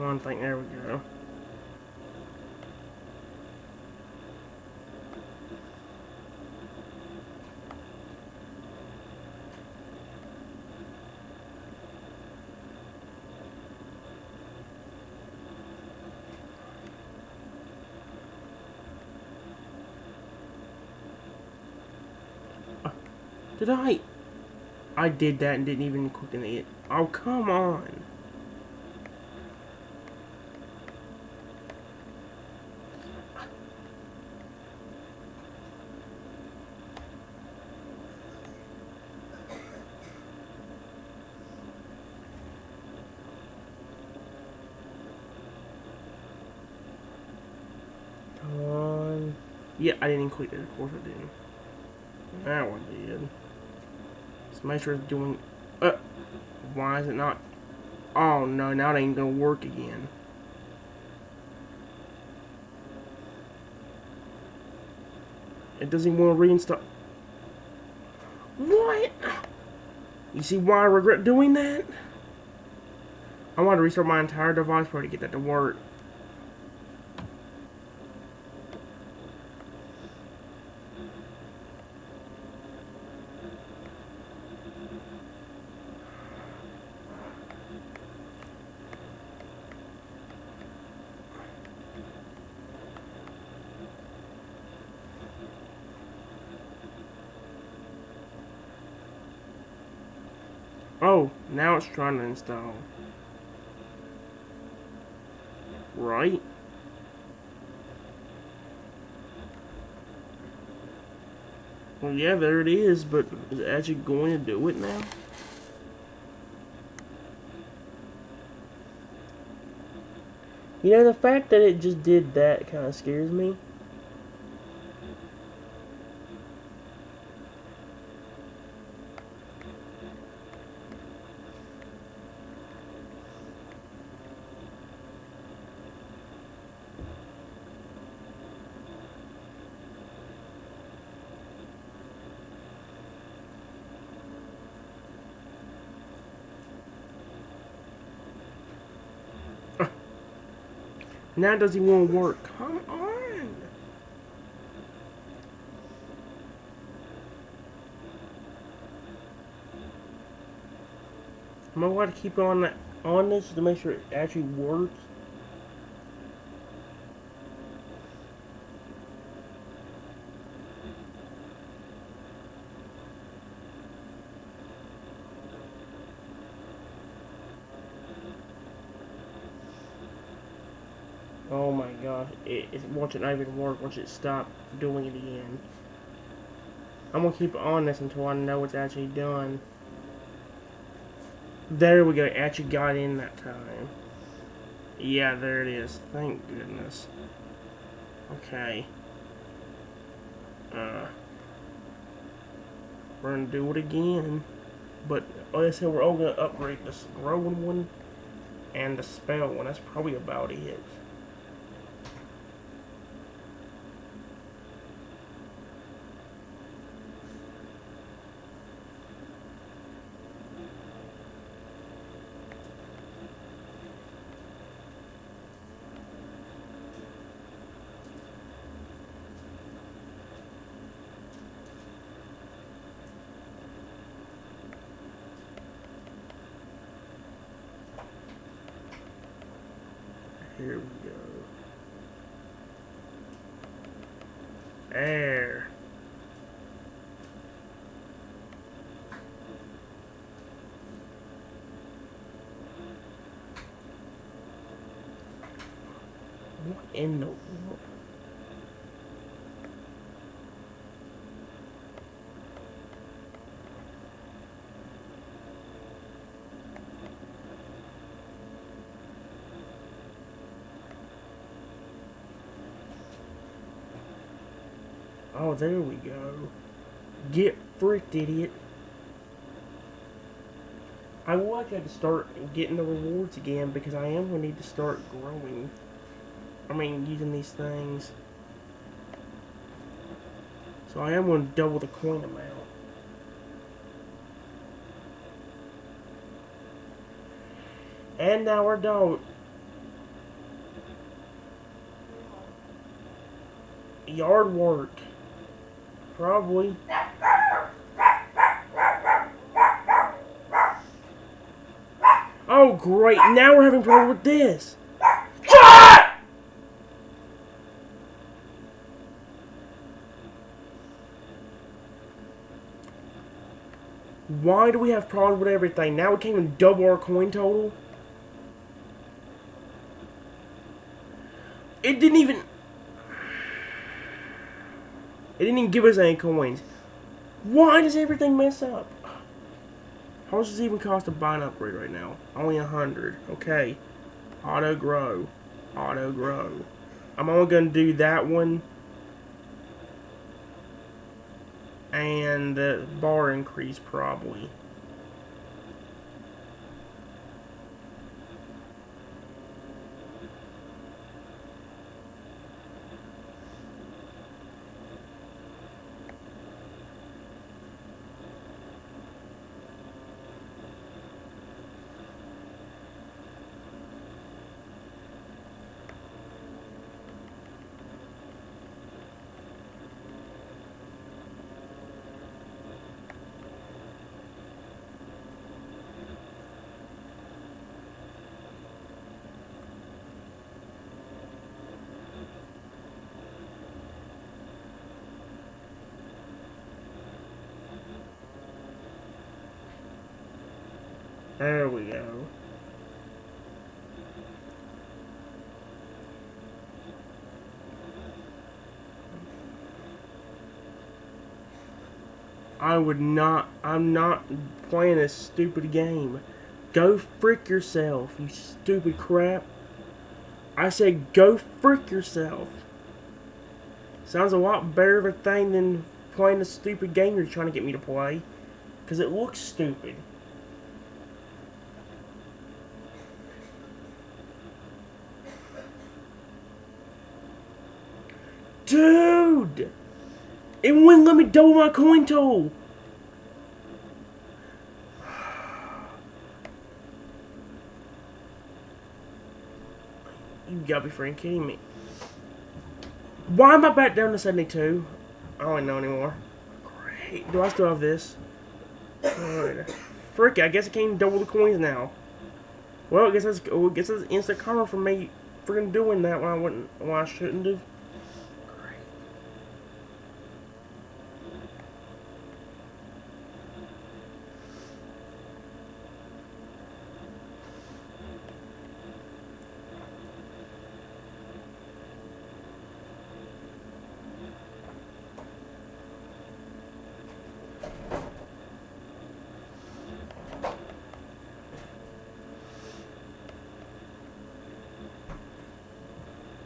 one thing. There we go. Did I? I did that and didn't even click on it. Oh, come on. Come on. Yeah, I didn't click it. Of course I didn't. That one did. Let's make sure it's doing... why is it not... Oh no, now it ain't gonna work again. It doesn't even want to reinstall... What? You see why I regret doing that? I want to restart my entire device for to get that to work. Oh, now it's trying to install. Right? Well, yeah, there it is, but is it actually going to do it now? You know, the fact that it just did that kind of scares me. Now it doesn't even want to work. Come on! Am I going to keep on this to make sure it actually works? Oh my gosh, watch it not even work, watch it stop doing it again. I'm gonna keep on this until I know it's actually done. There we go, it actually got in that time. Yeah, there it is, thank goodness. Okay. We're gonna do it again. But, like I said, we're all gonna upgrade this growing one and the spell one, that's probably about it. Here we go. There. What in the world? Oh, there we go. Get fricked, idiot. I will actually have to start getting the rewards again because I am going to need to start growing. I mean, using these things. So I am going to double the coin amount. And now our dog. Yard work. Probably. Oh, great. Now we're having trouble with this. Why do we have problems with everything? Now we can't even double our coin total? It didn't even give us any coins. Why does everything mess up? How much does it even cost to buy an upgrade right now? Only 100. Okay. Auto grow. Auto grow. I'm only going to do that one. And the bar increase probably. There we go. I'm not playing this stupid game. Go frick yourself, you stupid crap. I said go frick yourself. Sounds a lot better of a thing than playing the stupid game you're trying to get me to play. Because it looks stupid. Dude! It wouldn't let me double my coin total! You gotta be freaking kidding me. Why am I back down to 72? I don't even know anymore. Great. Do I still have this? Good. Frick, I guess I can't even double the coins now. Well, I guess that's instant karma for me freaking doing that when I shouldn't have.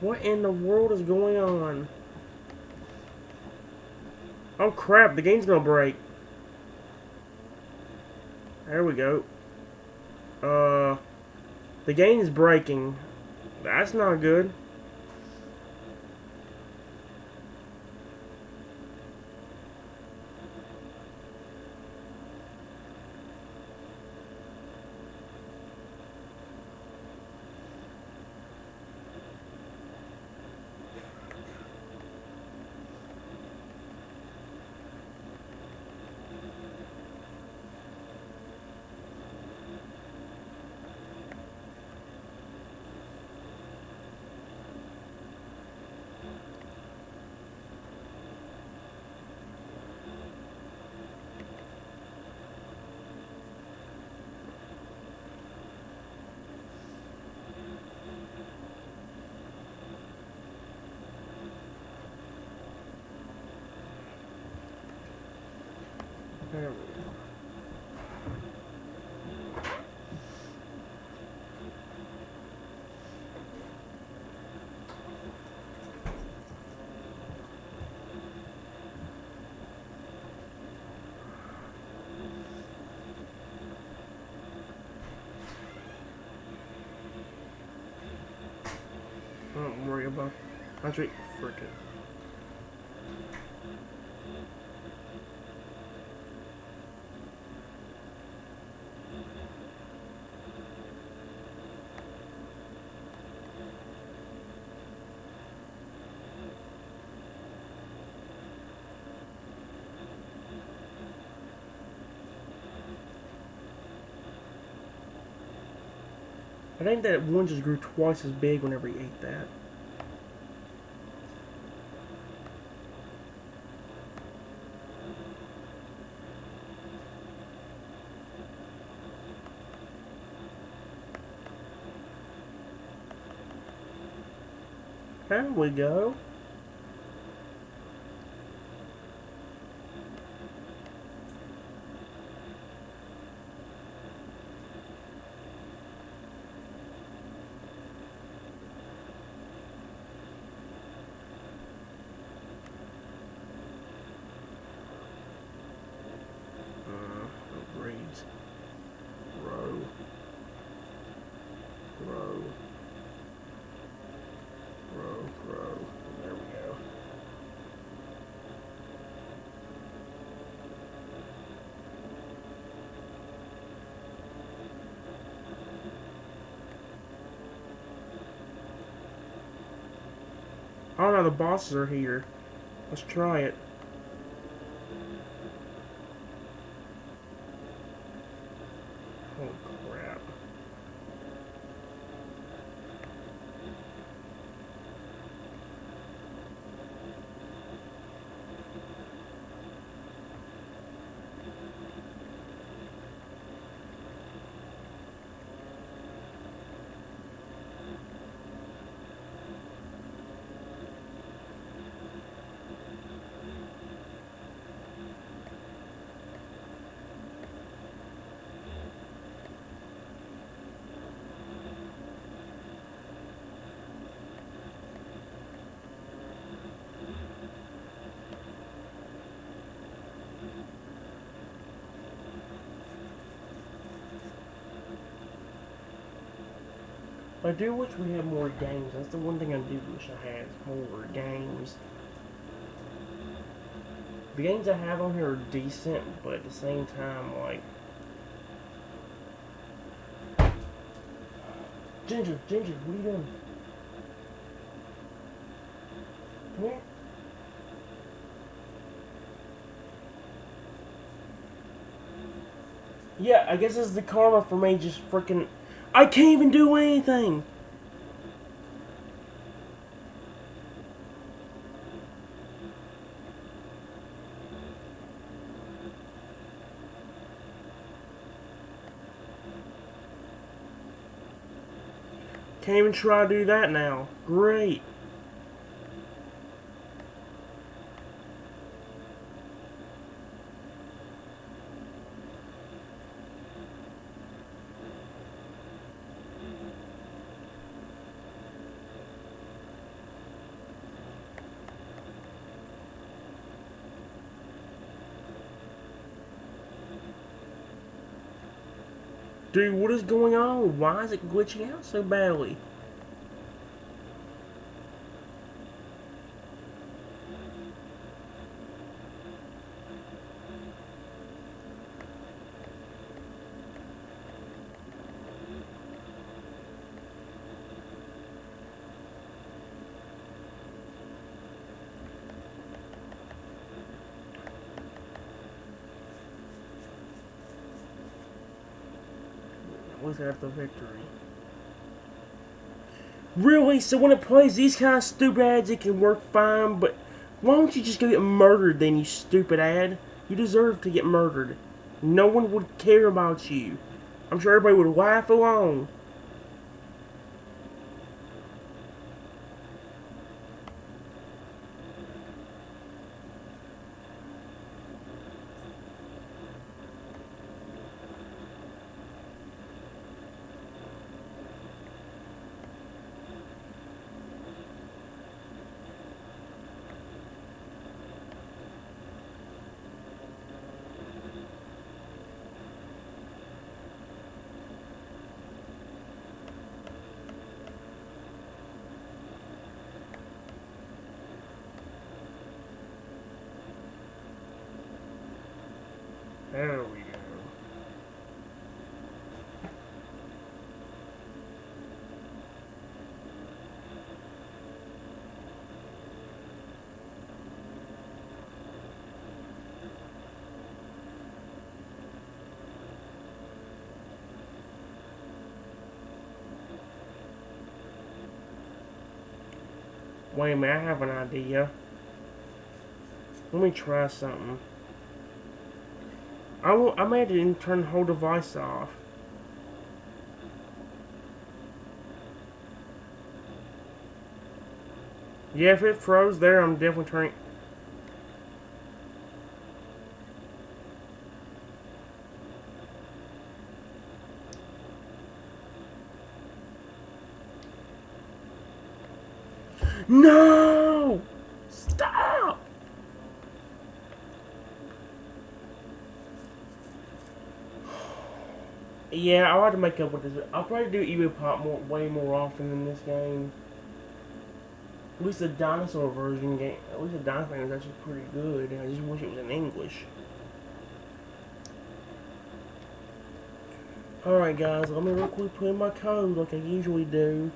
What in the world is going on? Oh crap, the game's gonna break. There we go. The game is breaking. That's not good. There we go. Don't worry about. Actually, frick it. I think that one just grew twice as big whenever he ate that. There we go. Breeds. Grow. Grow. Grow. There we go. Oh no, the bosses are here. Let's try it. Holy crap. I do wish we had more games. That's the one thing I do wish I had, more games. The games I have on here are decent, but at the same time, like... Ginger, what are you doing? Come here. Yeah, I guess it's the karma for me just freaking... I can't even do anything! Can't even try to do that now. Great. Dude, what is going on? Why is it glitching out so badly? Was that the victory? Really? So when it plays these kind of stupid ads, it can work fine, but why don't you just go get murdered then, you stupid ad? You deserve to get murdered. No one would care about you. I'm sure everybody would laugh along. There we go. Wait a minute, I have an idea. Let me try something. I made it turn the whole device off. Yeah, if it froze there, I'm definitely turning. No! Stop! Yeah, I'll have to make up with this. I'll probably do EvoPop way more often than this game. At least the dinosaur version game. At least the dinosaur game is actually pretty good. I just wish it was in English. Alright guys, let me real quick put in my code like I usually do.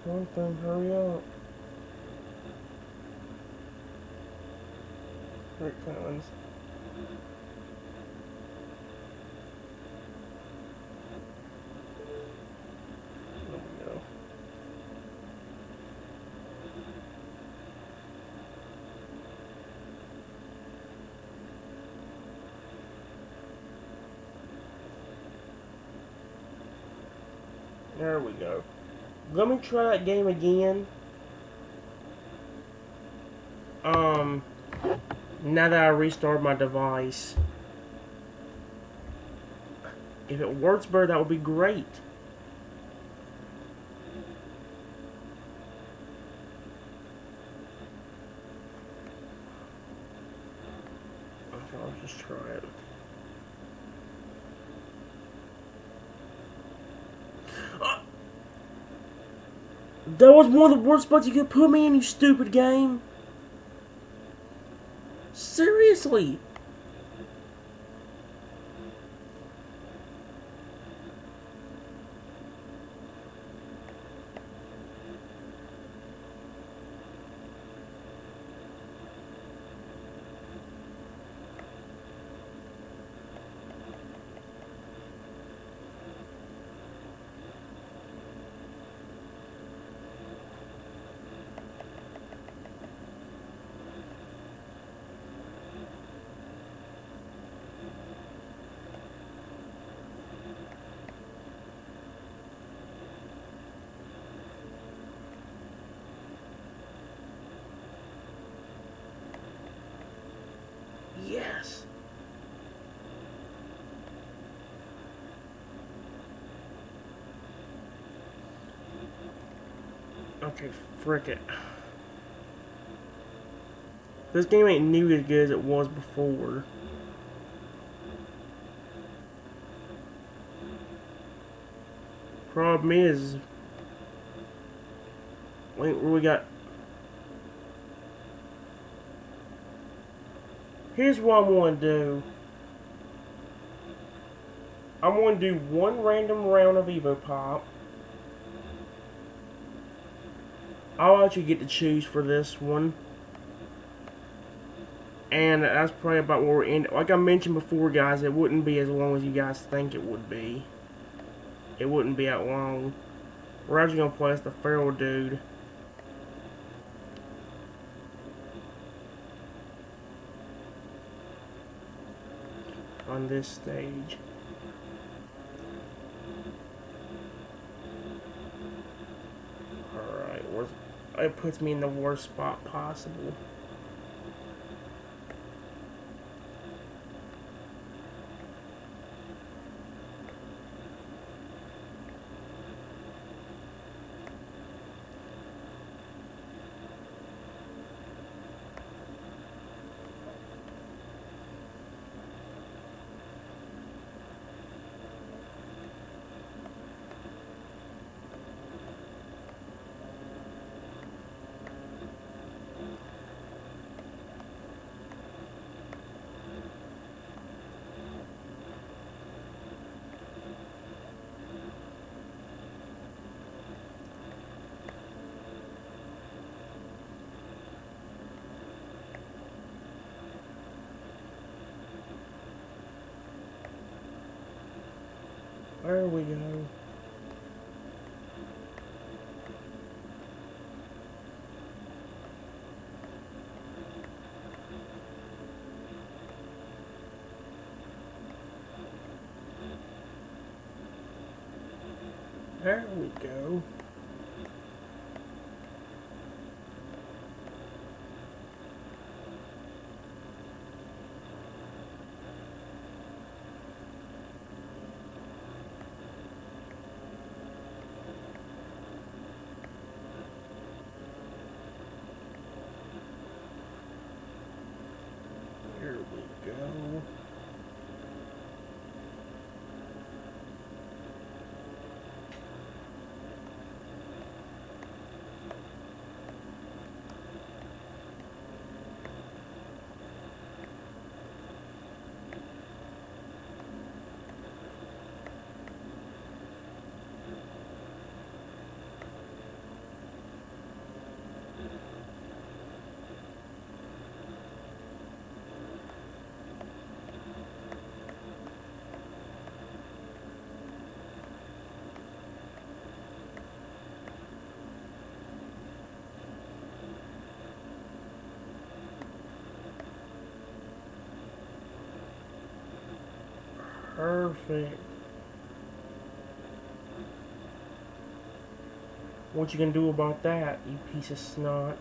One thing, hurry up. Here it comes. There we go. There we go. Let me try that game again. Now that I restart my device. If it works better, that would be great. Okay, let's just try it. That was one of the worst spots you could put me in, you stupid game. Seriously. Yes. Okay, frick it. This game ain't nearly as good as it was before. Problem is, wait, what we got? Here's what I'm going to do. I'm going to do one random round of EvoPop. I'll let you get to choose for this one. And that's probably about where we're in. Like I mentioned before, guys, it wouldn't be as long as you guys think it would be. It wouldn't be that long. We're actually going to play as the feral dude. On this stage. Alright, it puts me in the worst spot possible. There we go. There we go. There we go. Perfect. What you gonna do about that, you piece of snot?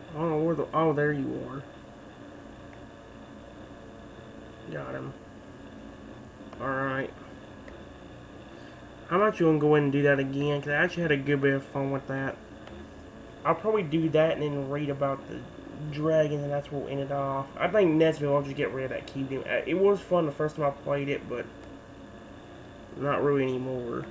I don't know where the... Oh, there you are. Got him. Alright. How about you gonna go ahead and do that again? Because I actually had a good bit of fun with that. I'll probably do that and then read about the dragon, and that's where we'll end it off. I think next video I'll just get rid of that key game. It was fun the first time I played it, but not really anymore.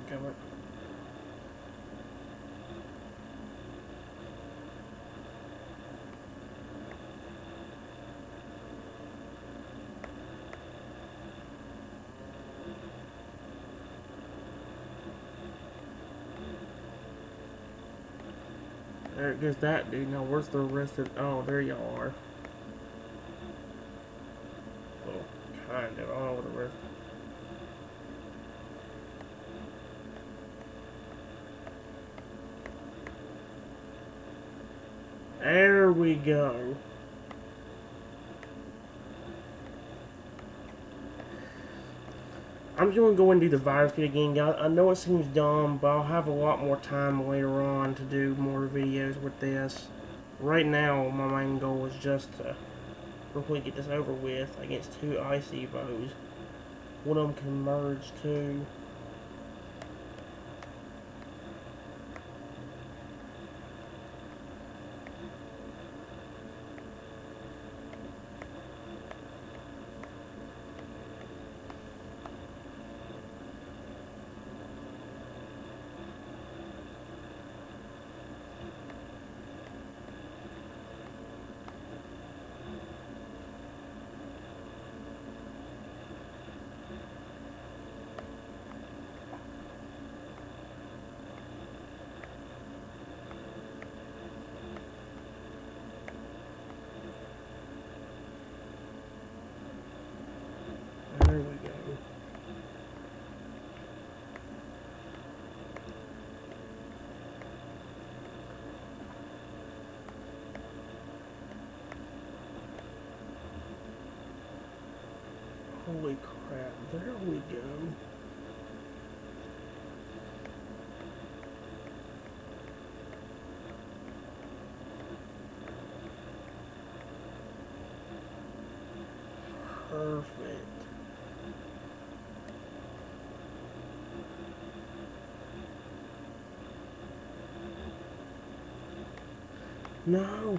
Cover. There goes that dude. Now where's the rest of... Oh, there y'all are. Well, kind of. I don't know what the rest... There we go. I'm just going to go and do the virus kit again, guys. I know it seems dumb, but I'll have a lot more time later on to do more videos with this. Right now, my main goal is just to hopefully get this over with against 2 Ice Evos. One of them can merge too. Holy crap, there we go. Perfect. No.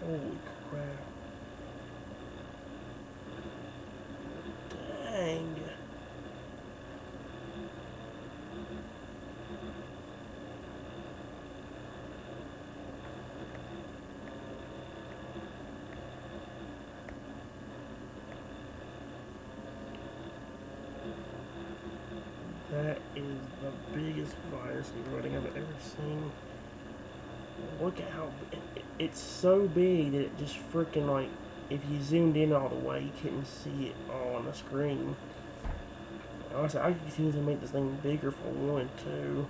Holy crap. Dang. That is the biggest virus running I've ever seen. Look at how it's so big that it just freaking, like, if you zoomed in all the way, you couldn't see it all on the screen. Honestly, I could continue to make this thing bigger if I wanted to.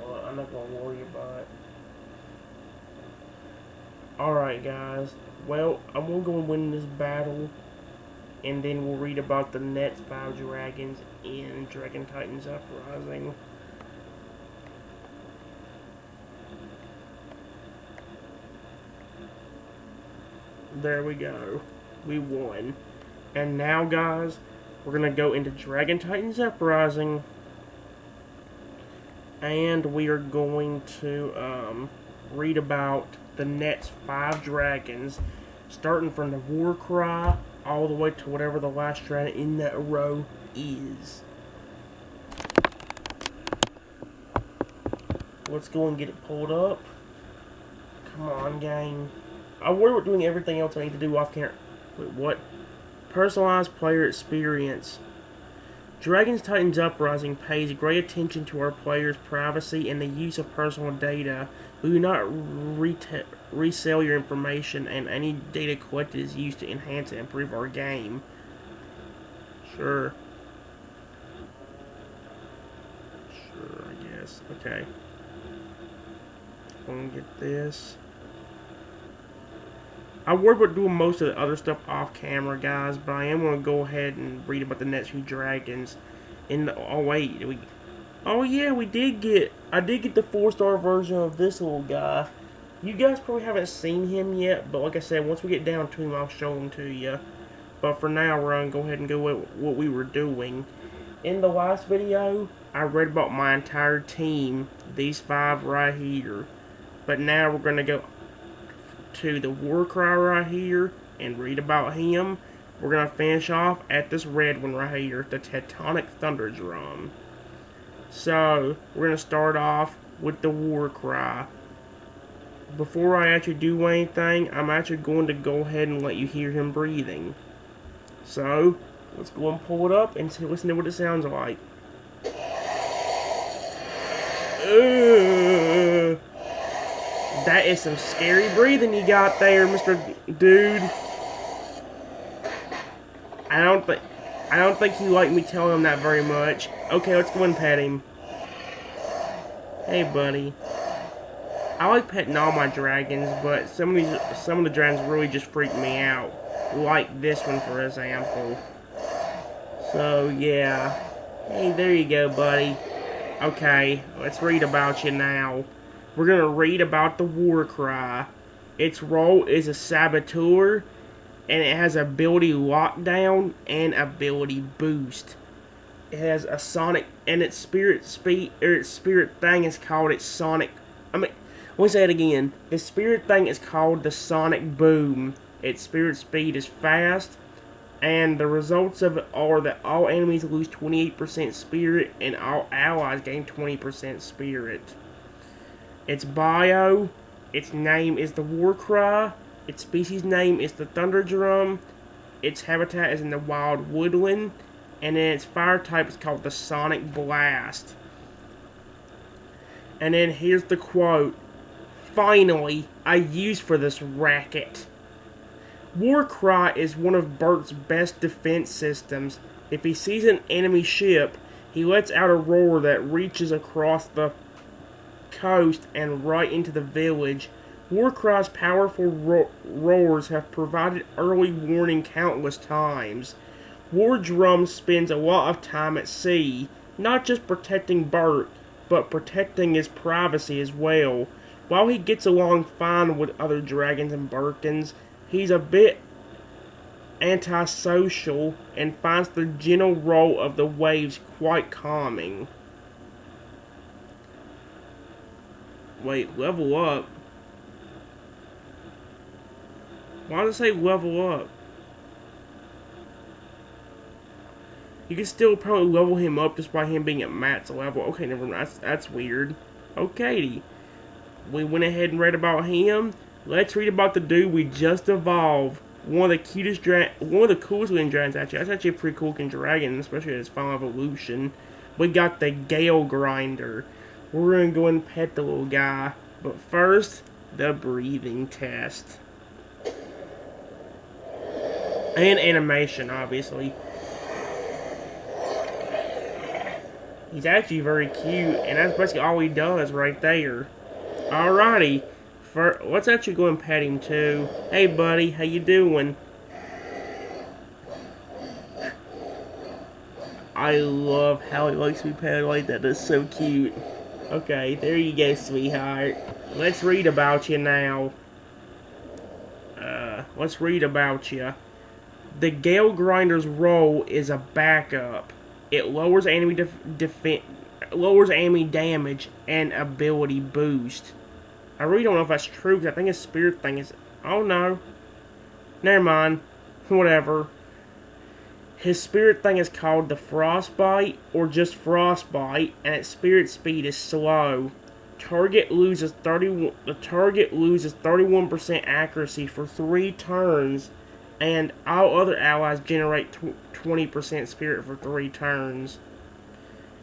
Well, I'm not gonna worry about it. Alright, guys. Well, I'm gonna go and win this battle, and then we'll read about the next 5 dragons in Dragon Titans Uprising. There we go. We won. And now, guys, we're going to go into Dragon Titans Uprising. And we are going to read about the next 5 dragons. Starting from the War Cry all the way to whatever the last dragon in that row is. Let's go and get it pulled up. Come on, gang. I worry about doing everything else I need to do off camera. Wait, what? Personalized player experience. Dragons Titans Uprising pays great attention to our players' privacy and the use of personal data. We do not resell your information, and any data collected is used to enhance and improve our game. Sure. Sure, I guess. Okay. I'm gonna get this. I worry about doing most of the other stuff off camera, guys, but I am going to go ahead and read about the next few dragons. Oh wait, we did get, I did get the 4-star version of this little guy. You guys probably haven't seen him yet, but like I said, once we get down to him, I'll show him to you. But for now, we're going to go ahead and go with what we were doing. In the last video, I read about my entire team, these 5 right here. But now we're going to go to the War Cry right here and read about him. We're going to finish off at this red one right here, the Tectonic Thunder Drum. So, we're going to start off with the War Cry. Before I actually do anything, I'm actually going to go ahead and let you hear him breathing. So, let's go and pull it up and listen to what it sounds like. That is some scary breathing you got there, Mr. Dude. I don't think he liked me telling him that very much. Okay, let's go and pet him. Hey, buddy. I like petting all my dragons, but some of the dragons really just freak me out. Like this one, for example. So, yeah. Hey, there you go, buddy. Okay, let's read about you now. We're going to read about the War Cry. Its role is a saboteur, and it has ability lockdown and ability boost. It has a sonic, and its spirit thing is called its sonic. Let me say it again. Its spirit thing is called the sonic boom. Its spirit speed is fast, and the results of it are that all enemies lose 28% spirit, and all allies gain 20% spirit. Its bio, its name is the War Cry, its species name is the Thunder Drum, its habitat is in the wild woodland, and then its fire type is called the Sonic Blast. And then here's the quote. Finally, I used for this racket. Warcry is one of Bert's best defense systems. If he sees an enemy ship, he lets out a roar that reaches across the coast and right into the village. Warcry's powerful roars have provided early warning countless times. War Drum spends a lot of time at sea, not just protecting Bert, but protecting his privacy as well. While he gets along fine with other dragons and Birkins, he's a bit antisocial and finds the gentle roll of the waves quite calming. Wait, level up? Why does it say level up? You can still probably level him up just by him being at Matt's level. Okay, never mind. That's weird. Okay, we went ahead and read about him. Let's read about the dude we just evolved. One of the coolest looking dragons, actually. That's actually a pretty cool looking dragon, especially in its final evolution. We got the Gale Grinder. We're gonna go and pet the little guy. But first, the breathing test. And animation, obviously. He's actually very cute, and that's basically all he does right there. Alrighty, let's actually go and pet him too. Hey buddy, how you doing? I love how he likes to be petted like that. That's so cute. Okay, there you go, sweetheart. Let's read about you now. Let's read about you. The Gale Grinder's role is a backup. It lowers enemy damage and ability boost. I really don't know if that's true, because I think his spirit thing is... Oh no. Never mind. Whatever. His spirit thing is called the Frostbite, or just Frostbite, and its spirit speed is slow. The target loses 31% accuracy for 3 turns, and all other allies generate 20% spirit for 3 turns.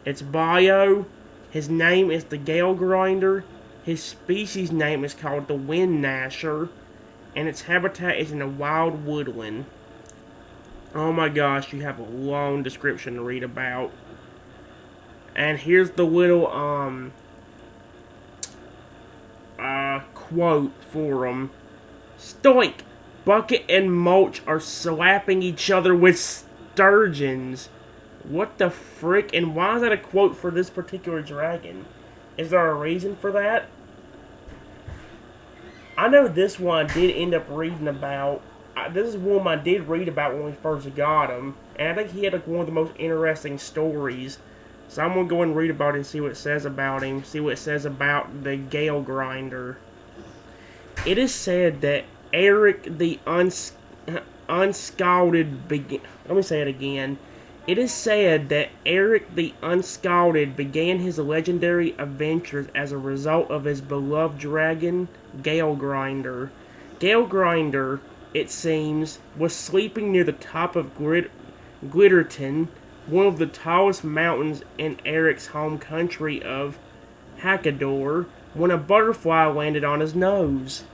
Its bio, his name is the Gale Grinder, his species name is called the Wind Gnasher, and its habitat is in the wild woodland. Oh my gosh, you have a long description to read about. And here's the little, quote for him. Stoic! Bucket and Mulch are slapping each other with sturgeons. What the frick? And why is that a quote for this particular dragon? Is there a reason for that? I know this one I did end up reading about. This is one I did read about when we first got him. And I think he had one of the most interesting stories. So I'm going to go and read about it and see what it says about him. See what it says about the Gale Grinder. It is said that Eric the Unscalded began... Let me say it again. It is said that Eric the Unscalded began his legendary adventures as a result of his beloved dragon, Gale Grinder. Gale Grinder, it seems, was sleeping near the top of Glitterton, one of the tallest mountains in Eric's home country of Hackador, when a butterfly landed on his nose.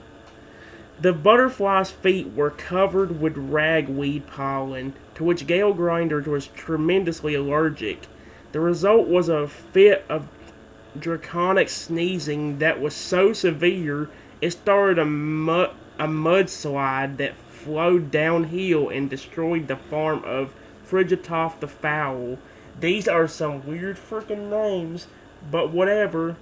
The butterfly's feet were covered with ragweed pollen, to which Gale Grinder was tremendously allergic. The result was a fit of draconic sneezing that was so severe it started a mudslide that flowed downhill and destroyed the farm of Frigitoff the Fowl. These are some weird freaking names, but whatever.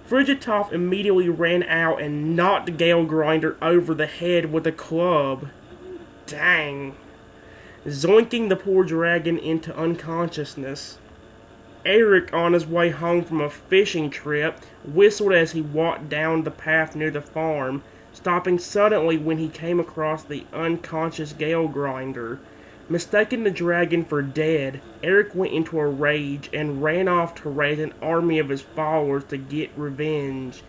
Frigitoff immediately ran out and knocked Gale Grinder over the head with a club. Dang. Zoinking the poor dragon into unconsciousness. Eric, on his way home from a fishing trip, whistled as he walked down the path near the farm, stopping suddenly when he came across the unconscious Gale Grinder. Mistaking the dragon for dead, Eric went into a rage and ran off to raise an army of his followers to get revenge.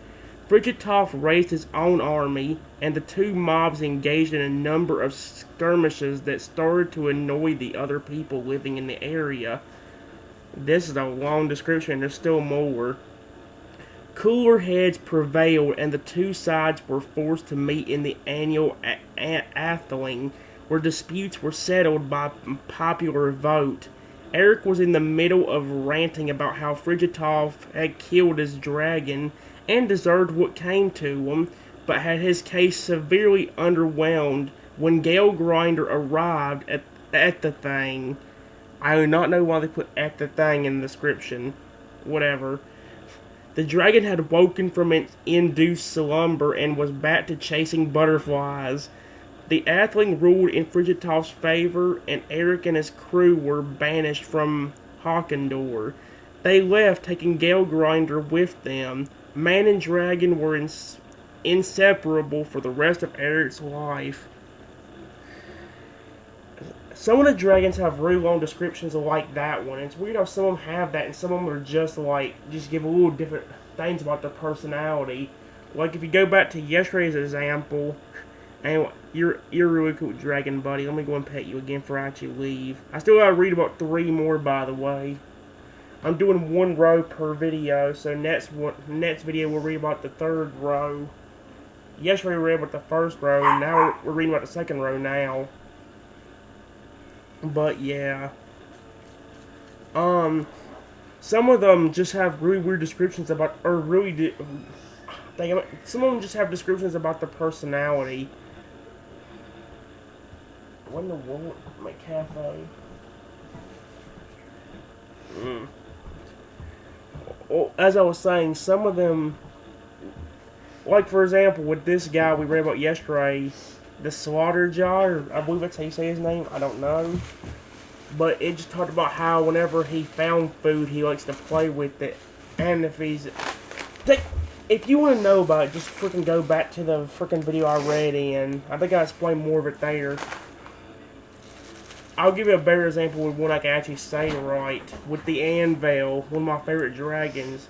Frigitoff raised his own army, and the two mobs engaged in a number of skirmishes that started to annoy the other people living in the area. This is a long description, there's still more. Cooler heads prevailed, and the two sides were forced to meet in the annual Atheling, where disputes were settled by popular vote. Eric was in the middle of ranting about how Frigitov had killed his dragon and deserved what came to him, but had his case severely underwhelmed when Gale Grinder arrived at the thing. I do not know why they put "at the thing" in the description. Whatever. The dragon had woken from its induced slumber and was back to chasing butterflies. The Atheling ruled in Frigitov's favor, and Eric and his crew were banished from Hawkendor. They left, taking Gale Grinder with them. Man and dragon were inseparable for the rest of Eric's life. Some of the dragons have really long descriptions like that one. It's weird how some of them have that and some of them are just give a little different things about their personality. Like if you go back to yesterday's example, and you're a really cool dragon, buddy. Let me go and pet you again before I actually leave. I still gotta read about 3 more, by the way. I'm doing 1 row per video, so next video we'll read about the 3rd row. Yesterday we read about the 1st row, and now we're reading about the 2nd row now. But yeah, some of them just have really weird descriptions about, some of them just have descriptions about the personality. What in the world? My cafe. Well, as I was saying, some of them, like for example, with this guy we read about yesterday, the Slaughter Jar, I believe that's how you say his name, I don't know. But it just talked about how whenever he found food, he likes to play with it. And if you want to know about it, just freaking go back to the freaking video I read in. I think I explained more of it there. I'll give you a better example with one I can actually say right. With the Anvil, one of my favorite dragons.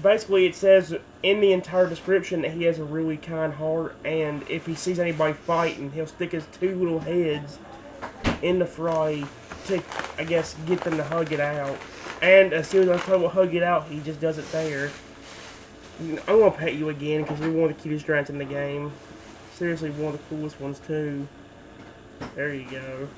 Basically it says in the entire description that he has a really kind heart, and if he sees anybody fighting, he'll stick his 2 little heads in the fray to, I guess, get them to hug it out. And as soon as I tell him to hug it out, he just does it there. I'm gonna pet you again because you're one of the cutest dragons in the game. Seriously, one of the coolest ones too. There you go.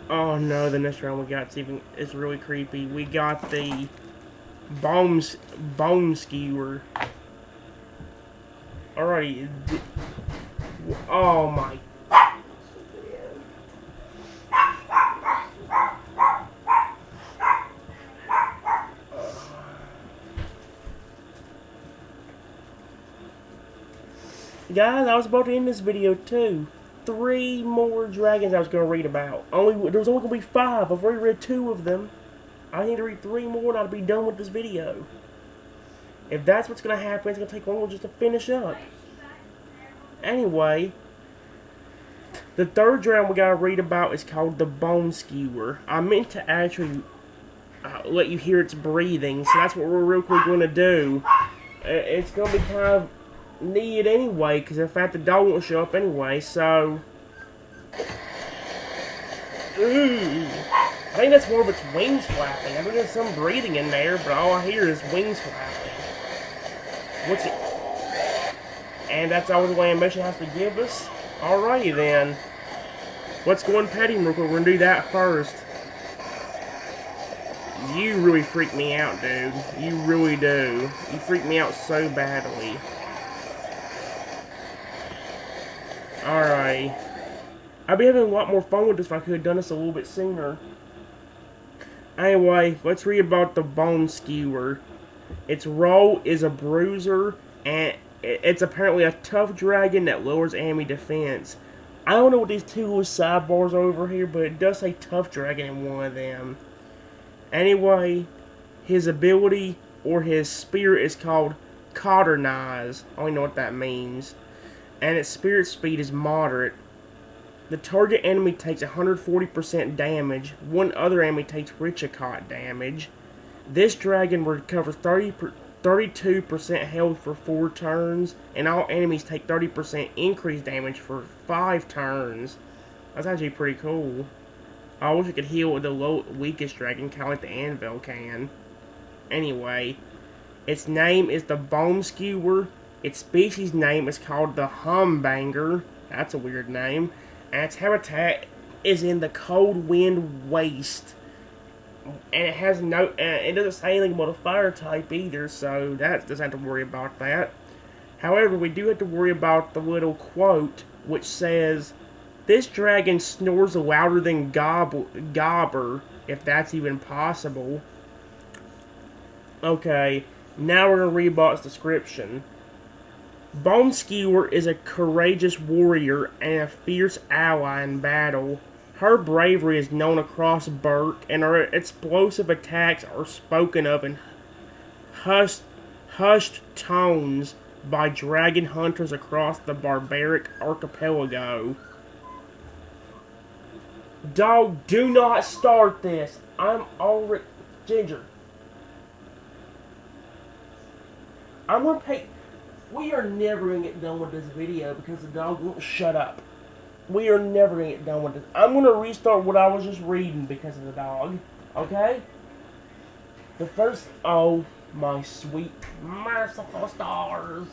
Oh no, the next round we got it's really creepy. We got the bone skewer. Alrighty. Oh my. Guys, I was about to end this video too. 3 more dragons I was going to read about. There was only going to be 5. I've already read 2 of them. I need to read 3 more and I'll be done with this video. If that's what's going to happen, it's going to take longer just to finish up. Anyway, the 3rd dragon we got to read about is called the Bone Skewer. I meant to actually let you hear its breathing, so that's what we're real quick going to do. It's going to be kind of needed anyway, because in fact the dog won't show up anyway, so I think that's more of its wings flapping. I think there's some breathing in there, but all I hear is wings flapping. What's it? And that's all the animation has to give us? Alrighty then. Let's go and pet him real quick. We're gonna do that first. You really freak me out, dude. You really do. You freak me out so badly. Alright. I'd be having a lot more fun with this if I could have done this a little bit sooner. Anyway, let's read about the Bone Skewer. Its role is a bruiser, and it's apparently a tough dragon that lowers enemy defense. I don't know what these 2 little sidebars are over here, but it does say tough dragon in one of them. Anyway, his ability, or his spirit, is called Cauternize. I don't even know what that means. And its spirit speed is moderate. The target enemy takes 140% damage. One other enemy takes Richicott damage. This dragon recovers 32% health for 4 turns, and all enemies take 30% increased damage for 5 turns. That's actually pretty cool. I wish I could heal with the weakest dragon, kind of like the anvil can. Anyway, its name is the bone skewer. Its species name is called the humbanger. That's a weird name. And its habitat is in the cold wind waste. And it has no, it doesn't say anything about a fire type either, so that doesn't have to worry about that. However, we do have to worry about the little quote, which says, "This dragon snores louder than Gobber, if that's even possible." Okay, now we're going to read about its description. Bone Skewer is a courageous warrior and a fierce ally in battle. Her bravery is known across Burke, and her explosive attacks are spoken of in hushed tones by dragon hunters across the barbaric archipelago. Dog, do not start this. I'm already... Ginger. I'm gonna pay... We are never gonna get done with this video because the dog won't shut up. We are never gonna get done with this. I'm gonna restart what I was just reading because of the dog. Okay? The first... Oh, my sweet merciful stars. Is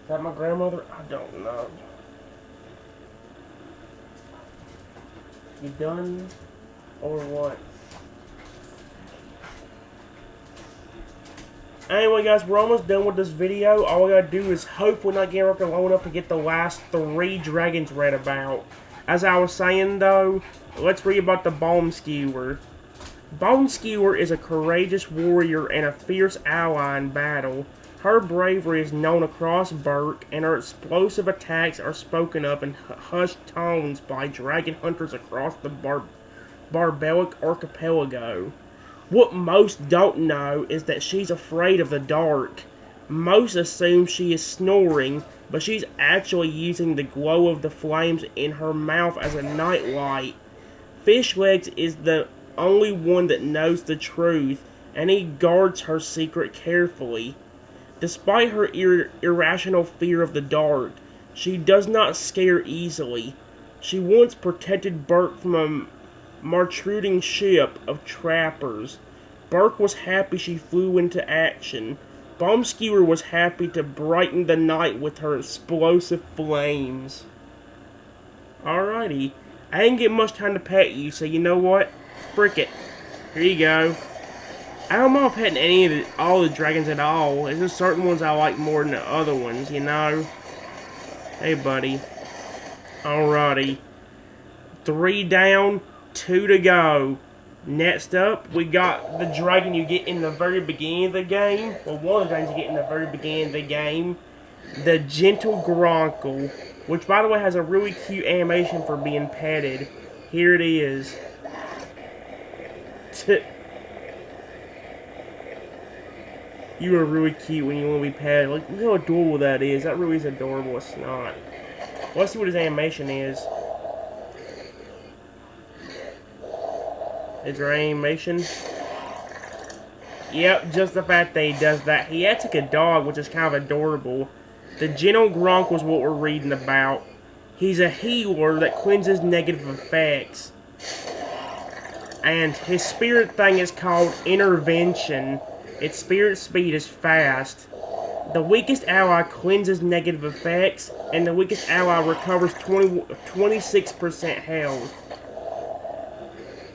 that my grandmother? I don't know. You done? Or what? Anyway, guys, we're almost done with this video. All we gotta do is hopefully not get up long enough to get the last 3 dragons read about. As I was saying, though, let's read about the Bone Skewer. Bone Skewer is a courageous warrior and a fierce ally in battle. Her bravery is known across Burke, and her explosive attacks are spoken of in hushed tones by dragon hunters across the barbaric archipelago. What most don't know is that she's afraid of the dark. Most assume she is snoring, but she's actually using the glow of the flames in her mouth as a nightlight. Fishlegs is the only one that knows the truth, and he guards her secret carefully. Despite her irrational fear of the dark, she does not scare easily. She once protected Burke from a martruding ship of trappers. Burke was happy she flew into action. Bone Skewer was happy to brighten the night with her explosive flames. Alrighty. I didn't get much time to pet you, so you know what? Frick it. Here you go. I don't mind petting all the dragons at all. There's just certain ones I like more than the other ones, you know? Hey, buddy. Alrighty. 3 down, 2 to go. Next up, we got the dragon you get in the very beginning of the game. Well, one of the dragons you get in the very beginning of the game. The Gentle Gronkle. Which, by the way, has a really cute animation for being petted. Here it is. You are really cute when you want to be petted. Like, look how adorable that is. That really is adorable. It's not. Let's see what his animation is. Is there animation? Yep, just the fact that he does that. He acts like a dog, which is kind of adorable. The Gentle Gronk was what we're reading about. He's a healer that cleanses negative effects. And his spirit thing is called Intervention. Its spirit speed is fast. The weakest ally cleanses negative effects, and the weakest ally recovers 26% health.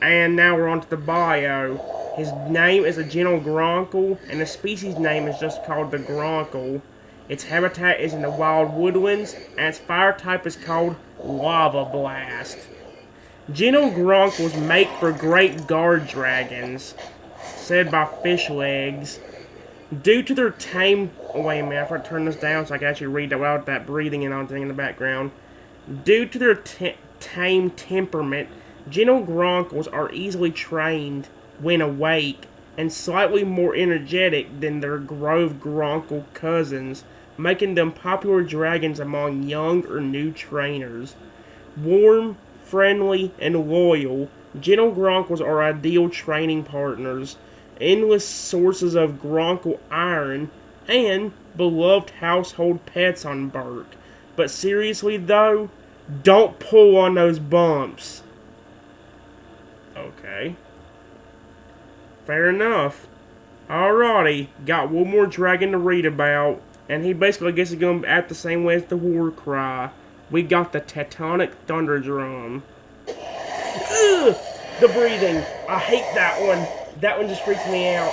And now we're on to the bio. His name is a Gentle Gronkle, and the species name is just called the Gronkle. Its habitat is in the wild woodlands, and its fire type is called Lava Blast. Gentle Gronkles make for great guard dragons, said by Fishlegs. Due to their tame... Wait a minute, I have to turn this down so I can actually read out that breathing and everything in the background. Due to their tame temperament, Gentle Gronkles are easily trained when awake, and slightly more energetic than their Grove Gronkle cousins, making them popular dragons among young or new trainers. Warm, friendly, and loyal, Gentle Gronkles are ideal training partners, endless sources of Gronkle iron, and beloved household pets on Burke. But seriously though, Don't pull on those bumps. Okay. Fair enough. Alrighty. Got one more dragon to read about. And he basically gets to go act the same way as the war cry. We got the tectonic thunder drum. Ugh! The breathing. I hate that one. That one just freaks me out.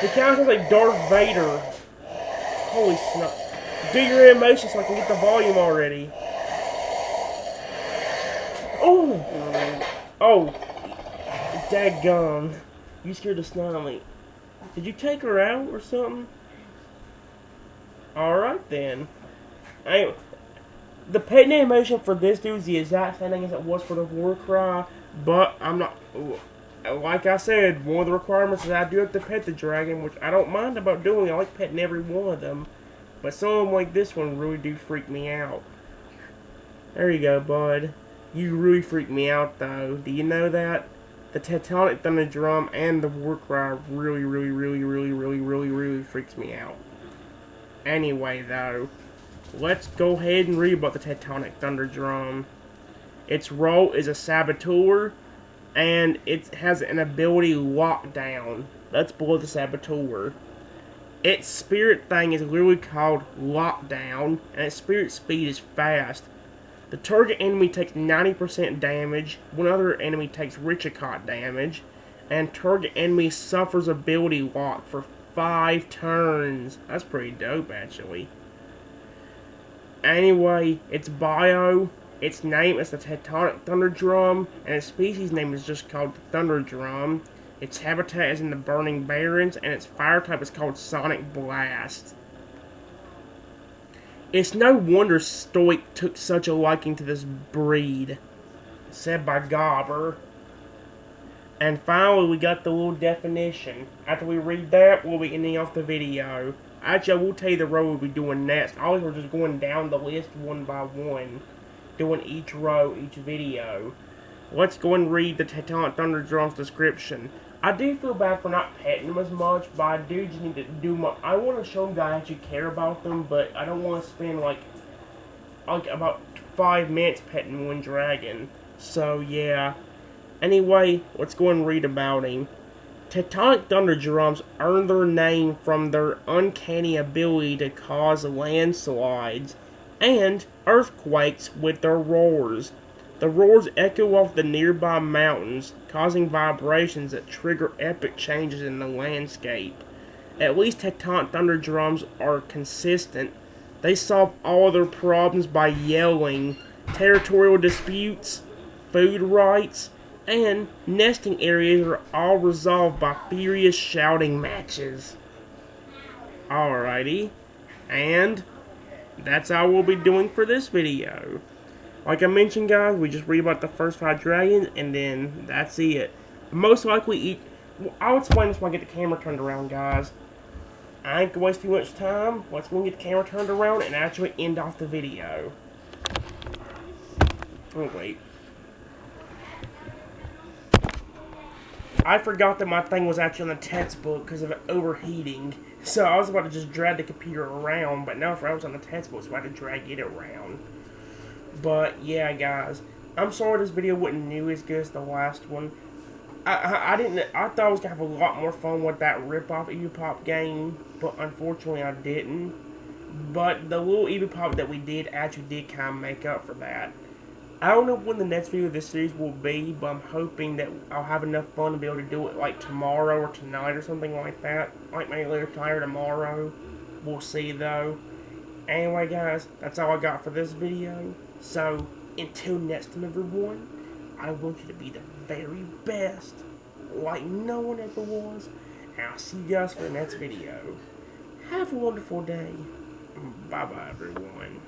He kind of sounds like Darth Vader. Holy snap. Do your animation so I can get the volume already. Oh! Oh. Daggum. You scared the snot of me. Did you take her out or something? Alright then. The pet animation for this dude is the exact same thing as it was for the war cry, but I'm not... Like I said, one of the requirements is I do have to pet the dragon, which I don't mind about doing. I like petting every one of them. But some of them like this one really do freak me out. There you go, bud. You really freak me out, though. Do you know that? The tectonic thunder drum and the war cry really freaks me out. Anyway, though, let's go ahead and read about the tectonic thunder drum. Its role is a saboteur, and it has an ability lockdown. That's below the saboteur. Its spirit thing is literally called lockdown, and its spirit speed is fast. The target enemy takes 90% damage, one other enemy takes Richicott damage, and target enemy suffers ability lock for 5 turns. That's pretty dope, actually. Anyway, its bio, its name is the Tectonic Thunder Drum, and its species name is just called the Thunder Drum. Its habitat is in the Burning Barrens, and its fire type is called Sonic Blast. It's no wonder Stoic took such a liking to this breed. Said by Gobber. And finally, we got the little definition. After we read that, we'll be ending off the video. Actually, I will tell you the row we'll be doing next. Always we're just going down the list one by one. Doing each row, each video. Let's go and read the Tectonic Thunder Drum's description. I do feel bad for not petting them as much, but I do just need to do my... I want to show them that I actually care about them, but I don't want to spend like about 5 minutes petting one dragon. So, yeah. Anyway, let's go and read about him. Tectonic Thunder Drums earn their name from their uncanny ability to cause landslides and earthquakes with their roars. The roars echo off the nearby mountains, causing vibrations that trigger epic changes in the landscape. At least Tectonic Thunder Drums are consistent. They solve all their problems by yelling. Territorial disputes, food rights, and nesting areas are all resolved by furious shouting matches. Alrighty, and that's all we'll be doing for this video. Like I mentioned, guys, we just read about the first 5 dragons, and then that's it. Most likely, I'll explain this when I get the camera turned around, guys. I ain't gonna waste too much time. Let's go and get the camera turned around and actually end off the video. Oh, wait. I forgot that my thing was actually on the textbook because of it overheating. So I was about to just drag the computer around, but now if I was on the textbook, so I had to drag it around. But yeah, guys, I'm sorry this video wasn't new as good as the last one. I thought I was gonna have a lot more fun with that rip-off EvoPop game, but unfortunately I didn't. But the little EvoPop that we did actually did kind of make up for that. I don't know when the next video of this series will be, but I'm hoping that I'll have enough fun to be able to do it like tomorrow or tonight or something like that. Like maybe later tonight or tomorrow. We'll see though. Anyway, guys, that's all I got for this video. So, until next time, everyone, I want you to be the very best, like no one ever was, and I'll see you guys for the next video. Have a wonderful day. Bye-bye, everyone.